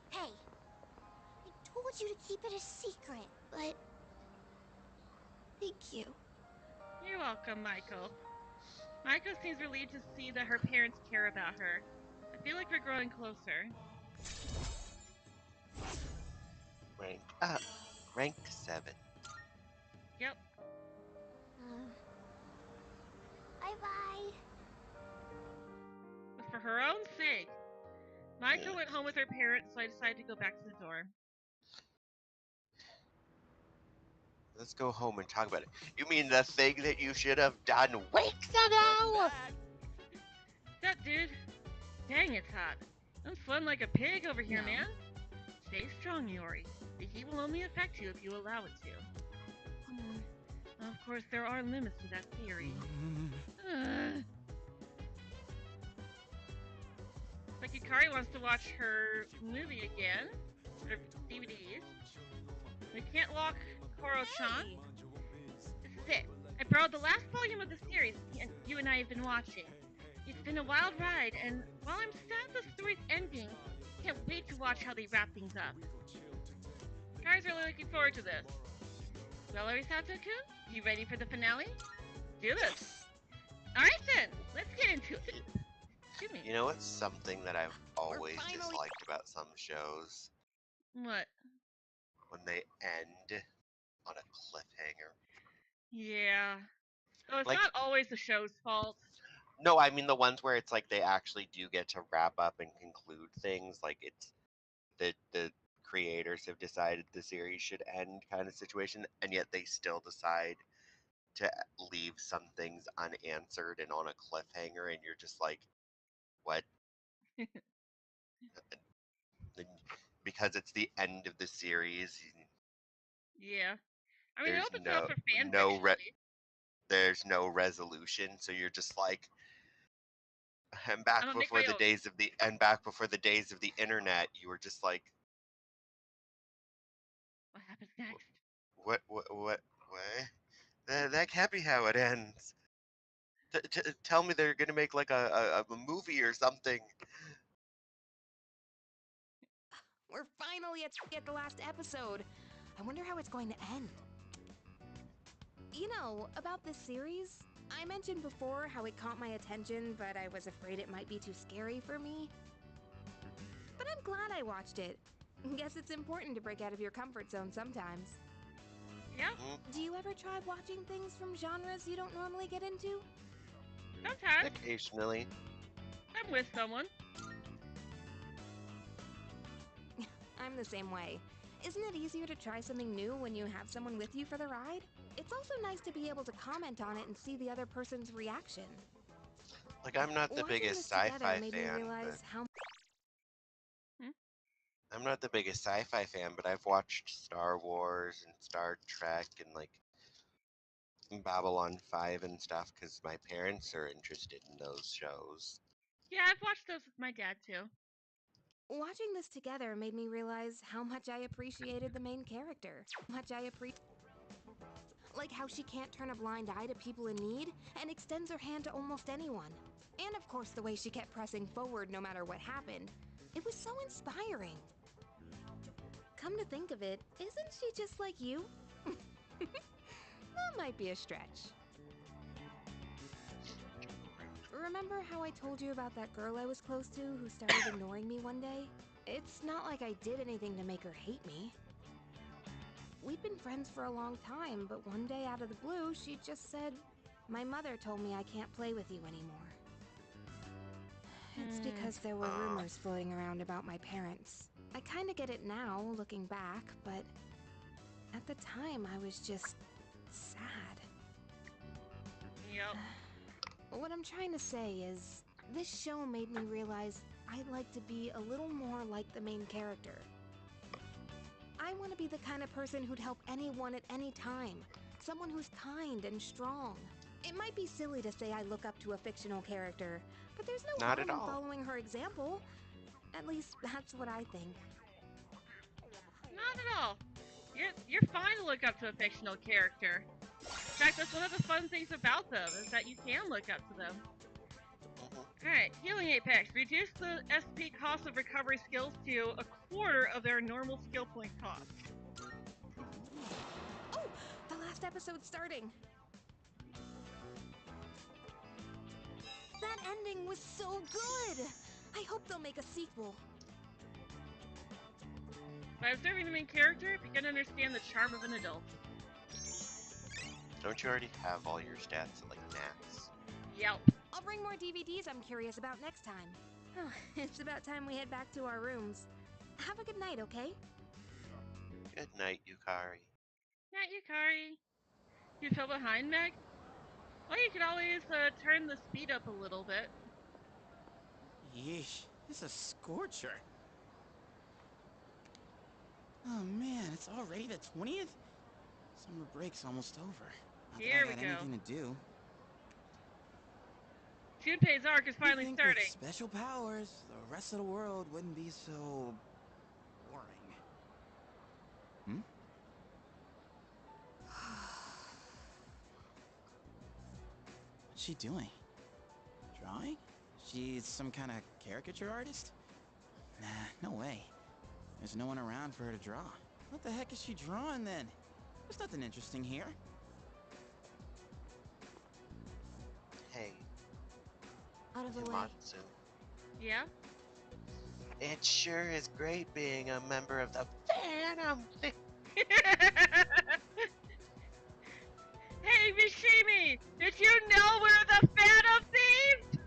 Hey, I told you to keep it a secret, but... Thank you. You're welcome, Maiko. Maiko seems relieved to see that her parents care about her. I feel like we're growing closer. Rank up. Rank 7. Yep. Bye-bye. But for her own sake, Maiko went home with her parents, so I decided to go back to the door. Let's go home and talk about it. You mean the thing that you should have done weeks ago? That dude. Dang, it's hot. I'm sweating like a pig over here, No. man. Stay strong, Yori. The heat will only affect you if you allow it to. Of course, there are limits to that theory. Like Yukari wants to watch her movie again, her DVDs. We can't walk Koro-chan. This is it. I borrowed the last volume of the series you and I have been watching. It's been a wild ride, and while I'm sad the story's ending, I can't wait to watch how they wrap things up. Guys are really looking forward to this. Well, Arisato-kun, you ready for the finale? Do this. Alright then, let's get into it. Excuse me. You know what's something that I've always disliked about some shows? What? When they end on a cliffhanger. Yeah. So it's Like- not always the show's fault. No, I mean the ones where it's like they actually do get to wrap up and conclude things. Like it's the creators have decided the series should end kind of situation, and yet they still decide to leave some things unanswered and on a cliffhanger, and you're just like, what? Because it's the end of the series. Yeah. I mean, it There's opens it up for fan no fiction. there's no resolution, so you're just like, and back I'ma make before my the own. days of the and back before the days of the internet, you were just like, What happens next? what? That can't be how it ends. Tell me they're gonna make like a movie or something. We're finally at the last episode. I wonder how it's going to end. You know, about this series, I mentioned before how it caught my attention, but I was afraid it might be too scary for me. But I'm glad I watched it. Guess it's important to break out of your comfort zone sometimes. Yeah. Do you ever try watching things from genres you don't normally get into? Sometimes. Occasionally. I'm with someone. I'm the same way. Isn't it easier to try something new when you have someone with you for the ride? It's also nice to be able to comment on it and see the other person's reaction. Like I'm not the Watching biggest this together sci-fi made me fan, realize but how I'm not the biggest sci-fi fan, but I've watched Star Wars and Star Trek and like Babylon 5 and stuff because my parents are interested in those shows. Yeah, I've watched those with my dad too. watching this together made me realize how much I appreciated the main character. Like how she can't turn a blind eye to people in need and extends her hand to almost anyone. And of course the way she kept pressing forward no matter what happened. It was so inspiring. Come to think of it, isn't she just like you? That might be a stretch. Remember how I told you about that girl I was close to who started ignoring me one day? It's not like I did anything to make her hate me. We'd been friends for a long time, but one day out of the blue, she just said, "My mother told me I can't play with you anymore." It's because there were rumors floating around about my parents. I kinda get it now, looking back, but at the time I was just sad. Yep. What I'm trying to say is, this show made me realize I'd like to be a little more like the main character. I want to be the kind of person who'd help anyone at any time. Someone who's kind and strong. It might be silly to say I look up to a fictional character, but there's no Not harm at in all. following her example. At least, that's what I think. Not at all. You're fine to look up to a fictional character. In fact, that's one of the fun things about them, is that you can look up to them. Alright, Healing Apex. Reduce the SP cost of recovery skills to a quarter of their normal skill point cost. Oh, the last episode's starting. That ending was so good! I hope they'll make a sequel. By observing the main character, begin to understand the charm of an adult. Don't you already have all your stats at like max? Yep. I'll bring more DVDs I'm curious about next time. It's about time we head back to our rooms. Have a good night, okay? Good night, Yukari. Night, Yukari. You fell behind, Meg? Well, you could always turn the speed up a little bit. Yeesh, this is a scorcher. Oh man, it's already the 20th? Summer break's almost over. Not Here that I we got go. anything to do. Junpei's arc is finally think starting. With special powers, the rest of the world wouldn't be so boring. Hmm? What's she doing? Drawing? She's some kind of caricature artist? Nah, no way. There's no one around for her to draw. What the heck is she drawing then? There's nothing interesting here. Hey. Out of the way. Matsu. Yeah? It sure is great being a member of the Phantom. Hey, Mishimi! Did you know we're the Phantom Thieves?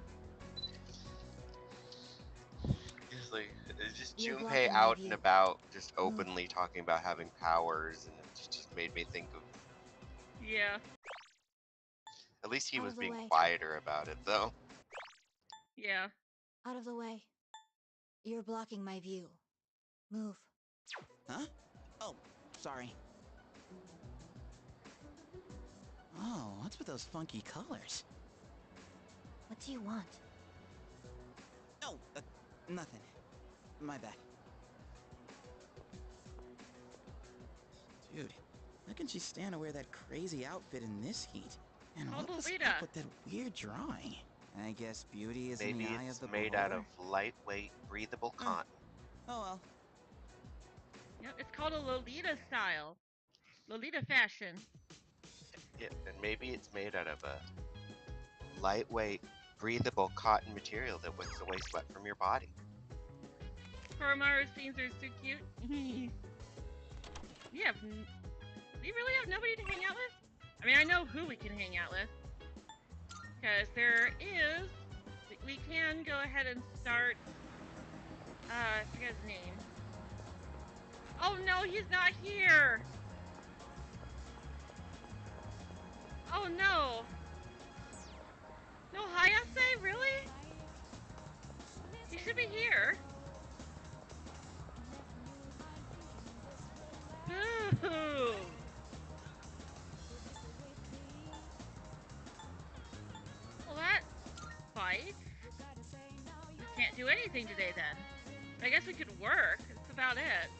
It's just You're Junpei blocking my out view. and about, just openly talking about having powers, and it just made me think of. Yeah. At least he Out was of the being way. quieter about it, though. Yeah. Out of the way. You're blocking my view. Move. Huh? Oh, sorry. Oh, what's with those funky colors? What do you want? Oh, nothing. My bad. Dude, how can she stand to wear that crazy outfit in this heat? And Called what was Lolita. up with that weird drawing? I guess beauty is in Maybe the eye it's of the made out beholder? of lightweight, breathable cotton. Oh well. Yep, it's called a Lolita style. Lolita fashion. Yeah, and maybe it's made out of a lightweight, breathable cotton material that wicks away sweat from your body. Koromaru's scenes are so cute. We really have nobody to hang out with? I mean, I know who we can hang out with. Because we can go ahead and start, I forget his name. Oh no, he's not here! Oh no! No Hayase, really? He should be here. Boo! Well, that fight. We can't do anything today then. I guess we could work. That's about it.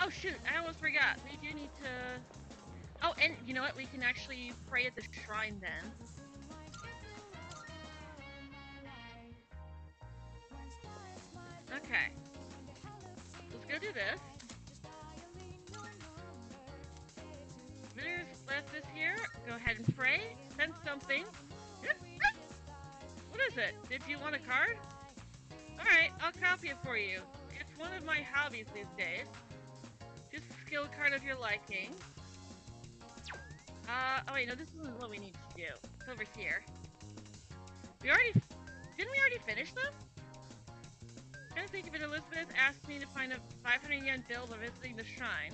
Oh shoot, I almost forgot. We do need to... Oh, and you know what? We can actually pray at the shrine then. Okay. Let's go do this. Visitors left this here. Go ahead and pray. Send something. What is it? Did you want a card? Alright, I'll copy it for you. It's one of my hobbies these days. Just a skill card of your liking. Oh wait, no, this isn't what we need to do. It's over here. Didn't we already finish this? I'm trying to think of it. Elizabeth asked me to find a 500 yen bill by visiting the shrine.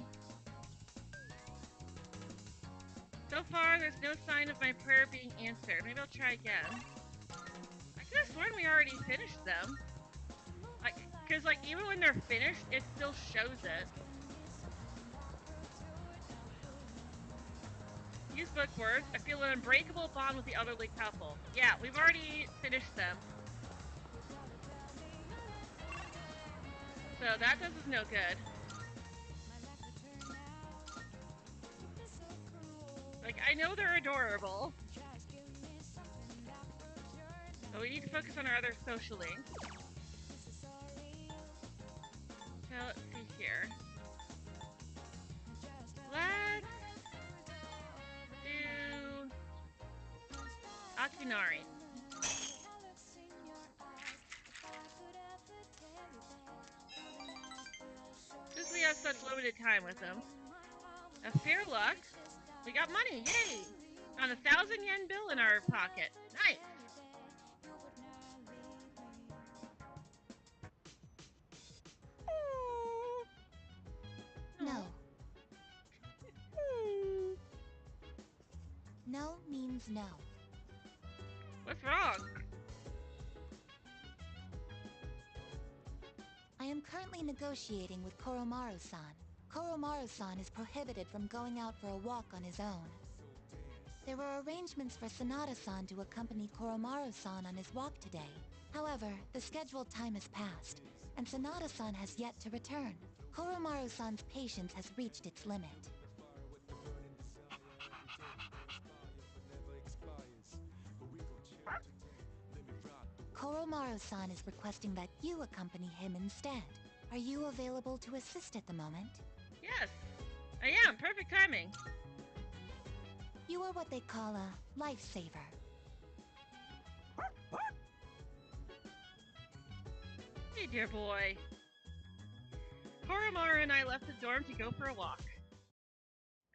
So far, there's no sign of my prayer being answered. Maybe I'll try again. I could have sworn we already finished them. Because, even when they're finished, it still shows it. Use book words. I feel an unbreakable bond with the elderly couple. Yeah, we've already finished them. So that does us no good. I know they're adorable. But we need to focus on our other social links. So let's see here. Let's do Tatsunari. Since we have such limited time with them. A fair luck. We got money, yay! On a 1,000 yen bill in our pocket. Nice! No. No means no. What's wrong? I am currently negotiating with Koromaru-san. Koromaru-san is prohibited from going out for a walk on his own. There were arrangements for Sanada-san to accompany Koromaru-san on his walk today. However, the scheduled time has passed, and Sanada-san has yet to return. Koromaru-san's patience has reached its limit. Koromaru-san is requesting that you accompany him instead. Are you available to assist at the moment? Yes, I am. Perfect timing. You are what they call a lifesaver. Hey, dear boy. Koromaru and I left the dorm to go for a walk.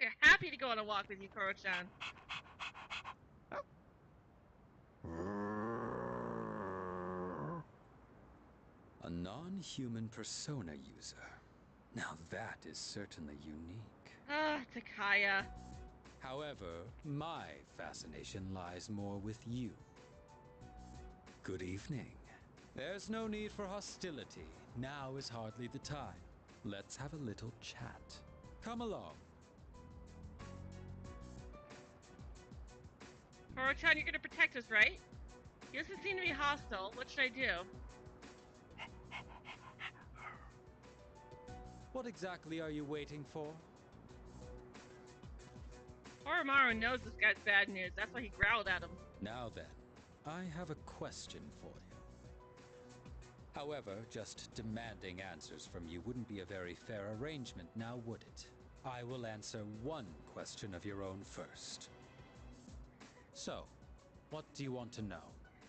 We're happy to go on a walk with you, Koro-chan. A non-human persona user. Now that is certainly unique. Ah, Takaya. However, my fascination lies more with you. Good evening. There's no need for hostility. Now is hardly the time. Let's have a little chat. Come along. Koro-chan, you're gonna protect us, right? He doesn't seem to be hostile. What should I do? What exactly are you waiting for? Koromaru knows this guy's bad news. That's why he growled at him. Now then, I have a question for you. However, just demanding answers from you wouldn't be a very fair arrangement, now would it? I will answer one question of your own first. So, what do you want to know?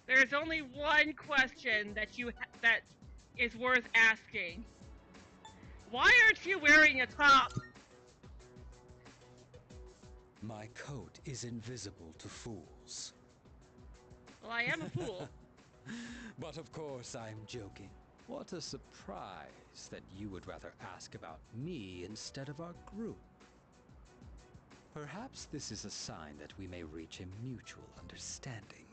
There's only one question that that is worth asking. Why aren't you wearing a top? My coat is invisible to fools. Well, I am a fool. But of course, I'm joking. What a surprise that you would rather ask about me instead of our group. Perhaps this is a sign that we may reach a mutual understanding.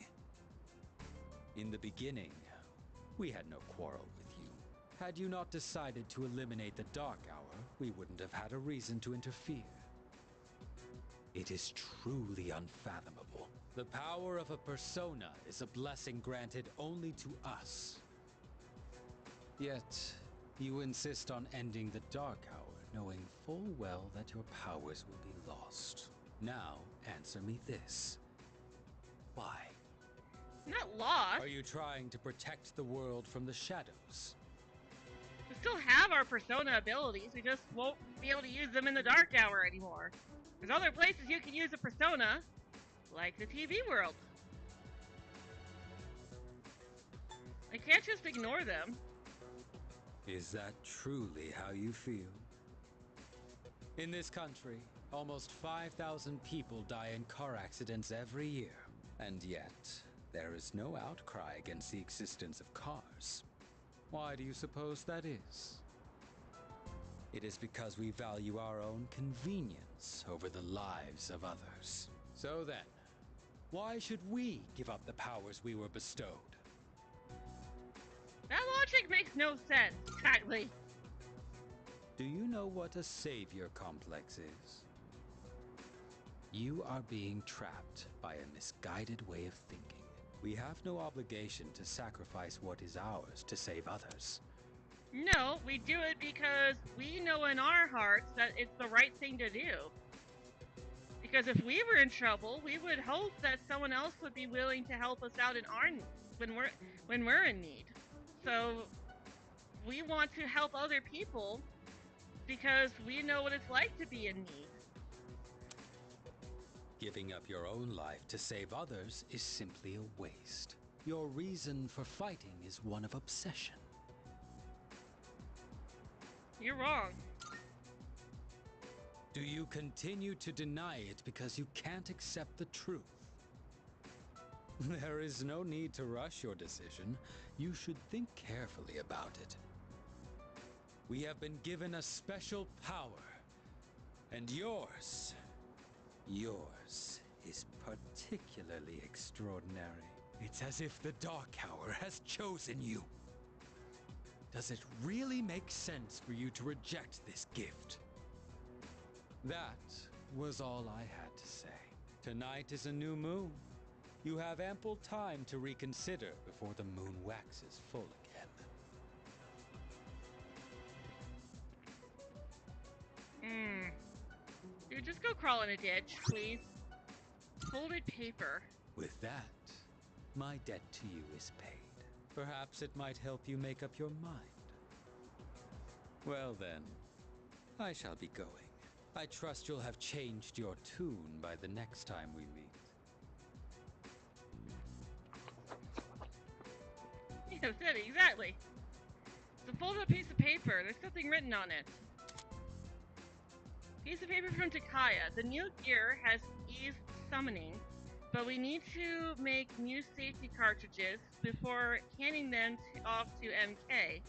In the beginning, we had no quarrel with you. Had you not decided to eliminate the Dark Hour, we wouldn't have had a reason to interfere. It is truly unfathomable. The power of a persona is a blessing granted only to us. Yet, you insist on ending the Dark Hour, knowing full well that your powers will be lost. Now, answer me this. Why? Not lost. Are you trying to protect the world from the shadows? We still have our persona abilities. We just won't be able to use them in the Dark Hour anymore. There's other places you can use a persona, like the TV world. I can't just ignore them. Is that truly how you feel? In this country, almost 5,000 people die in car accidents every year. And yet, there is no outcry against the existence of cars. Why do you suppose that is? It is because we value our own convenience over the lives of others. So then, why should we give up the powers we were bestowed? That logic makes no sense, exactly. Do you know what a savior complex is? You are being trapped by a misguided way of thinking. We have no obligation to sacrifice what is ours to save others. No, we do it because we know in our hearts that it's the right thing to do. Because if we were in trouble, we would hope that someone else would be willing to help us out in our when we're in need. So we want to help other people because we know what it's like to be in need. Giving up your own life to save others is simply a waste. Your reason for fighting is one of obsession. You're wrong. Do you continue to deny it because you can't accept the truth? There is no need to rush your decision. You should think carefully about it. We have been given a special power, and yours is particularly extraordinary. It's as if the Dark Hour has chosen you. Does it really make sense for you to reject this gift? That was all I had to say. Tonight is a new moon. You have ample time to reconsider before the moon waxes full again. Dude, just go crawl in a ditch, please. Folded paper. With that, my debt to you is paid. Perhaps it might help you make up your mind. Well then, I shall be going. I trust you'll have changed your tune by the next time we meet. Yeah, said it, exactly. It's a folded up piece of paper. There's nothing written on it. Piece of paper from Takaya. The new gear has eased summoning, but we need to make new safety cartridges before handing them off to MK.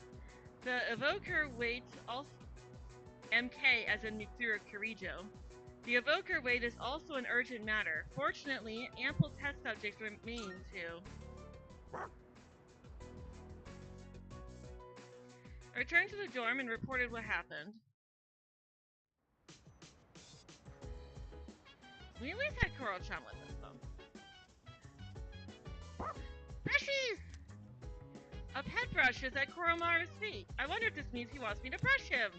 The evoker waits also MK as in Mitsuru Kirijo. The evoker wait is also an urgent matter. Fortunately, ample test subjects remain too. I returned to the dorm and reported what happened. We at least had Koro-chan with us, though. Brushies! A pet brush is at Koromaru's feet. I wonder if this means he wants me to brush him.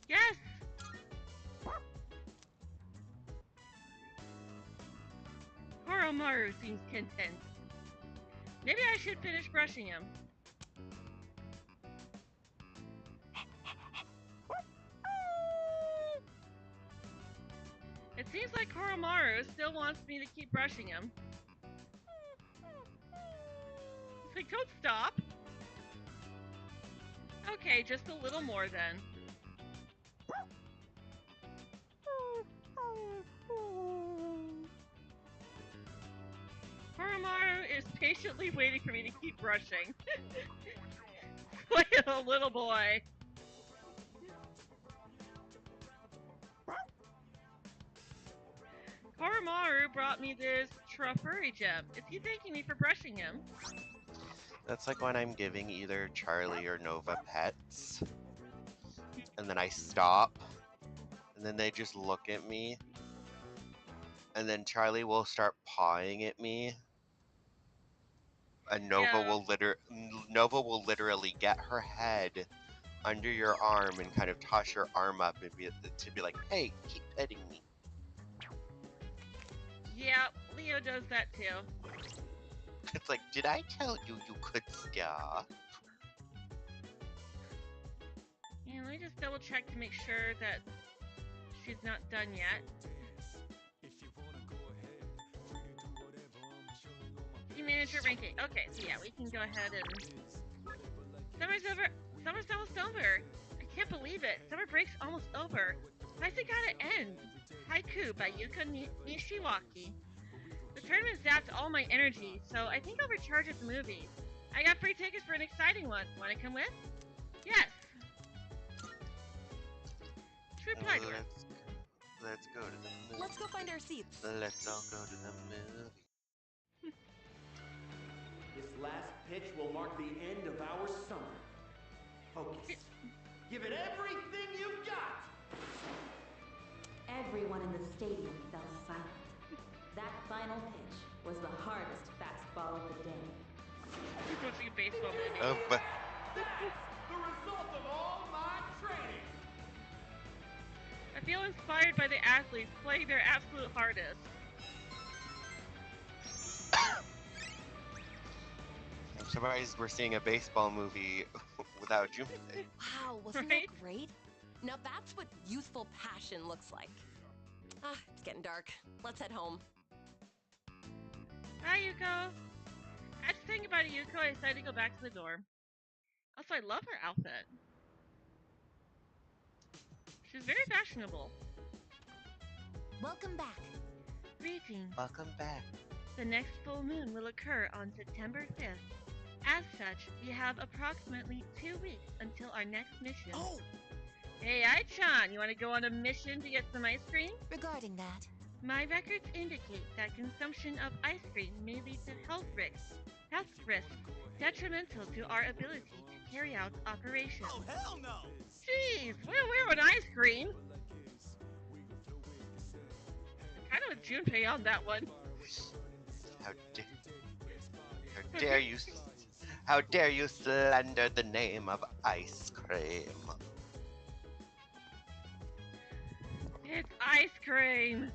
Yes! Koromaru seems content. Maybe I should finish brushing him. It seems like Koromaru still wants me to keep brushing him. He's like, don't stop. Okay, just a little more then. Koromaru is patiently waiting for me to keep brushing. Like a little boy. Koromaru brought me this Trufuri gem. Is he thanking me for brushing him? That's like when I'm giving either Charlie or Nova pets, and then I stop, and then they just look at me, and then Charlie will start pawing at me, and Nova will literally get her head under your arm and kind of toss your arm up and to be like, hey, keep petting me. Yeah, Leo does that too. It's like, did I tell you you could stop? Yeah, let me just double check to make sure that she's not done yet. Team manager ranking. Okay, so yeah, we can go ahead and... Summer's over. Summer's almost over. I can't believe it. Summer break's almost over. Why's it gotta end? Haiku by Yuka Nishiwaki. The tournament zapped all my energy, so I think I'll recharge at the movies. I got free tickets for an exciting one. Wanna come with? Yes. True pleasure. Let's go to the movie. Let's go find our seats. Let's all go to the movie. This last pitch will mark the end of our summer. Focus. Give it everything you've got! Everyone in the stadium fell silent. That final pitch was the hardest fastball of the day. You're watching a baseball movie. Oh, but... That's the result of all my training! I feel inspired by the athletes playing their absolute hardest. I'm surprised we're seeing a baseball movie without Junpei. Wow, wasn't Right? that great? Now that's what youthful passion looks like. Ah, it's getting dark. Let's head home. Bye, Yuko. After thinking about it, Yuko, I decided to go back to the dorm. Also, I love her outfit. She's very fashionable. Welcome back. Greetings. Welcome back. The next full moon will occur on September 5th. As such, we have approximately 2 weeks until our next mission. Oh! Hey, Ai-chan, you want to go on a mission to get some ice cream? Regarding that, my records indicate that consumption of ice cream may lead to health risks detrimental to our ability to carry out operations. Oh, hell no! Jeez, where an ice cream? I'm kind of with Junpei on that one. How dare you slander the name of ice cream? It's ice cream.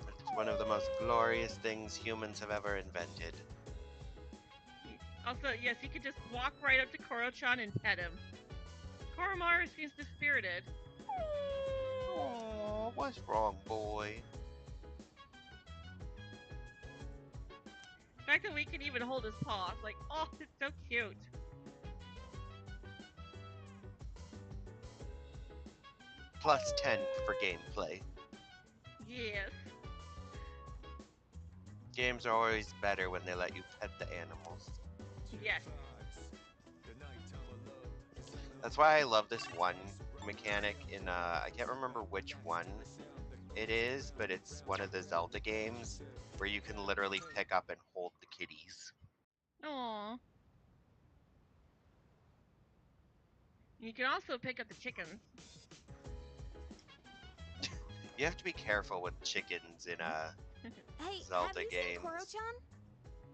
It's one of the most glorious things humans have ever invented. Also, yes, you could just walk right up to Koro-chan and pet him. Koromaru seems dispirited. Oh, what's wrong, boy? The fact that we can even hold his paw, it's like, oh, it's so cute. Plus 10 for gameplay. Yes. Games are always better when they let you pet the animals. Yes. That's why I love this one mechanic in, I can't remember which one it is, but it's one of the Zelda games where you can literally pick up and hold the kitties. Aww. You can also pick up the chickens. You have to be careful with chickens in Zelda games. Koro-chan?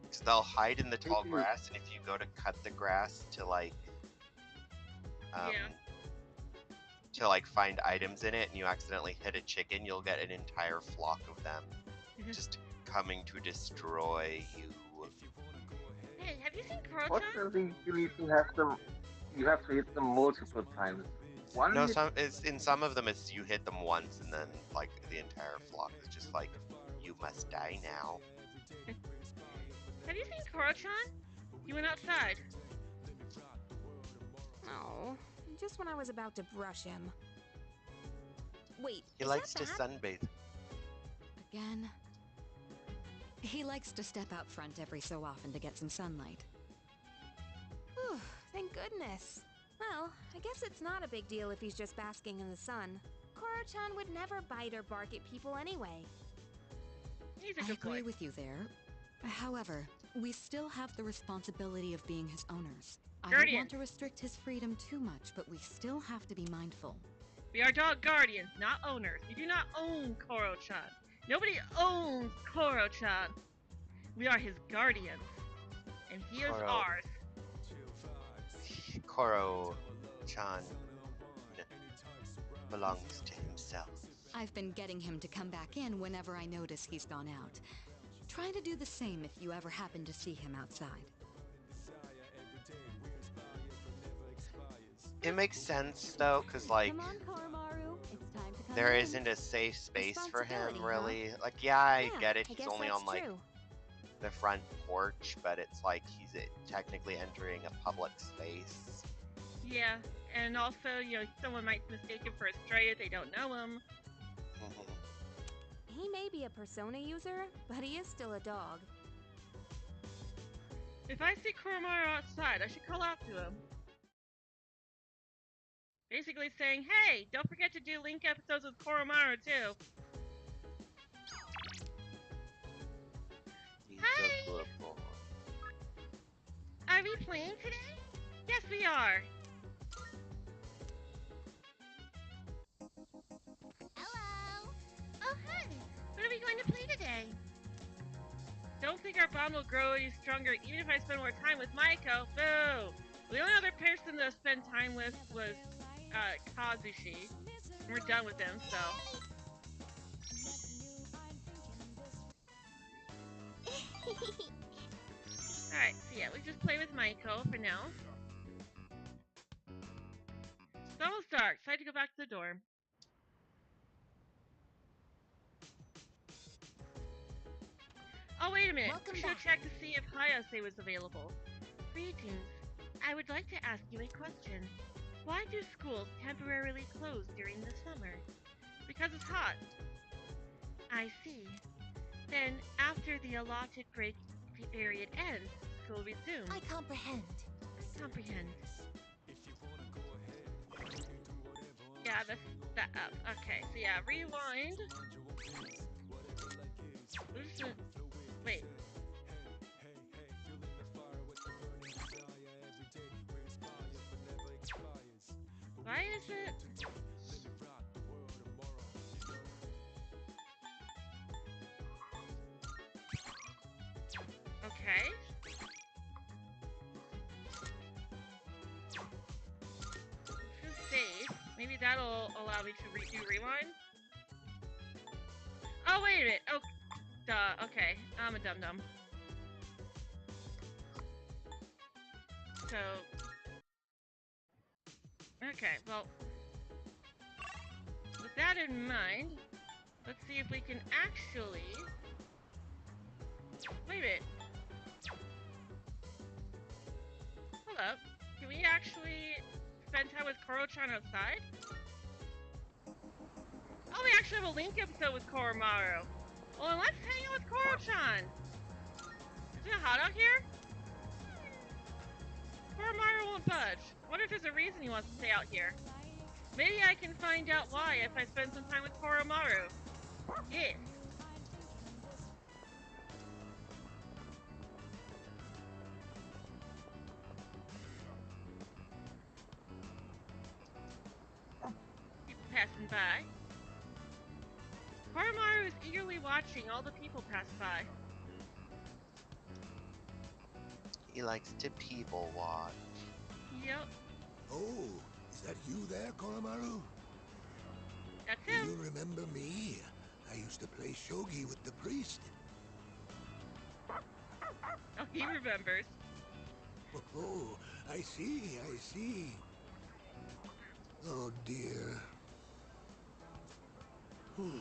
Because they'll hide in the tall grass, and if you go to cut the grass to find items in it, and you accidentally hit a chicken, you'll get an entire flock of them just coming to destroy you. Hey, have you seen Koro-chan? Fortunately, you need to have them. You have to hit them multiple times. No, in some of them, it's you hit them once, and then like the entire flock is just like, you must die now. Have you seen Koro-chan? He went outside. Oh, just when I was about to brush him. Wait, He likes to sunbathe. Again? He likes to step out front every so often to get some sunlight. Whew, thank goodness. Well, I guess it's not a big deal if he's just basking in the sun. Koro-chan would never bite or bark at people anyway. I agree with you there. However, we still have the responsibility of being his owners. I don't want to restrict his freedom too much, but we still have to be mindful. We are dog guardians, not owners. We do not own Koro-chan. Nobody owns Koro-chan. We are his guardians, and he is ours. Koro-chan belongs to himself. I've been getting him to come back in whenever I notice he's gone out. Try to do the same if you ever happen to see him outside. It makes sense though, because like there isn't a safe space for him really. Like, yeah, I get it. He's only on like the front porch, but it's like he's technically entering a public space. Yeah, and also, you know, someone might mistake him for a stray if they don't know him. He may be a Persona user, but he is still a dog. If I see Koromaru outside, I should call out to him. Basically saying, hey, don't forget to do Link episodes with Koromaru too. He's Hi! a good boy. Are we playing today? Yes, we are. Hello! Oh, hi! What are we going to play today? Don't think our bond will grow any stronger even if I spend more time with Maiko. Boo! The only other person to spend time with was Kazushi. We're done with him, so. Alright, so yeah, we just play with Maiko for now. It's almost dark, so I had to go back to the dorm. Oh, wait a minute. Welcome We should have back. checked to see if Hayase was available. Greetings. I would like to ask you a question. Why do schools temporarily close during the summer? Because it's hot. I see. Then, after the allotted break period ends, school resumes. I comprehend. I comprehend. Yeah, that's that up. Okay, so yeah, rewind. Wait. Why is it? Okay. Save. Maybe that'll allow me to redo rewind. Oh, wait a minute. Oh, duh. Okay, I'm a dum-dum. So... Okay, well... With that in mind, let's see if we can actually... Wait a minute. Hold up. Can we actually spend time with Koro-chan outside? Oh, we actually have a Link episode with Koromaru. Well, then let's hang out with Koro-chan. Is it hot out here? Koromaru won't budge. I wonder if there's a reason he wants to stay out here. Maybe I can find out why if I spend some time with Koromaru. Yeah. People passing by. Koromaru is eagerly watching all the people pass by. He likes to people watch. Yep. Oh, is that you there, Koromaru? That's Do him. you remember me? I used to play shogi with the priest. Oh, he remembers. Oh, I see, I see. Oh, dear. Whew.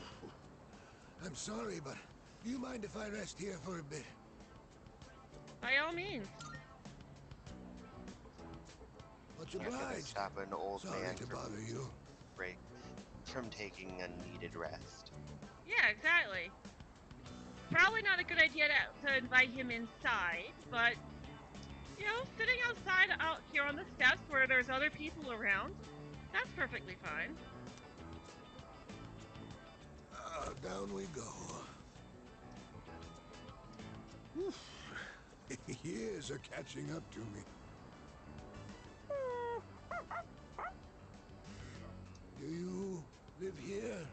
I'm sorry, but do you mind if I rest here for a bit? By all means. Much You're gonna obliged. stop an old Sorry man to bother you. break from taking unneeded rest. Yeah, exactly. Probably not a good idea to invite him inside, but, you know, sitting outside out here on the steps where there's other people around, that's perfectly fine. Down we go. Oof. Years are catching up to me. Do you live here?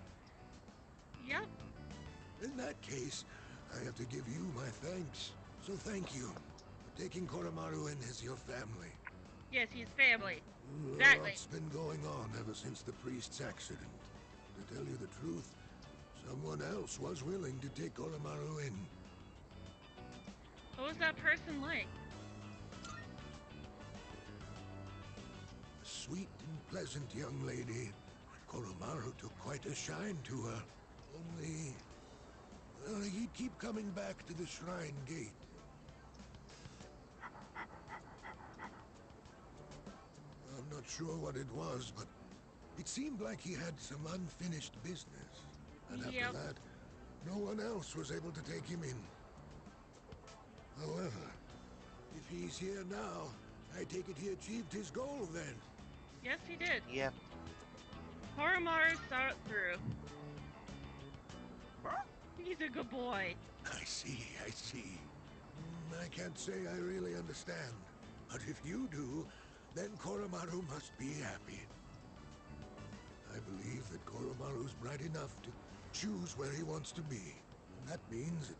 Yep. In that case, I have to give you my thanks. So thank you for taking Koromaru in as your family. Yes, he's family. A Exactly. lot's been going on ever since the priest's accident. To tell you the truth, someone else was willing to take Koromaru in. What was that person like? A sweet and pleasant young lady. Koromaru took quite a shine to her. Only... he'd keep coming back to the shrine gate. I'm not sure what it was, but it seemed like he had some unfinished business. And after that, no one else was able to take him in. However, if he's here now, I take it he achieved his goal then. Yes, he did. Yep. Koromaru saw it through. He's a good boy. I see, I see. I can't say I really understand. But if you do, then Koromaru must be happy. I believe that Koromaru's bright enough to choose where he wants to be. And that means it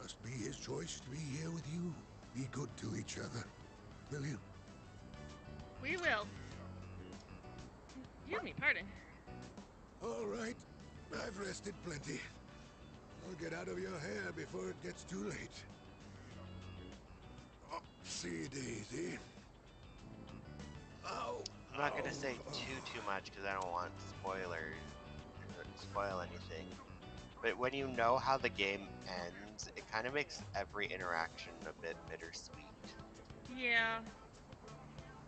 must be his choice to be here with you. Be good to each other. Will you? We will. Excuse me, pardon. All right. I've rested plenty. I'll get out of your hair before it gets too late. Oh, see, Daisy. Ow. I'm not gonna say too much because I don't want spoilers or spoil anything. But when you know how the game ends, it kind of makes every interaction a bit bittersweet. Yeah.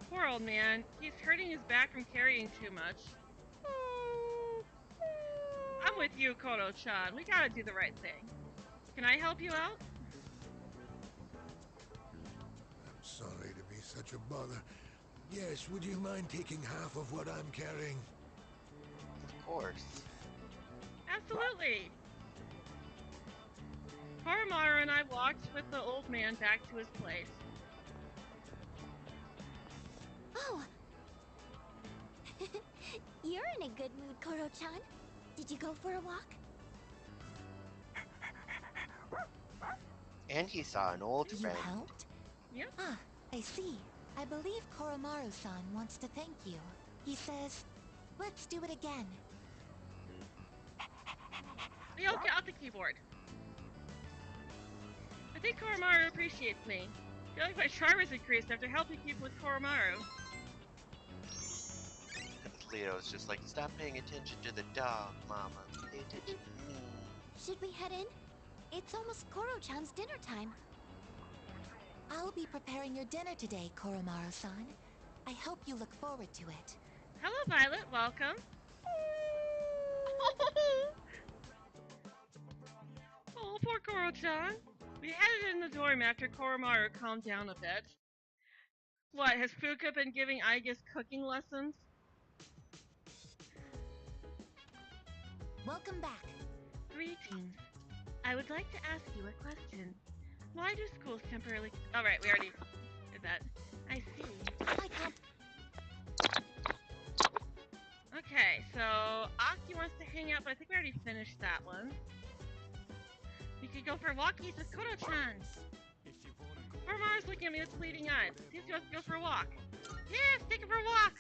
Poor old man. He's hurting his back from carrying too much. I'm with you, Koro-chan. We gotta do the right thing. Can I help you out? I'm sorry to be such a bother. Yes, would you mind taking half of what I'm carrying? Of course. Absolutely. Koromaru and I walked with the old man back to his place. Oh! You're in a good mood, Koro-chan. Did you go for a walk? And he saw an old You friend. helped? Yep. Ah, I see. I believe Koromaru-san wants to thank you. He says, let's do it again. Yeah, okay, I'll the keyboard. I think Koromaru appreciates me. I feel like my charm has increased after helping people with Koromaru. Leo's just like, stop paying attention to the dog, Mama. Pay attention to me. Should we head in? It's almost Koro-chan's dinner time. I'll be preparing your dinner today, Koromaru-san. I hope you look forward to it. Hello, Violet. Welcome. Oh, poor Koro-chan. We headed in the dorm after Koromaru calmed down a bit. What, has Fuka been giving Aigis cooking lessons? Welcome back. Greetings. I would like to ask you a question. Why do schools temporarily... Alright, we already did that. I see. Okay, so Aki wants to hang out, but I think we already finished that one. We could go for walkies with Koro-chan. Koromaru's looking at me with bleeding eyes. Seems he wants to go for a walk. Yes, take him for a walk!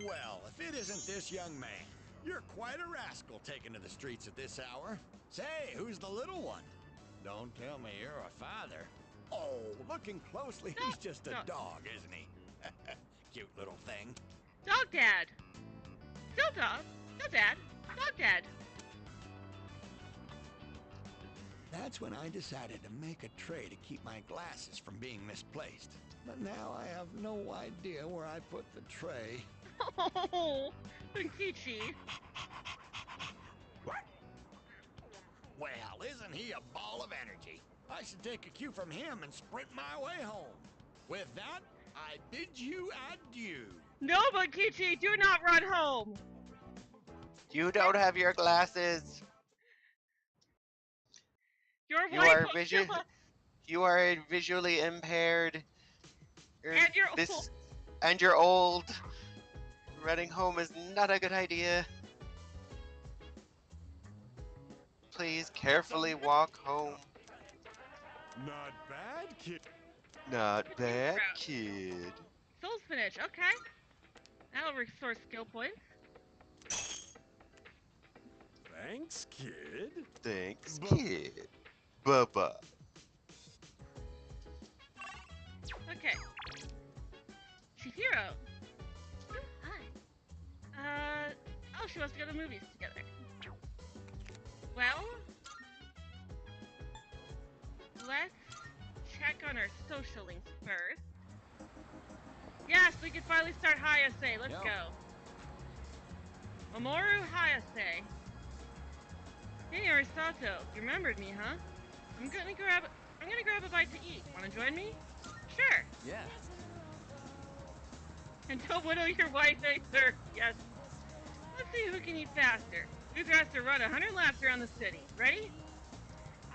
Well, if it isn't this young man. You're quite a rascal taking to the streets at this hour. Say, who's the little one? Don't tell me you're a father. Oh, looking closely, he's just a dog, isn't he? Cute little thing. Dog dad! Still dog! Still dad! Dog dad! That's when I decided to make a tray to keep my glasses from being misplaced. But now I have no idea where I put the tray. Oh, Bunkichi. Well, isn't he a ball of energy? I should take a cue from him and sprint my way home. With that, I bid you adieu. No, Bunkichi, do not run home! You don't have your glasses. Your You wife are will kill us! You are visually impaired. And you're old. And you're old. Running home is not a good idea. Please carefully walk home. Not bad, kid. Not bad, kid. Soul spinach, okay. That'll restore skill points. Thanks, kid. Thanks, kid. Bye-bye. Okay. Chihiro. Oh, hi. Oh, she wants to go to the movies together. Well, let's check on our social links first. Yes, we can finally start Hayase. Let's go. Mamoru Hayase. Hey, Arisato. You remembered me, huh? I'm gonna grab a bite to eat. Wanna join me? Sure. Yeah. And don't whittle your wife either. Yes. Let's see who can eat faster. Who has to run 100 laps around the city. Ready?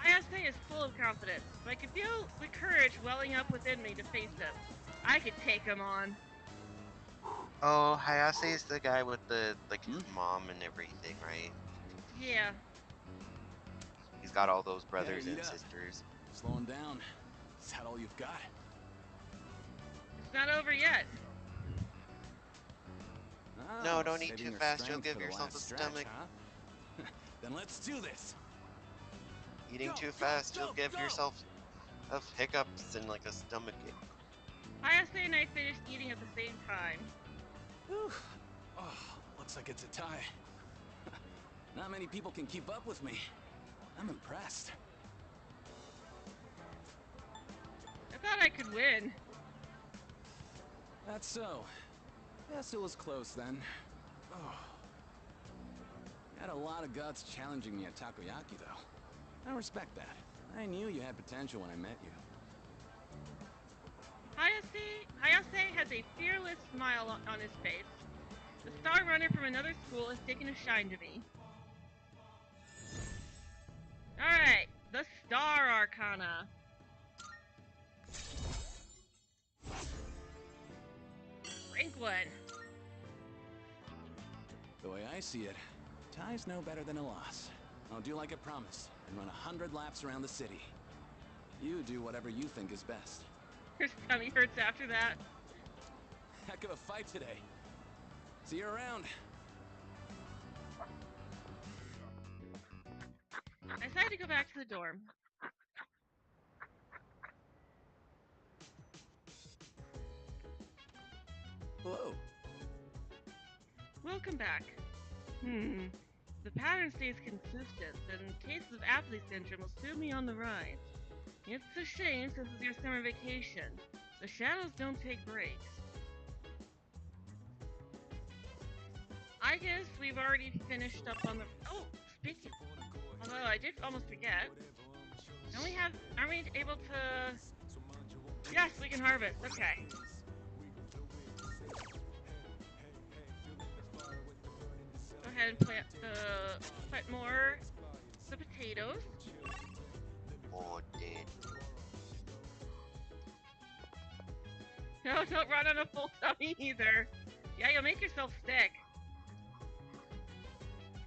Hayase is full of confidence, but I can feel the courage welling up within me to face him. I could take him on. Oh, Hayase is the guy with the his mom and everything, right? Yeah. He's got all those brothers Hey, and eat up. sisters. Slowing down. Is that all you've got? It's not over yet. Oh, No, don't eat saving too your fast. You'll strength give for the yourself a last stretch, stomach. Huh? Then let's do this. Eating too fast, you'll give yourself hiccups and like a stomach ache. Hayase and I finished eating at the same time. Whew. Oh, looks like it's a tie. Not many people can keep up with me. I'm impressed. I thought I could win. That's so. Guess it was close then. Oh. You had a lot of guts challenging me at takoyaki, though. I respect that. I knew you had potential when I met you. Hayase has a fearless smile on his face. The star runner from another school has taken a shine to me. Alright, the Star Arcana. Rank 1. The way I see it, tie's no better than a loss. I'll do like I promised and run 100 laps around the city. You do whatever you think is best. Your tummy hurts after that. Heck of a fight today. See you around. I decided to go back to the dorm. Hello. Welcome back. The pattern stays consistent, and cases of athlete syndrome will soon be on the rise. It's a shame since it's your summer vacation. The shadows don't take breaks. I guess we've already finished up on the... Oh, speaking... Although I did almost forget. Aren't we able to... Yes, we can harvest. Okay. Go ahead and plant more the potatoes. Oh, dead. No, don't run on a full tummy either. Yeah, you'll make yourself sick.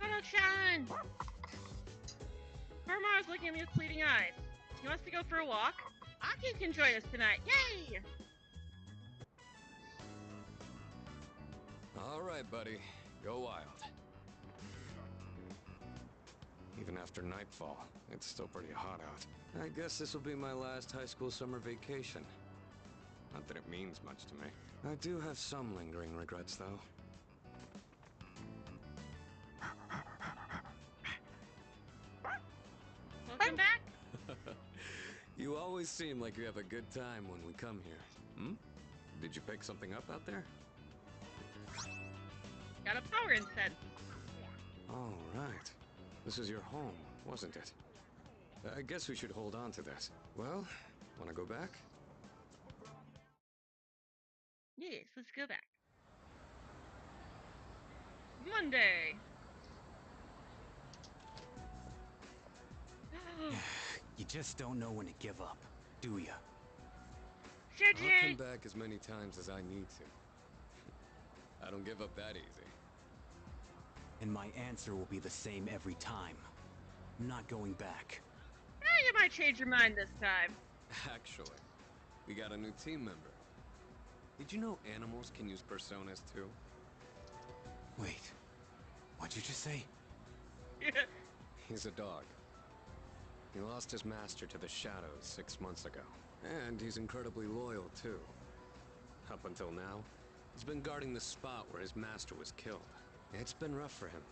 Koro-chan! Koromaru's looking at me with pleading eyes. He wants to go for a walk. Aki can join us tonight. Yay! All right, buddy. Go wild. Even after nightfall, it's still pretty hot out. I guess this will be my last high school summer vacation. Not that it means much to me. I do have some lingering regrets, though. Welcome back. You always seem like you have a good time when we come here. Hmm? Did you pick something up out there? Got a power incense. All right. This is your home, wasn't it? I guess we should hold on to this. Well, want to go back? Yes, let's go back. Monday. You just don't know when to give up, do ya? I'll come back as many times as I need to. I don't give up that easy. And my answer will be the same every time. I'm not going back. You might change your mind this time. Actually, we got a new team member. Did you know animals can use personas too? Wait, what'd you just say? He's a dog. He lost his master to the shadows 6 months ago. And he's incredibly loyal too. Up until now, he's been guarding the spot where his master was killed. It's been rough for him,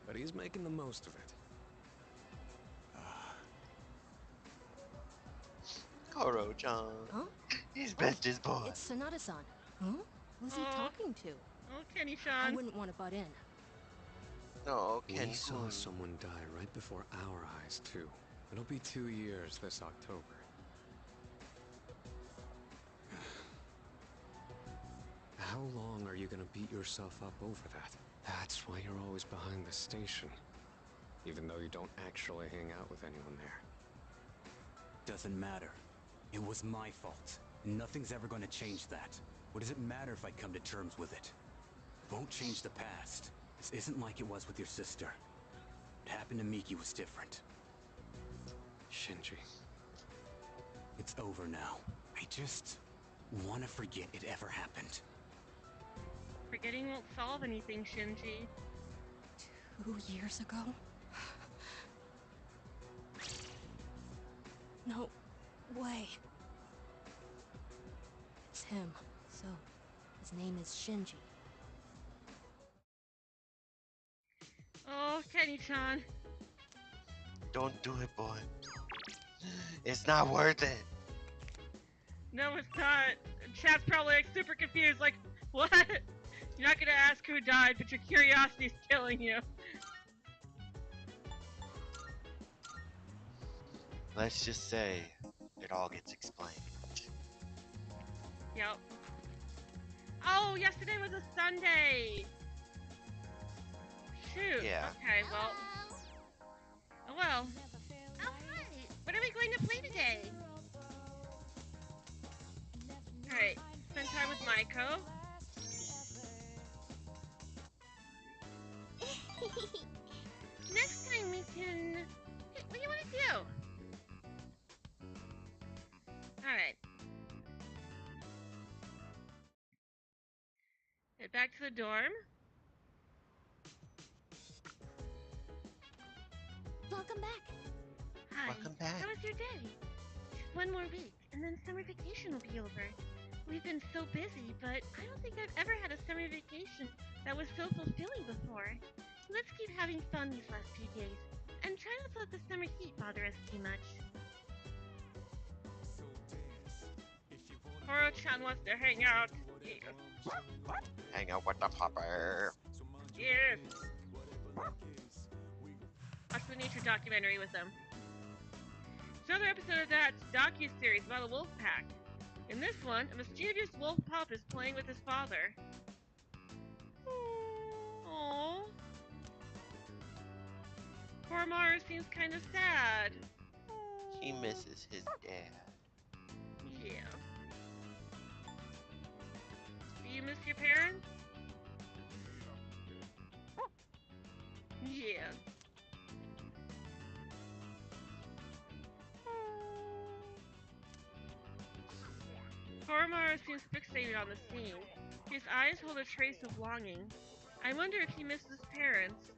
but he's making the most of it. Koro-chan. Huh? He's bestest boy. It's Sonata-san. Huh? Who's he talking to? Oh, Kenny-chan. I wouldn't want to butt in. No, We saw someone die right before our eyes, too. It'll be 2 years this October. How long are you gonna beat yourself up over that? That's why you're always behind the station. Even though you don't actually hang out with anyone there. Doesn't matter. It was my fault. Nothing's ever gonna change that. What does it matter if I come to terms with it? Won't change the past. This isn't like it was with your sister. What happened to Miki was different. Shinji. It's over now. I just want to forget it ever happened. Forgetting won't solve anything, Shinji. 2 years ago? No way. It's him. So, his name is Shinji. Oh, Oh, Kenny-chan. Don't do it, boy. It's not worth it. No, it's not. Chat's probably like super confused, like, what? You're not gonna ask who died, but your curiosity's killing you. Let's just say it all gets explained. Yep. Oh, yesterday was a Sunday. Shoot. Yeah. Okay, well. Oh, well. Oh, hi. What are we going to play today? Alright. Spend time with Maiko. Next time we can... Hey, what do you want to do? Alright. Head back to the dorm. Welcome back. Hi. Welcome back. How was your day? Just one more week, and then summer vacation will be over. We've been so busy, but I don't think I've ever had a summer vacation that was so fulfilling before. Let's keep having fun these last few days, and try not to let the summer heat bother us too much. Koro-chan wants to hang out. Yeah. Hang out with the popper. Yes. Watch the nature documentary with them. It's another episode of that docu-series about a wolf pack. In this one, a mischievous wolf pup is playing with his father. Aww. Koromaru seems kind of sad. He misses his dad. Yeah. Do you miss your parents? Yeah. Koromaru seems fixated on the scene. His eyes hold a trace of longing. I wonder if he misses his parents.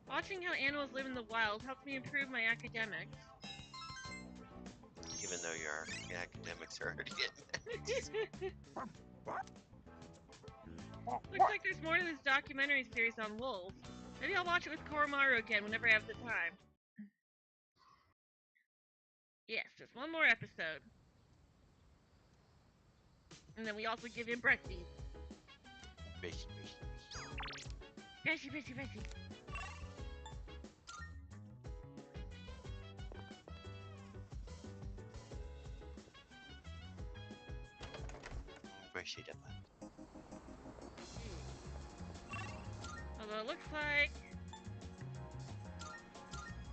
Watching how animals live in the wild helps me improve my academics. Even though your academics are already in. Looks like there's more to this documentary series on wolves. Maybe I'll watch it with Koromaru again whenever I have the time. Yes, just one more episode. And then we also give him breasties. Breasty. Although it looks like...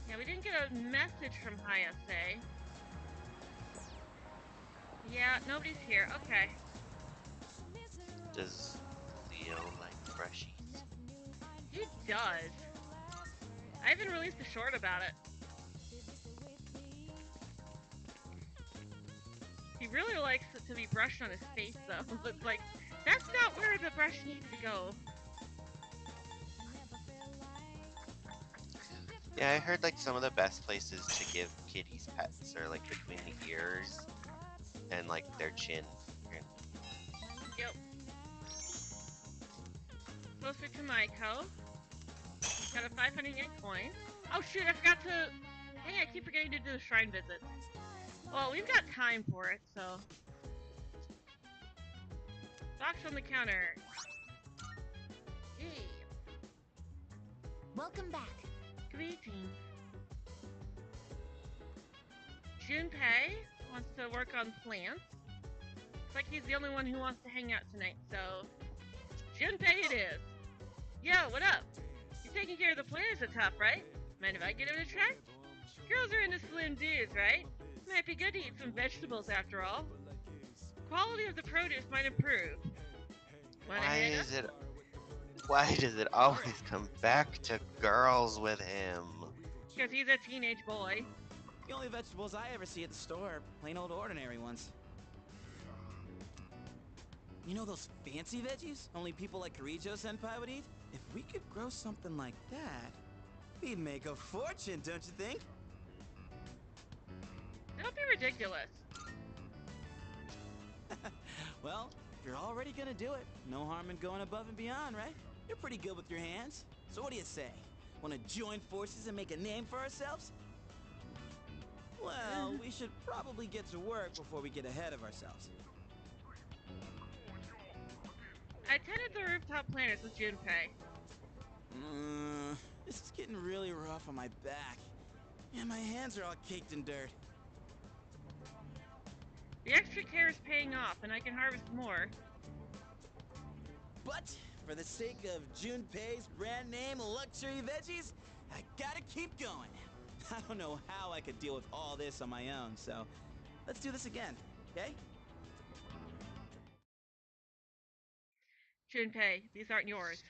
Yeah, we didn't get a message from Hayase. Yeah, nobody's here. Okay. Does Leo like freshies? He does. I even released a short about it. He really likes it to be brushed on his face, though. It's like, that's not where the brush needs to go. Yeah, I heard like some of the best places to give kitties pets are like between the ears and like their chin. Yep. Closer to Maiko. Got a 500 yen coin. Oh shoot, I forgot to... Hey, I keep forgetting to do the shrine visits. Well, we've got time for it, so... Box on the counter. Yay. Welcome back. Greetings. Junpei wants to work on plants. Looks like he's the only one who wants to hang out tonight, so... Junpei it is! Yo, what up? You're taking care of the plants are tough, right? Mind if I give it a try? Girls are into slim dudes, right? Might be good to eat some vegetables after all. Quality of the produce might improve. Why does it always come back to girls with him? Because he's a teenage boy. The only vegetables I ever see at the store are plain old ordinary ones. You know those fancy veggies only people like Kirijo-senpai would eat? If we could grow something like that, we'd make a fortune, don't you think? Don't be ridiculous. Well, if you're already gonna do it, no harm in going above and beyond, right? You're pretty good with your hands. So what do you say? Want to join forces and make a name for ourselves? Well, we should probably get to work before we get ahead of ourselves. I attended the rooftop planners with Junpei. This is getting really rough on my back. And my hands are all caked in dirt. The extra care is paying off, and I can harvest more. But, for the sake of Junpei's brand name luxury veggies, I gotta keep going. I don't know how I could deal with all this on my own, so let's do this again, okay? Junpei, these aren't yours.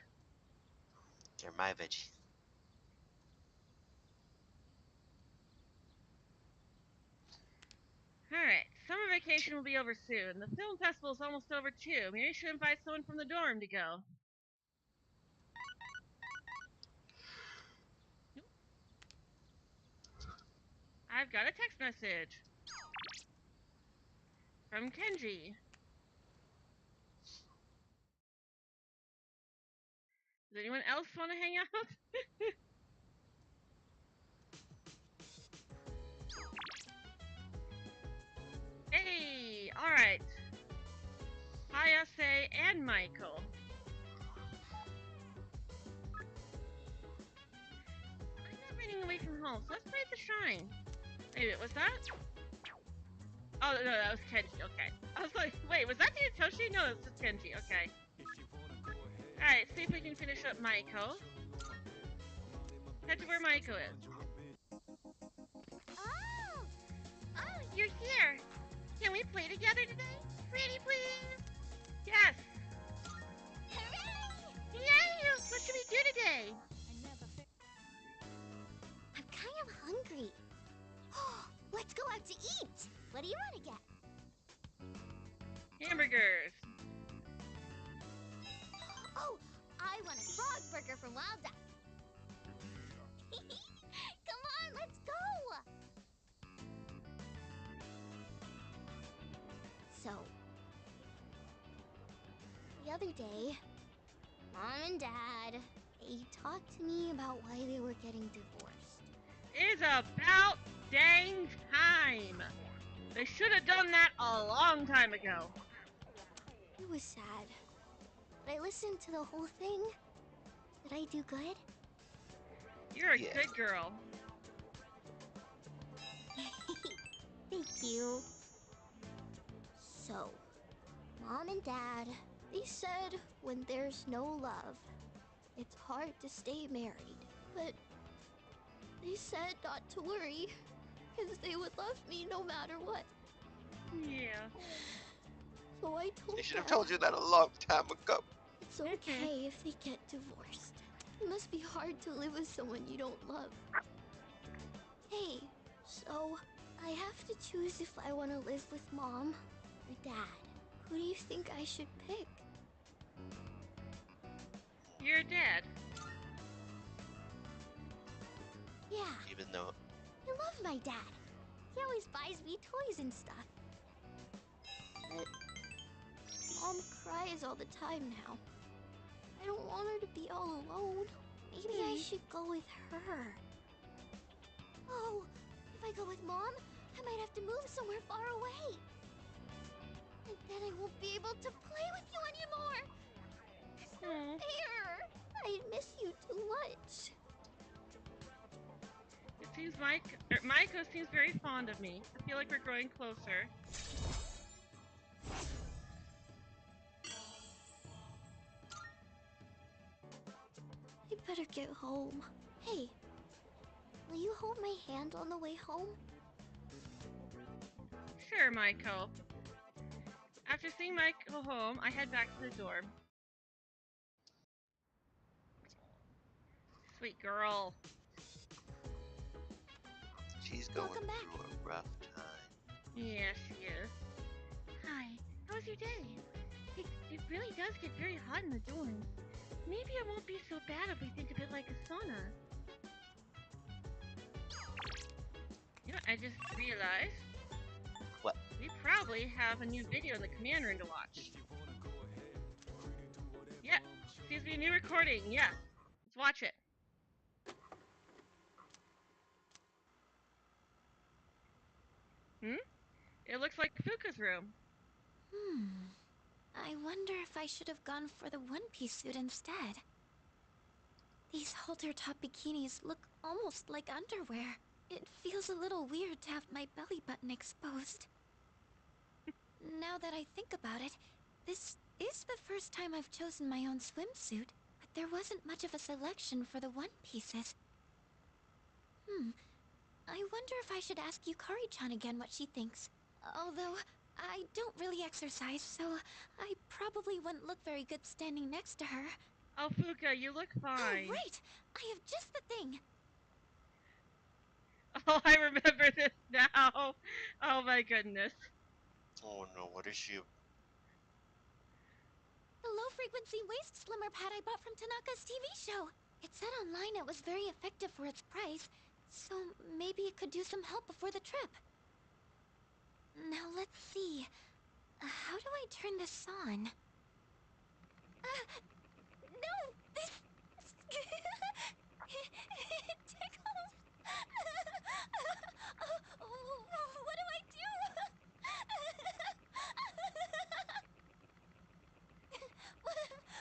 They're my veggies. Alright, summer vacation will be over soon. The film festival's almost over too. Maybe I should invite someone from the dorm to go. I've got a text message. From Kenji. Does anyone else want to hang out? Hey, alright. Hayase and Michael. I'm not running away from home, so let's play at the shrine. Wait, was that? Oh, no, that was Kenji, okay. I was like, wait, was that Hidetoshi? No, it's just Kenji, okay. Alright, see if we can finish up Maiko. Head to where Maiko is. Oh, you're here. Can we play together today? Pretty please? Yes. Hooray! Yay! What should we do today? I'm kind of hungry. Let's go out to eat. What do you want to get? Hamburgers. Oh, I want a frog burger from Wild Duck. Come on, let's go. So, the other day, Mom and Dad, they talked to me about why they were getting divorced. It's about dang time. They should have done that a long time ago. It was sad. But I listened to the whole thing. Did I do good? You're a good girl. Thank you. So, Mom and Dad, they said when there's no love, it's hard to stay married. But they said not to worry, because they would love me no matter what. Yeah. So I told them. They should have told you that a long time ago. It's okay if they get divorced. It must be hard to live with someone you don't love. Hey, so I have to choose if I want to live with Mom or Dad. Who do you think I should pick? Your dad. Yeah. Even though I love my dad. He always buys me toys and stuff. But Mom cries all the time now. I don't want her to be all alone. Maybe I should go with her. Oh, if I go with Mom, I might have to move somewhere far away. And then I won't be able to play with you anymore. It's not fair. I miss you too much. It seems Maiko seems very fond of me. I feel like we're growing closer. I better get home. Hey, will you hold my hand on the way home? Sure, Maiko. After seeing Maiko home, I head back to the dorm. Sweet girl. she's going through a rough time. Yeah, she is. Hi, how was your day? It really does get very hot in the dorms. Maybe it won't be so bad if we think of it like a sauna. You know, I just realized. What? We probably have a new video in the command room to watch. Yep, Excuse me, new recording. Yes. Let's watch it. It looks like Fuka's room. I wonder if I should have gone for the one-piece suit instead. These halter-top bikinis look almost like underwear. It feels a little weird to have my belly button exposed. Now that I think about it, this is the first time I've chosen my own swimsuit, but there wasn't much of a selection for the one-pieces. I wonder if I should ask Yukari-chan again what she thinks. Although, I don't really exercise, so I probably wouldn't look very good standing next to her. Oh, Fuka, you look fine. Oh, right! I have just the thing! Oh, I remember this now. Oh my goodness. Oh no, what is she? The low-frequency waist slimmer pad I bought from Tanaka's TV show. It said online it was very effective for its price, so maybe it could do some help before the trip. Now let's see. How do I turn this on? No! This... it tickles! What do I do?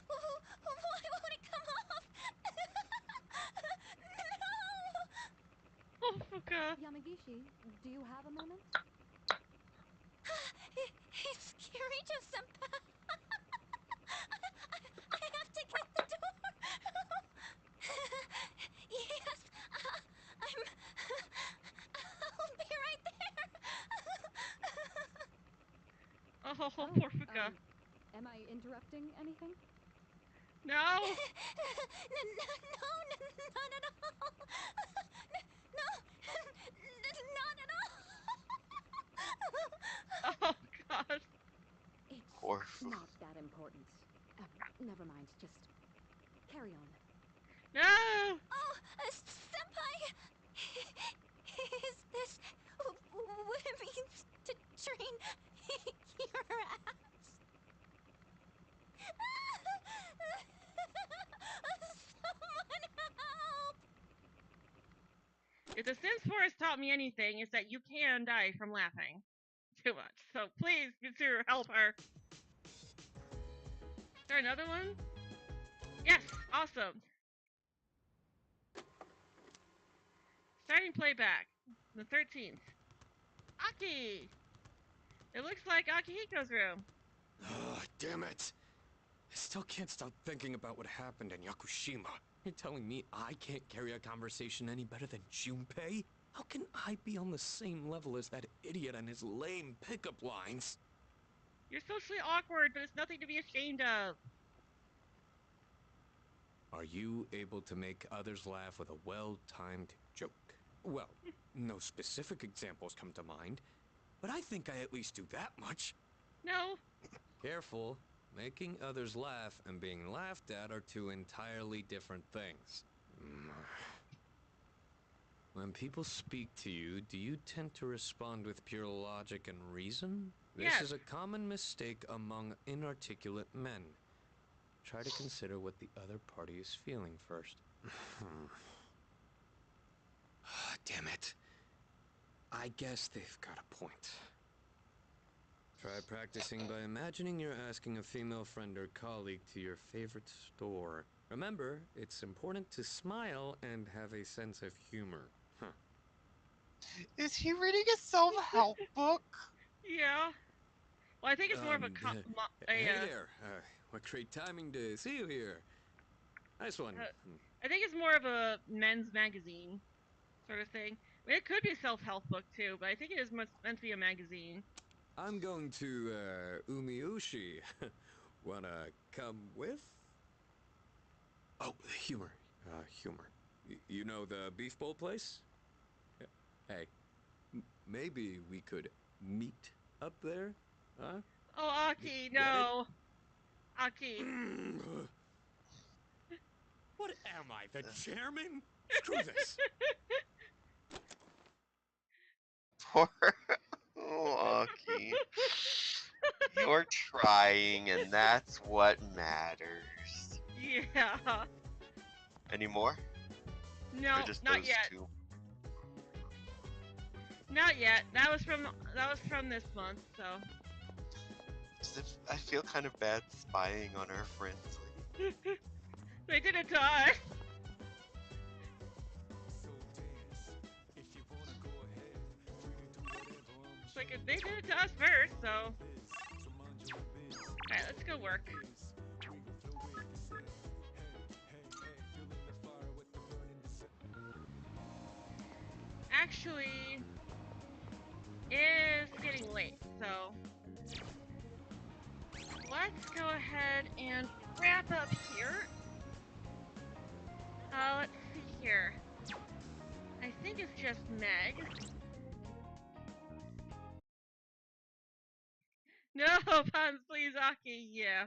Why won't it come off? No! Oh, Fuka. Yamagishi, do you have a moment? It's Kirito-senpai! I have to get the door! Yes, I'll be right there! Oh, poor Fuka. Am I interrupting anything? No! No, not at all! No, not at all! Oh, God. It's Poor not that important. Never mind, just carry on. No! Oh, senpai! Is this what it means to train your ass? Someone help! If the Sims 4 has taught me anything, it's that you can die from laughing too much. So please, Mitsuru, help her. Is there another one? Yes, awesome. Starting playback. The 13th. Aki! It looks like Akihiko's room. Oh, damn it! I still can't stop thinking about what happened in Yakushima. You're telling me I can't carry a conversation any better than Junpei? How can I be on the same level as that idiot and his lame pickup lines? You're socially awkward, but it's nothing to be ashamed of. Are you able to make others laugh with a well-timed joke? Well, no specific examples come to mind, but I think I at least do that much. No. Careful. Making others laugh and being laughed at are two entirely different things. When people speak to you, do you tend to respond with pure logic and reason? This is a common mistake among inarticulate men. Try to consider what the other party is feeling first. Damn it. I guess they've got a point. Try practicing by imagining you're asking a female friend or colleague to your favorite store. Remember, it's important to smile and have a sense of humor. Is he reading a self-help book? Yeah. Well, I think it's more of a... Hey there. What great timing to see you here. Nice one. I think it's more of a men's magazine sort of thing. I mean, it could be a self-help book too, but I think it is meant to be a magazine. I'm going to Umiushi. Wanna come with? Oh, humor. Humor. You know the beef bowl place? Hey, maybe we could meet up there? Huh? Oh, Aki, no. Aki. What am I, the chairman? Screw this. Poor Aki. You're trying, and that's what matters. Yeah. Any more? No, Or just not those yet. two? Not yet. That was from this month, so. I feel kind of bad spying on our friends. They did it to us. Like they did it to us first, so. Alright, let's go work. Actually, it's getting late, so let's go ahead and wrap up here. Let's see here. I think it's just Meg. No, puns, please, Aki. Yeah.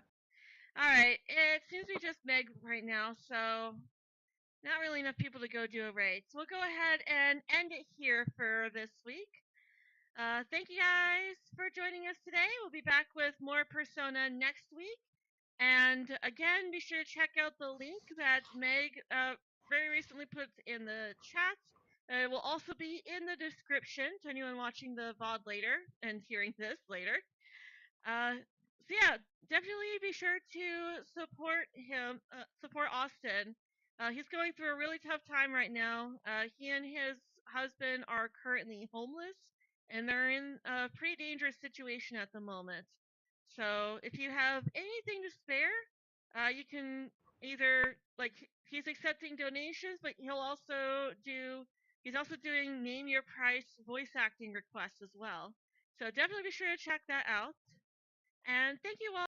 Alright, it seems to be just Meg right now, so not really enough people to go do a raid. So we'll go ahead and end it here for this week. Thank you guys for joining us today. We'll be back with more Persona next week. And again, be sure to check out the link that Meg very recently put in the chat. It will also be in the description to anyone watching the VOD later and hearing this later. So yeah, definitely be sure to support him, support Austin. He's going through a really tough time right now. He and his husband are currently homeless, and they're in a pretty dangerous situation at the moment. So if you have anything to spare, you can either he's accepting donations, but he's also doing name your price voice acting requests as well. So definitely be sure to check that out. And thank you all